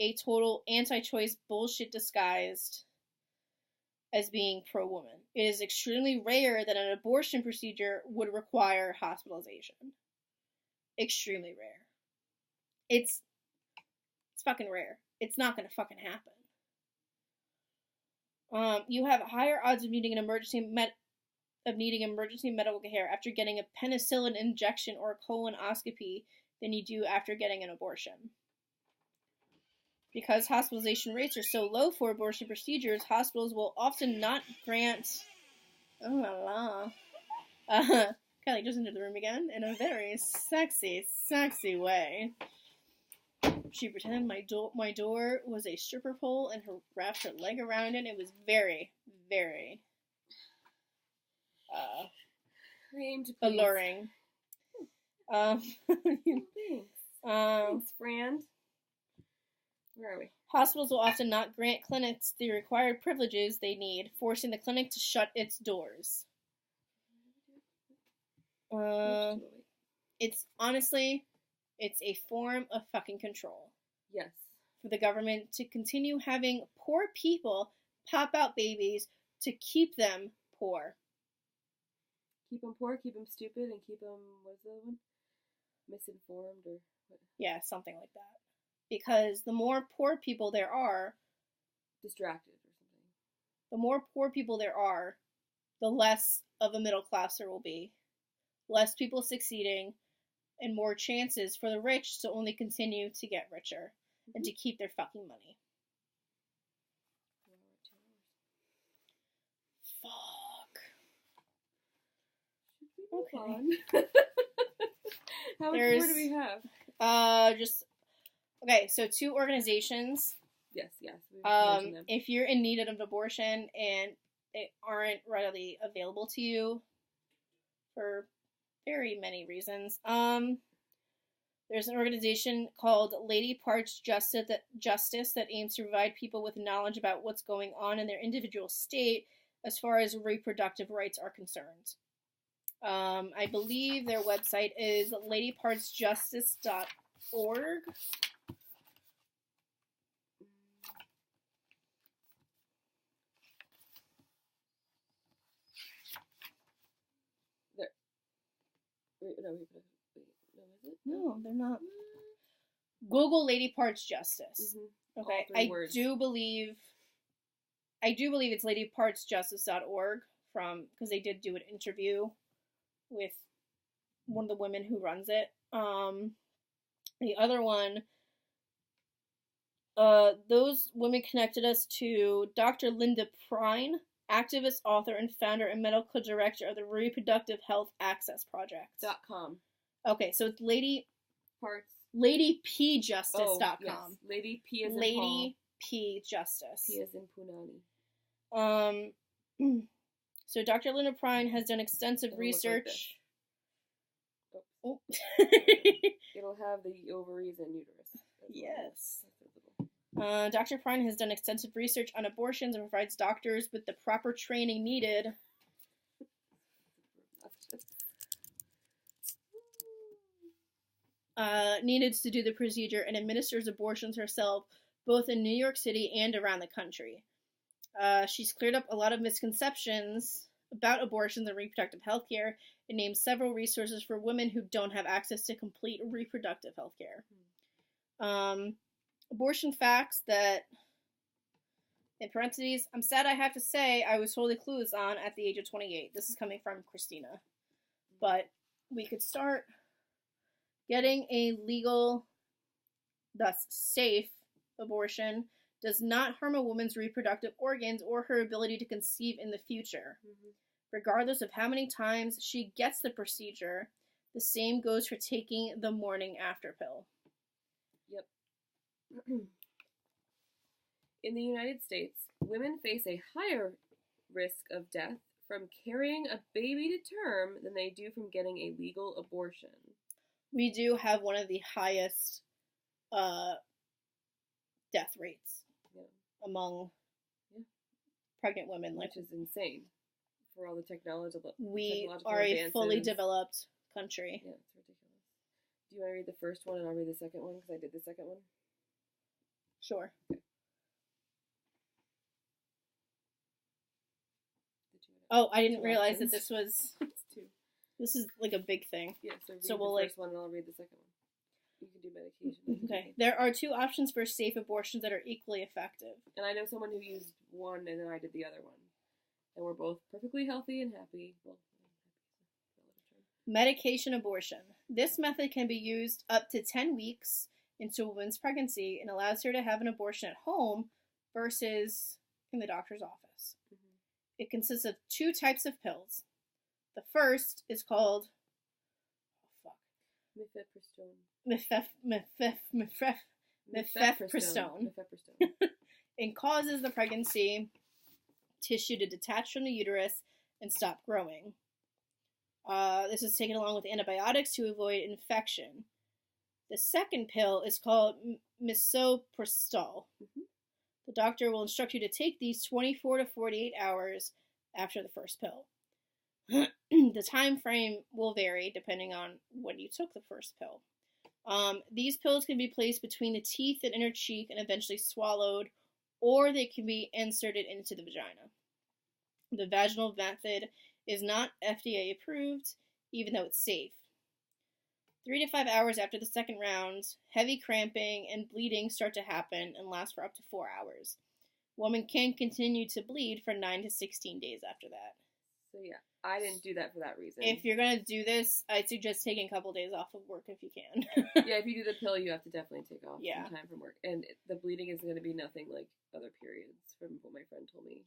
a total anti-choice bullshit disguised as being pro-woman. It is extremely rare that an abortion procedure would require hospitalization. Extremely rare. It's fucking rare. It's not gonna fucking happen. You have higher odds of needing emergency medical care after getting a penicillin injection or a colonoscopy than you do after getting an abortion. Because hospitalization rates are so low for abortion procedures, hospitals will often not grant... Oh la la. Kelly just entered the room again in a very sexy, sexy way. She pretended my door was a stripper pole and wrapped her leg around it. It was very, very alluring. Thanks. Thanks, friend. Where are we? Hospitals will often not grant clinics the required privileges they need, forcing the clinic to shut its doors. It's honestly, it's a form of fucking control. Yes. For the government to continue having poor people pop out babies to keep them poor. Keep them poor, keep them stupid, and keep them, what's the other one? Misinformed or what? Yeah, something like that. Because the more poor people there are... Distracted or something. The more poor people there are, the less of a middle class there will be. Less people succeeding, and more chances for the rich to only continue to get richer and to keep their fucking money. Fuck. Okay. How much more do we have? Okay, so 2 organizations. Yes. We've mentioned them. If you're in need of an abortion and they aren't readily available to you for very many reasons, there's an organization called Lady Parts Justice that aims to provide people with knowledge about what's going on in their individual state as far as reproductive rights are concerned. I believe their website is ladypartsjustice.org. no, wait, no, is it? No, they're not. Google Lady Parts Justice. Mm-hmm. Okay, All 3 words. do believe it's ladypartsjustice.org because they did do an interview with one of the women who runs it. The other one, those women connected us to Dr. Linda Prine, activist, author, and founder and medical director of the Reproductive Health Access Project. .com. Okay, so it's Parts. LadyPJustice.com. Yes. Lady P as in Lady Paul. P Justice. P as in Punani. So Dr. Linda Prine has done extensive research. Like It'll have the ovaries and uterus. Yes. Dr. Prine has done extensive research on abortions and provides doctors with the proper training needed. Needed to do the procedure and administers abortions herself, both in New York City and around the country. She's cleared up a lot of misconceptions about abortions and reproductive health care and named several resources for women who don't have access to complete reproductive health care. Abortion facts that, in parentheses, I'm sad I have to say I was totally clueless on at the age of 28. This is coming from Christina. But we could start getting a legal, thus safe, abortion does not harm a woman's reproductive organs or her ability to conceive in the future. Mm-hmm. Regardless of how many times she gets the procedure, the same goes for taking the morning after pill. Yep. In the United States, women face a higher risk of death from carrying a baby to term than they do from getting a legal abortion. We do have one of the highest death rates among pregnant women. Which is insane for all the technological We are a fully developed country. Yeah, it's ridiculous. Do you want to read the first one and I'll read the second one because I did the second one? Sure. Okay. Oh, I didn't realize that this was... This is like a big thing. Yeah, so read the first one and I'll read the second one. You can do medication. Okay. There are 2 options for safe abortions that are equally effective. And I know someone who used one and then I did the other one. And we're both perfectly healthy and happy. Well, medication abortion. This method can be used up to 10 weeks into a woman's pregnancy and allows her to have an abortion at home versus in the doctor's office. Mm-hmm. It consists of 2 types of pills. The first is called mifepristone. It causes the pregnancy tissue to detach from the uterus and stop growing. This is taken along with antibiotics to avoid infection. The second pill is called misoprostol. Mm-hmm. The doctor will instruct you to take these 24 to 48 hours after the first pill. The time frame will vary depending on when you took the first pill. These pills can be placed between the teeth and inner cheek and eventually swallowed, or they can be inserted into the vagina. The vaginal method is not FDA approved, even though it's safe. 3 to 5 hours after the second round, heavy cramping and bleeding start to happen and last for up to 4 hours. Woman can continue to bleed for 9 to 16 days after that. So yeah, I didn't do that for that reason. If you're going to do this, I'd suggest taking a couple days off of work if you can. Yeah, if you do the pill, you have to definitely take off some time from work. And the bleeding is going to be nothing like other periods, from what my friend told me.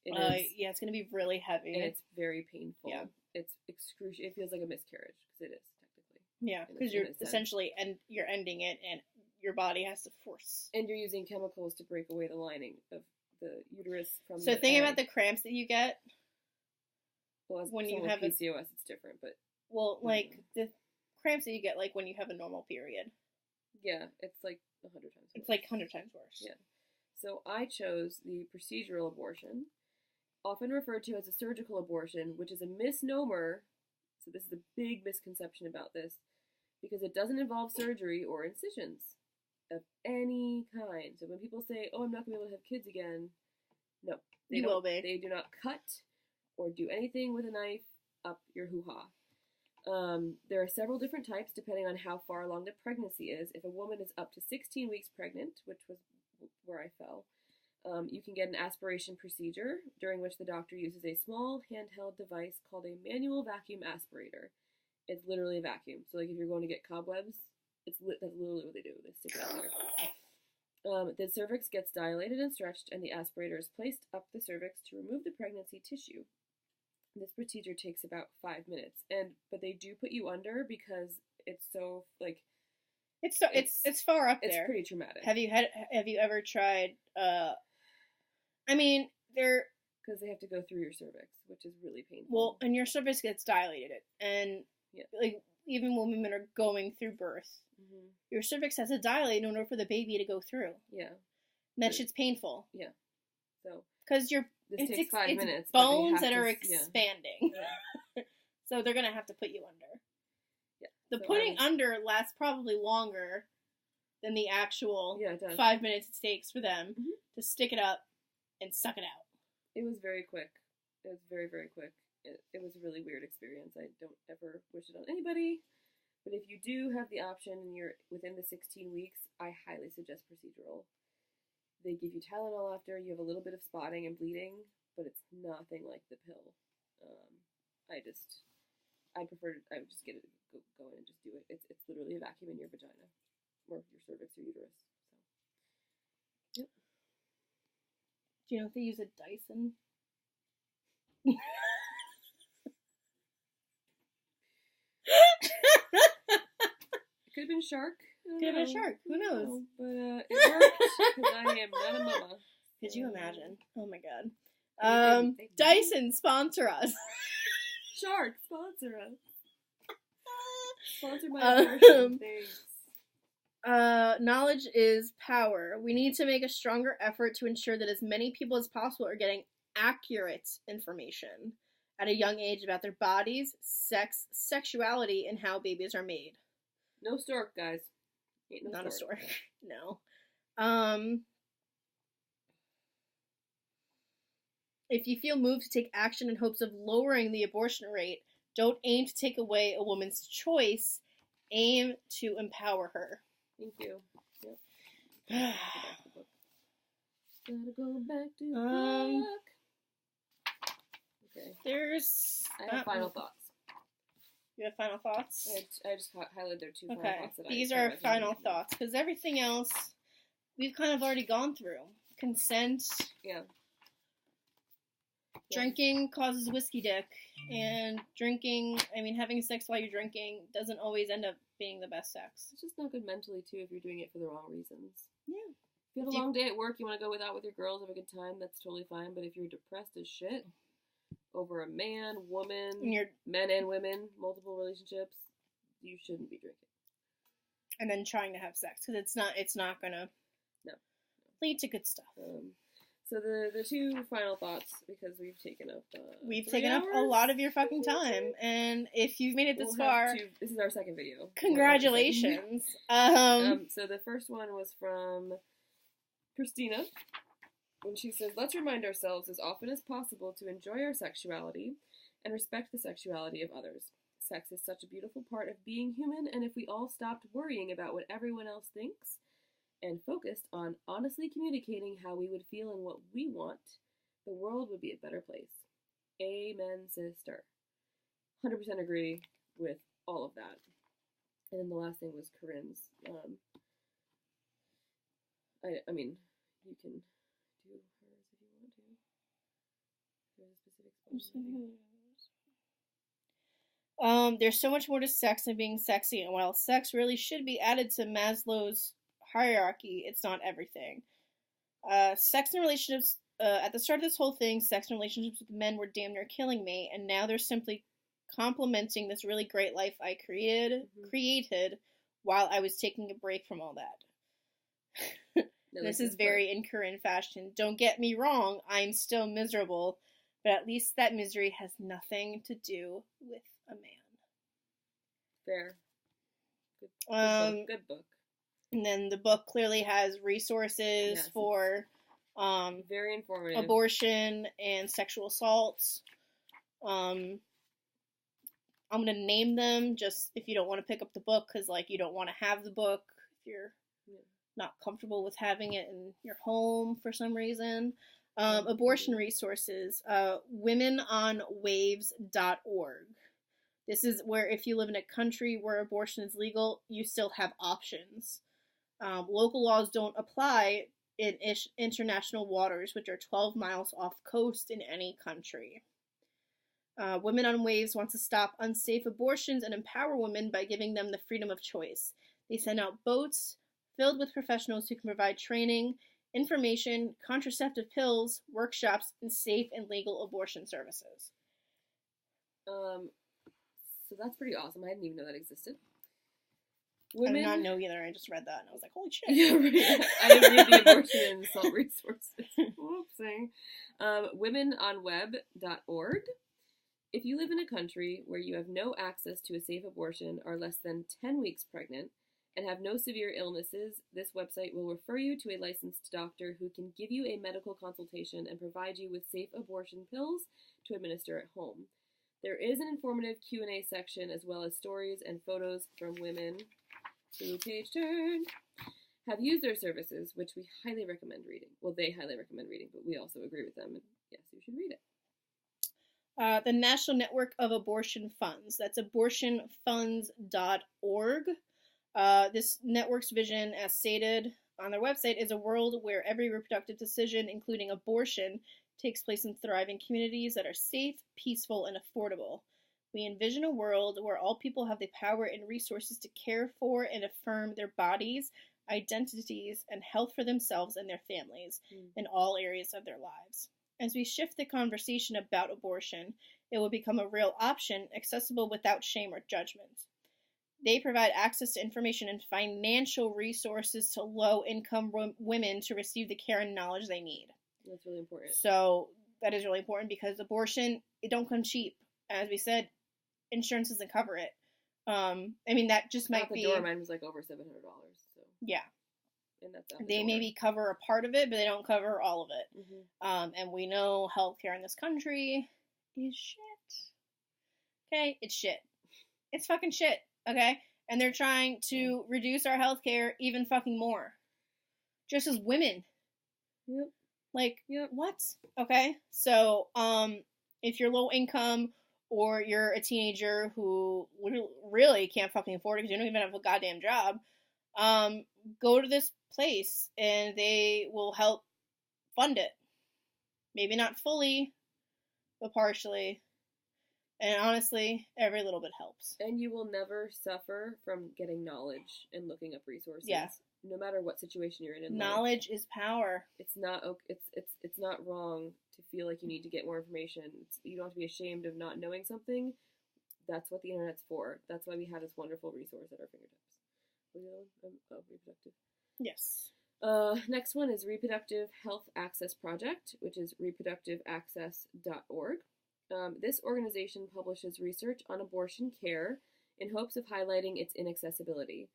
Yeah, it's going to be really heavy. And it's very painful. Yeah. It's excruciating. It feels like a miscarriage, because it is, technically. Yeah, because you're essentially, you're ending it, and your body has to force. And you're using chemicals to break away the lining of the uterus from So think about the cramps that you get. Well, when you have PCOS, it's different, but... Well, like, the cramps that you get, like, when you have a normal period. Yeah, it's like 100 times worse. It's like 100 times worse. Yeah. So I chose the procedural abortion, often referred to as a surgical abortion, which is a misnomer. So this is a big misconception about this, because it doesn't involve surgery or incisions of any kind. So when people say, oh, I'm not going to be able to have kids again, no. Will be. They do not cut or do anything with a knife up your hoo-ha. There are several different types depending on how far along the pregnancy is. If a woman is up to 16 weeks pregnant, which was where I fell, you can get an aspiration procedure during which the doctor uses a small handheld device called a manual vacuum aspirator. It's literally a vacuum. So, like, if you're going to get cobwebs, that's literally what they do. They stick it out there. The cervix gets dilated and stretched, and the aspirator is placed up the cervix to remove the pregnancy tissue. This procedure takes about 5 minutes, but they do put you under because it's so like it's far up there. It's pretty traumatic. Have you ever tried? I mean, because they have to go through your cervix, which is really painful. Well, and your cervix gets dilated, and like even when women are going through birth, your cervix has to dilate in order for the baby to go through. Yeah, and that shit's painful. Yeah, so because this takes 5 minutes. Bones that are expanding, so they're gonna have to put you under. Yeah, the putting under lasts probably longer than the actual 5 minutes it takes for them to stick it up and suck it out. It was very quick. It was very, very quick. It was a really weird experience. I don't ever wish it on anybody. But if you do have the option and you're within the 16 weeks, I highly suggest procedural. They give you Tylenol after. You have a little bit of spotting and bleeding, but it's nothing like the pill. I would just get it, go in and just do it. It's literally a vacuum in your vagina, or your cervix or uterus. So, yep. Do you know if they use a Dyson? It could have been Shark. Could have been Shark. Who knows? But it worked because I am not a mama. Could you imagine? Oh my god. Dyson, sponsor us. Shark, sponsor us. Sponsor my abortion. Thanks. Knowledge is power. We need to make a stronger effort to ensure that as many people as possible are getting accurate information at a young age about their bodies, sex, sexuality, and how babies are made. No stork, guys. Ain't not stork. A stork. No. If you feel moved to take action in hopes of lowering the abortion rate, don't aim to take away a woman's choice. Aim to empower her. Thank you. Yep. Gotta go back to the book. Okay. I have final thoughts. You have final thoughts? I just highlighted their two final thoughts. These are final thoughts, because everything else we've kind of already gone through. Consent. Yeah. Drinking causes whiskey dick, and having sex while you're drinking doesn't always end up being the best sex. It's just not good mentally, too, if you're doing it for the wrong reasons. Yeah. If you have a long day at work, you want to go out with your girls, have a good time, that's totally fine, but if you're depressed as shit over a man, woman, men and women, multiple relationships, you shouldn't be drinking. And then trying to have sex, because it's not gonna lead to good stuff. So the two final thoughts, because we've taken up a lot of your fucking time, and if you've made it this far, this is our second video. Congratulations. So the first one was from Christina, when she says, "Let's remind ourselves as often as possible to enjoy our sexuality and respect the sexuality of others. Sex is such a beautiful part of being human, and if we all stopped worrying about what everyone else thinks and focused on honestly communicating how we would feel and what we want, the world would be a better place." Amen, sister. 100% agree with all of that. And then the last thing was Corinne's. I mean, you can do hers if you want to. There's a specific there's so much more to sex than being sexy, and while sex really should be added to Maslow's hierarchy, it's not everything. Sex and relationships, at the start of this whole thing, sex and relationships with men were damn near killing me, and now they're simply complementing this really great life I created while I was taking a break from all that. This is very in Corinne fashion. Don't get me wrong, I'm still miserable, but at least that misery has nothing to do with a man. Fair. Good book. And then the book clearly has resources for very informative abortion and sexual assaults. I'm going to name them just if you don't want to pick up the book because, like, you don't want to have the book if you're not comfortable with having it in your home for some reason. Abortion resources, womenonwaves.org. This is where if you live in a country where abortion is legal, you still have options. Local laws don't apply in international waters, which are 12 miles off coast in any country. Women on Waves wants to stop unsafe abortions and empower women by giving them the freedom of choice. They send out boats filled with professionals who can provide training, information, contraceptive pills, workshops, and safe and legal abortion services. So that's pretty awesome. I didn't even know that existed. I did not know either. I just read that and I was like, holy shit. Yeah, right. I didn't read the abortion and assault resources. Whoopsie. Womenonweb.org. If you live in a country where you have no access to a safe abortion, are less than 10 weeks pregnant, and have no severe illnesses, this website will refer you to a licensed doctor who can give you a medical consultation and provide you with safe abortion pills to administer at home. There is an informative Q&A section as well as stories and photos from women who, page turn, have used their services, which we highly recommend reading. Well, they highly recommend reading, but we also agree with them, and yes, you should read it. The National Network of Abortion Funds. That's abortionfunds.org. This network's vision, as stated on their website, is a world where every reproductive decision, including abortion, takes place in thriving communities that are safe, peaceful, and affordable. We envision a world where all people have the power and resources to care for and affirm their bodies, identities, and health for themselves and their families in all areas of their lives. As we shift the conversation about abortion, it will become a real option, accessible without shame or judgment. They provide access to information and financial resources to low-income women to receive the care and knowledge they need. That's really important. So that is really important because abortion, it don't come cheap. As we said, insurance doesn't cover it. I mean, that just might be... Door, mine was like over $700. So. Yeah. And that's they maybe cover a part of it, but they don't cover all of it. Mm-hmm. And we know healthcare in this country is shit. Okay? It's shit. It's fucking shit. Okay? And they're trying to reduce our healthcare even fucking more. Just as women. Yep. Like, yep. What? Okay? So, if you're low income or you're a teenager who really can't fucking afford it because you don't even have a goddamn job, go to this place and they will help fund it. Maybe not fully, but partially. And honestly, every little bit helps. And you will never suffer from getting knowledge and looking up resources. Yeah. No matter what situation you're in knowledge is power. It's not wrong to feel like you need to get more information. You don't have to be ashamed of not knowing something. That's what the internet's for. That's why we have this wonderful resource at our fingertips. Reproductive. Yes. Next one is Reproductive Health Access Project, which is reproductiveaccess.org. This organization publishes research on abortion care in hopes of highlighting its inaccessibility.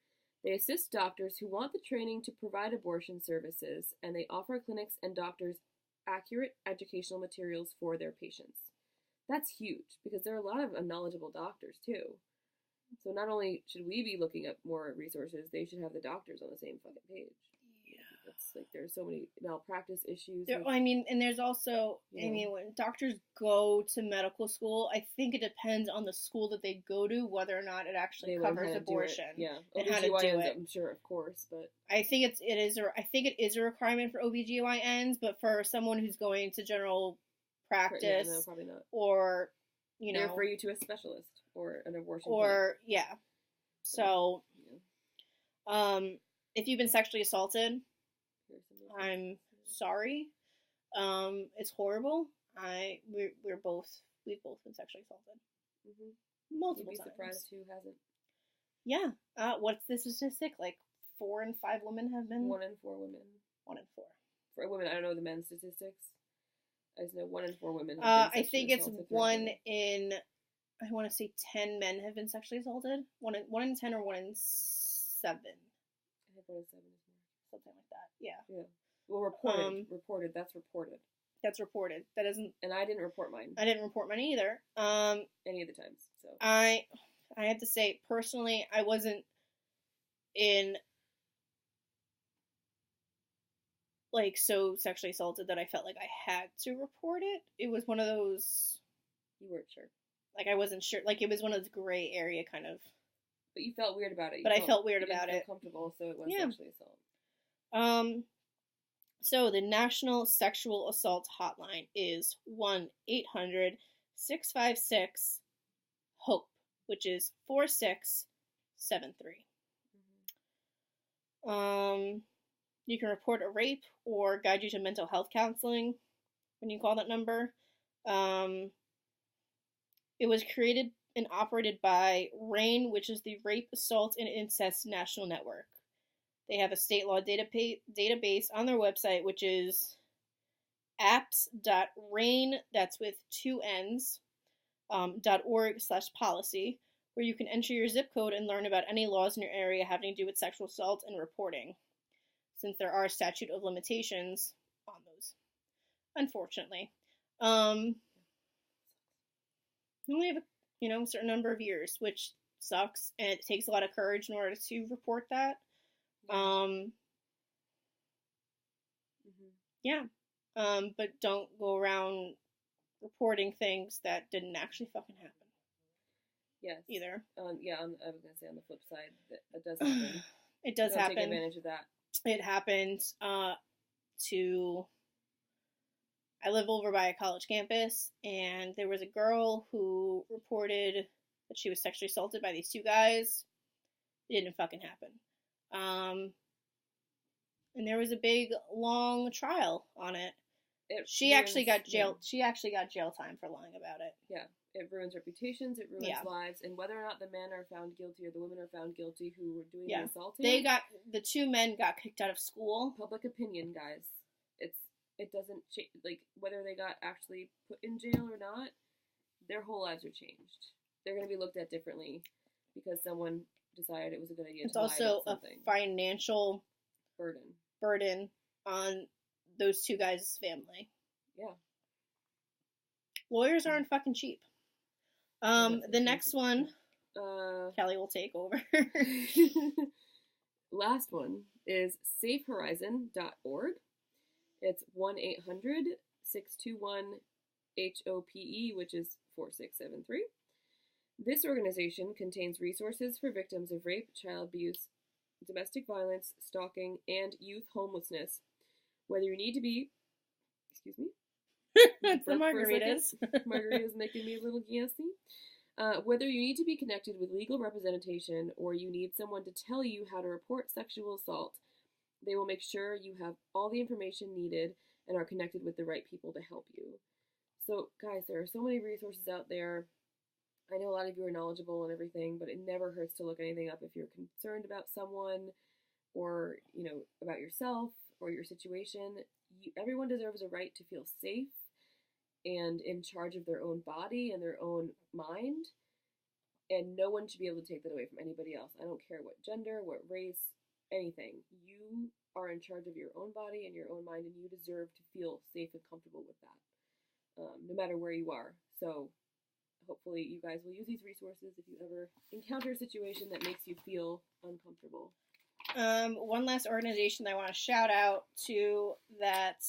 They assist doctors who want the training to provide abortion services, and they offer clinics and doctors accurate educational materials for their patients. That's huge, because there are a lot of unknowledgeable doctors, too. So not only should we be looking up more resources, they should have the doctors on the same fucking page. Yeah. It's like there's so many malpractice issues. And there's also, when doctors go to medical school, I think it depends on the school that they go to, whether or not it actually covers abortion. Yeah. And how to do it. I'm sure, of course, but I think it is a requirement for OBGYNs, but for someone who's going to general practice, no, probably not. Or, they refer you to a specialist or an abortion clinic. Yeah. So, if you've been sexually assaulted, I'm sorry. It's horrible. We've both been sexually assaulted. Mm-hmm. Multiple times. You'd be surprised who hasn't. Yeah. What's the statistic? Like 4 in 5 women have been. 1 in 4 women. 1 in 4. For women, I don't know the men's statistics. I just know 1 in 4 women. I think it's 1 in. I want to say 10 men have been sexually assaulted. 1 in 10 or 1 in 7. I think 1 in 7 is more. Something like that. Yeah. Yeah. Well, reported. That's reported. That's reported. That isn't. And I didn't report mine. I didn't report mine either. Any of the times. So I have to say, personally, I wasn't in, like, so sexually assaulted that I felt like I had to report it. It was one of those, you weren't sure, like, I wasn't sure. Like, it was one of those gray area kind of. but you felt weird about it. I felt weird you didn't about feel it. Comfortable, so it was Yeah. sexually assault. So the National Sexual Assault Hotline is 1-800-656-HOPE, which is 4673. You can report a rape or guide you to mental health counseling when you call that number. It was created and operated by RAIN, which is the Rape, Assault, and Incest National Network. They have a state law database on their website, which is apps.rain, that's with 2 N's, .org/policy, where you can enter your zip code and learn about any laws in your area having to do with sexual assault and reporting, since there are statute of limitations on those, unfortunately. You only have a certain number of years, which sucks, and it takes a lot of courage in order to report that. Yeah. But don't go around reporting things that didn't actually fucking happen. Yes. Either. I was gonna say on the flip side that it does happen. It does happen. Take advantage of that. It happened I live over by a college campus, and there was a girl who reported that she was sexually assaulted by these 2 guys. It didn't fucking happen. And there was a big, long trial on it. She actually got jail time for lying about it. Yeah. It ruins reputations, it ruins lives, and whether or not the men are found guilty or the women are found guilty who were doing the assaulting. The 2 men got kicked out of school. Public opinion, guys. It doesn't change, like, whether they got actually put in jail or not, their whole lives are changed. They're going to be looked at differently because someone decided it was a good idea to lie about something. It's also a financial burden on those 2 guys' family. Yeah. Lawyers aren't fucking cheap. The next one, Kelly will take over. Last one is safehorizon.org. It's 1-800-621-HOPE, which is 4673. This organization contains resources for victims of rape, child abuse, domestic violence, stalking, and youth homelessness. Whether you need to be... Excuse me? It's the margaritas. Margaritas making me a little gassy. Whether you need to be connected with legal representation or you need someone to tell you how to report sexual assault, they will make sure you have all the information needed and are connected with the right people to help you. So, guys, there are so many resources out there. I know a lot of you are knowledgeable and everything, but it never hurts to look anything up if you're concerned about someone or, about yourself or your situation. Everyone deserves a right to feel safe and in charge of their own body and their own mind, and no one should be able to take that away from anybody else. I don't care what gender, what race, anything. You are in charge of your own body and your own mind, and you deserve to feel safe and comfortable with that, no matter where you are. So hopefully you guys will use these resources if you ever encounter a situation that makes you feel uncomfortable. One last organization that I want to shout out to that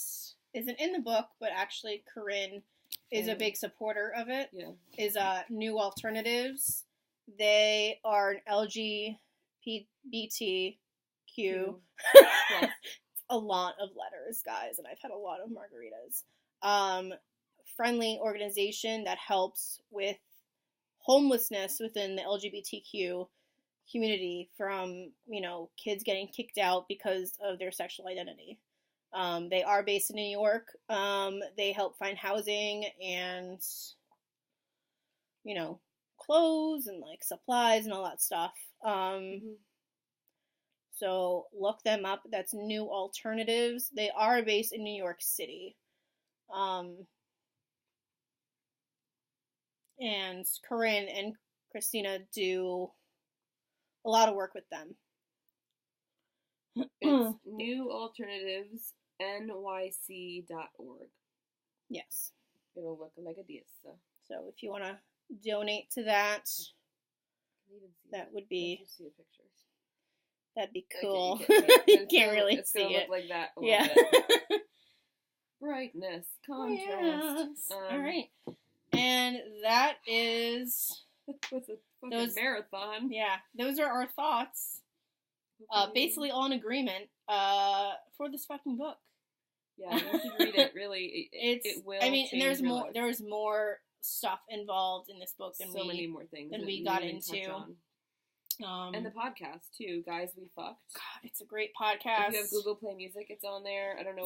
isn't in the book, but actually Corinne is a big supporter of it, is New Alternatives. They are an LGBTQ. A lot of letters, guys, and I've had a lot of margaritas. Friendly organization that helps with homelessness within the LGBTQ community from, kids getting kicked out because of their sexual identity. They are based in New York. They help find housing and, clothes and, supplies and all that stuff. So look them up. That's New Alternatives. They are based in New York City. And Corinne and Christina do a lot of work with them. It's newalternativesnyc.org. Yes. It'll look like a Deus. So if you want to donate to that, Can you even see that would be, see a picture. that'd be Okay, cool. you Can't really it's see gonna it. look like that a Yeah. little bit. Brightness, contrast. Yes. All right. And that is was a fucking marathon. Yeah, those are our thoughts. Basically all in agreement for this fucking book. Yeah, you should read it. Really, it will. I mean, and there's more. Life. There's more stuff involved in this book than many more things than we got into. And the podcast too, Guys We Fucked. God, it's a great podcast. If you have Google Play Music, it's on there. I don't know.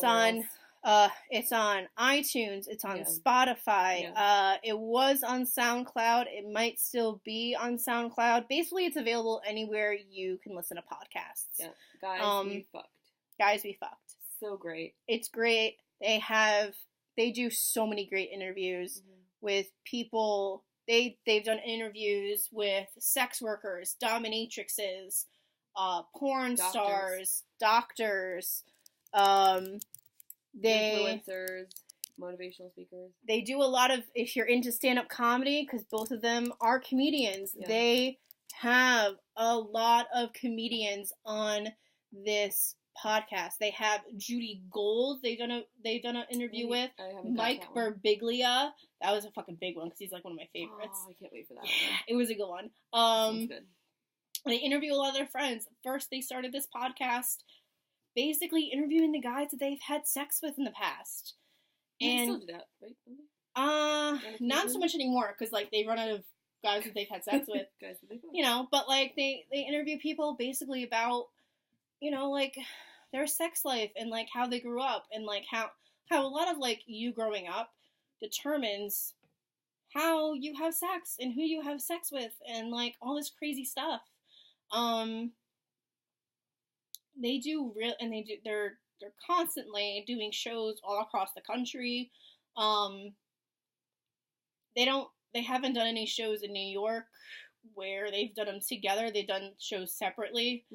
It's on iTunes. It's on Spotify. Yeah. It was on SoundCloud. It might still be on SoundCloud. Basically, it's available anywhere you can listen to podcasts. Yeah, Guys We Fucked. Guys We Fucked. So great. It's great. They do so many great interviews with people. They've done interviews with sex workers, dominatrixes, porn stars, doctors, influencers, motivational speakers. They do a lot of, if you're into stand-up comedy, because both of them are comedians, they have a lot of comedians on this podcast. They have Judy Gold. They've done an interview with Mike Birbiglia. That was a fucking big one because he's like one of my favorites. Oh, I can't wait for that. It was a good one. Good. They interview a lot of their friends. First, they started this podcast basically interviewing the guys that they've had sex with in the past. And they still do that, right? Not so much anymore because like they run out of guys that they've had sex with. Guys that they've but like they interview people basically about like their sex life and like how they grew up and like how a lot of like you growing up determines how you have sex and who you have sex with and like all this crazy stuff. They're constantly doing shows all across the country. They haven't done any shows in New York where they've done them together. They've done shows separately.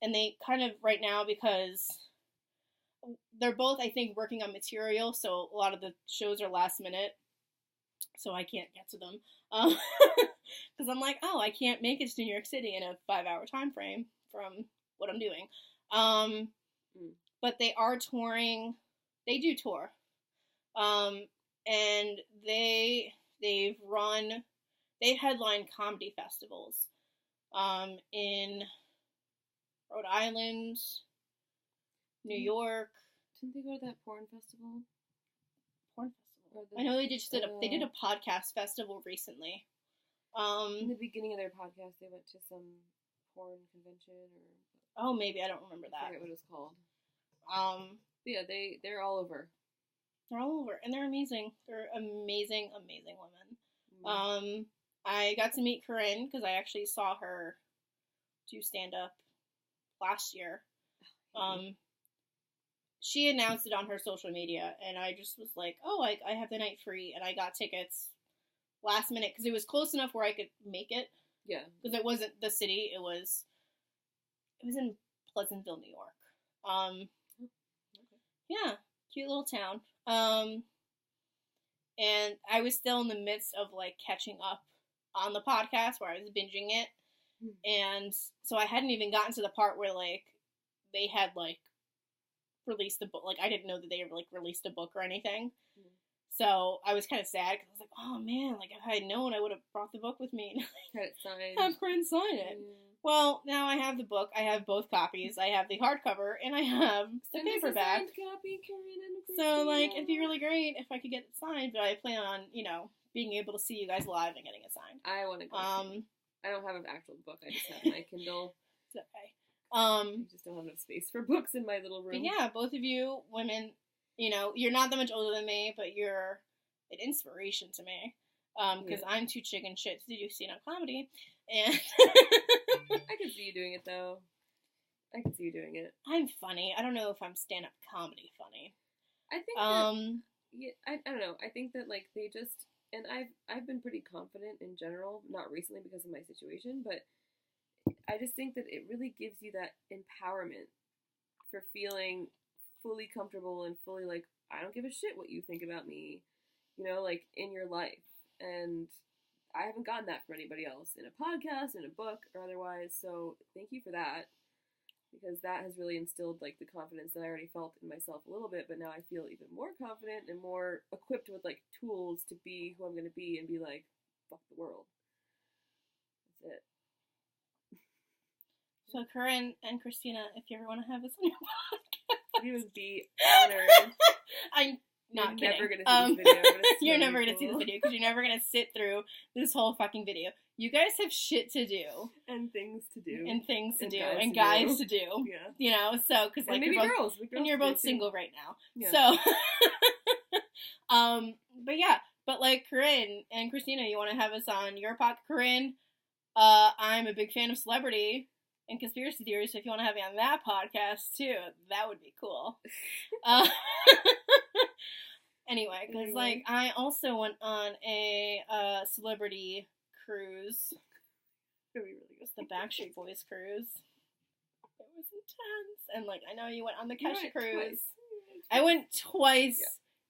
And they kind of right now, because they're both, I think, working on material, so a lot of the shows are last minute, so I can't get to them. Because I'm like, I can't make it to New York City in a 5-hour time frame from what I'm doing. But they are touring. They do tour. And they've headlined comedy festivals in Rhode Island, New York. Didn't they go to that porn festival? I know they did a podcast festival recently. In the beginning of their podcast, they went to some porn convention or. Oh, maybe I don't remember that. I forget what it was called. Yeah, they're all over. They're all over, and they're amazing. They're amazing, amazing women. I got to meet Corinne because I actually saw her do stand up last year. She announced it on her social media, and I just was like, I have the night free, and I got tickets last minute, because it was close enough where I could make it. Yeah. Because it wasn't the city, it was in Pleasantville, New York. Okay. Yeah, cute little town. And I was still in the midst of, like, catching up on the podcast, where I was binging it, and so I hadn't even gotten to the part where, like, they had, like, released the book. Like, I didn't know that they like released a book or anything. So I was kind of sad because I was like, oh man, like if I had known, I would have brought the book with me and had it signed. Have Corinne sign it. Well, now I have the book. I have both copies. I have the hardcover and I have the paperback. Copy, Corinne, so like, it'd be really great if I could get it signed. But I plan on, being able to see you guys live and getting it signed. I want to go. I don't have an actual book. I just have my Kindle. It's okay. I just don't have enough space for books in my little room. But yeah, both of you women, you're not that much older than me, but you're an inspiration to me. Because I'm too chicken shit to do stand-up comedy. And I can see you doing it, though. I can see you doing it. I'm funny. I don't know if I'm stand-up comedy funny. I think that, I don't know. I think that, like, they just, and I've been pretty confident in general, not recently because of my situation, but I just think that it really gives you that empowerment for feeling fully comfortable and fully like, I don't give a shit what you think about me, like in your life. and I haven't gotten that from anybody else in a podcast, in a book, or otherwise, so thank you for that, because that has really instilled, like, the confidence that I already felt in myself a little bit, but now I feel even more confident and more equipped with, like, tools to be who I'm going to be and be like, fuck the world. That's it. So, Corinne and Christina, if you ever want to have us on your podcast, You would be honored. I'm not kidding. Never gonna see this video. You're never going to see this video because you're never going to sit through this whole fucking video. You guys have shit to do. And things to do. And things to do. guys And to guys do. to do. Yeah. You know, so, because, like, and maybe you're both, girls. and you're both too. single right now. Yeah. So, but yeah, but, like, Corinne and Christina, you want to have us on your podcast? Corinne, I'm a big fan of celebrity and conspiracy theories, so if you want to have me on that podcast, too, that would be cool. Anyway, because, like, I also went on a celebrity cruise. It'd be really good. It's the Backstreet Boys cruise. It was intense. And, like, I know you went on the Kesha cruise. Twice. I went twice,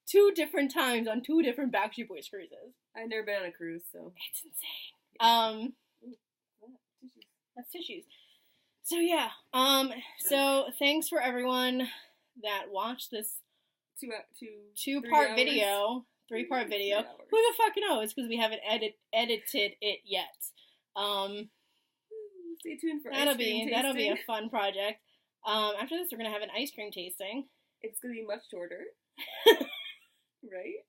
2 different times on 2 different Backstreet Boys cruises. I've never been on a cruise, so. It's insane. That's tissues. So, yeah. So, thanks for everyone that watched this 2-part video, 3-part video. Who the fuck knows? Because we haven't edited it yet. Stay tuned for that'll be a fun project. After this, we're gonna have an ice cream tasting. It's gonna be much shorter, right?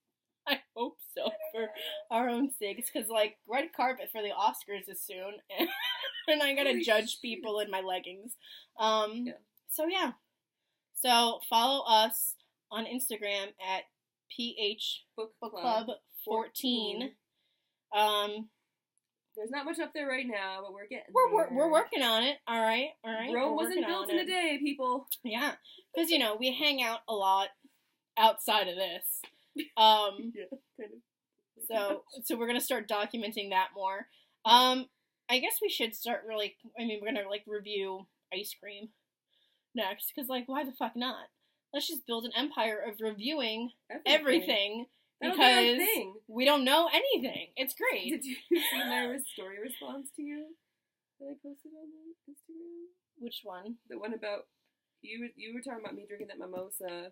I hope so for our own sakes, because, like, red carpet for the Oscars is soon, and I gotta judge people in my leggings. So yeah. So follow us on Instagram at PH Book Club 14. There's not much up there right now, but we're getting we're working on it. All right. Rome wasn't built in a day, people. Yeah, because, you know, we hang out a lot outside of this. Yeah, kind of. So we're gonna start documenting that more. I guess we should start we're gonna, like, review ice cream next, because, like, why the fuck not? Let's just build an empire of reviewing everything because we don't know anything. It's great. Did you see my story response to you that I posted on Instagram? Which one? The one about you were talking about me drinking that mimosa,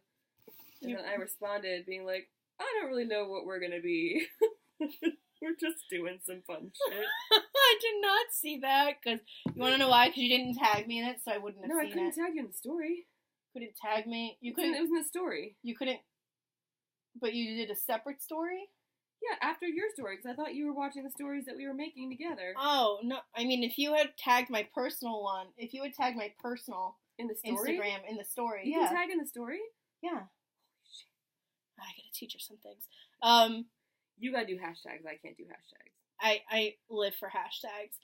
and then I responded being like, I don't really know what we're gonna be. We're just doing some fun shit. I did not see that, because you want to know why? Because you didn't tag me in it, so I wouldn't have seen it. No, I couldn't tag you in the story. Couldn't tag me? You It couldn't? was in the story. You couldn't? But you did a separate story? Yeah, after your story, because I thought you were watching the stories that we were making together. Oh, no. I mean, if you had tagged my personal one, if you had tagged my personal in the story? Instagram in the story, you can tag in the story? Yeah. Holy shit. I gotta teach her some things. You gotta do hashtags. I can't do hashtags. I live for hashtags.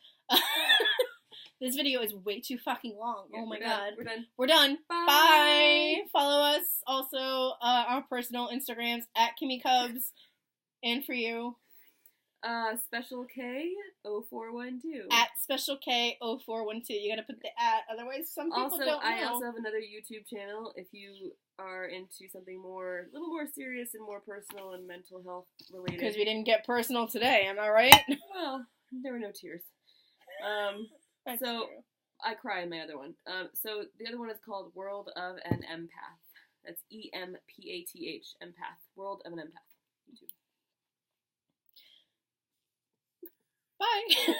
This video is way too fucking long. Yeah, oh my god. We're done. Bye. Bye. Follow us also our personal Instagrams at Kimmy Cubs. And for you? Special K 0412. At Special K 0412. You gotta put the at, otherwise some people don't know. I also have another YouTube channel if you are into something a little more serious and more personal and mental health related. Because we didn't get personal today, am I right? Well, there were no tears. That's so true. I cry in my other one. So the other one is called World of an Empath. That's EMPATH, Empath. World of an Empath. YouTube. Bye.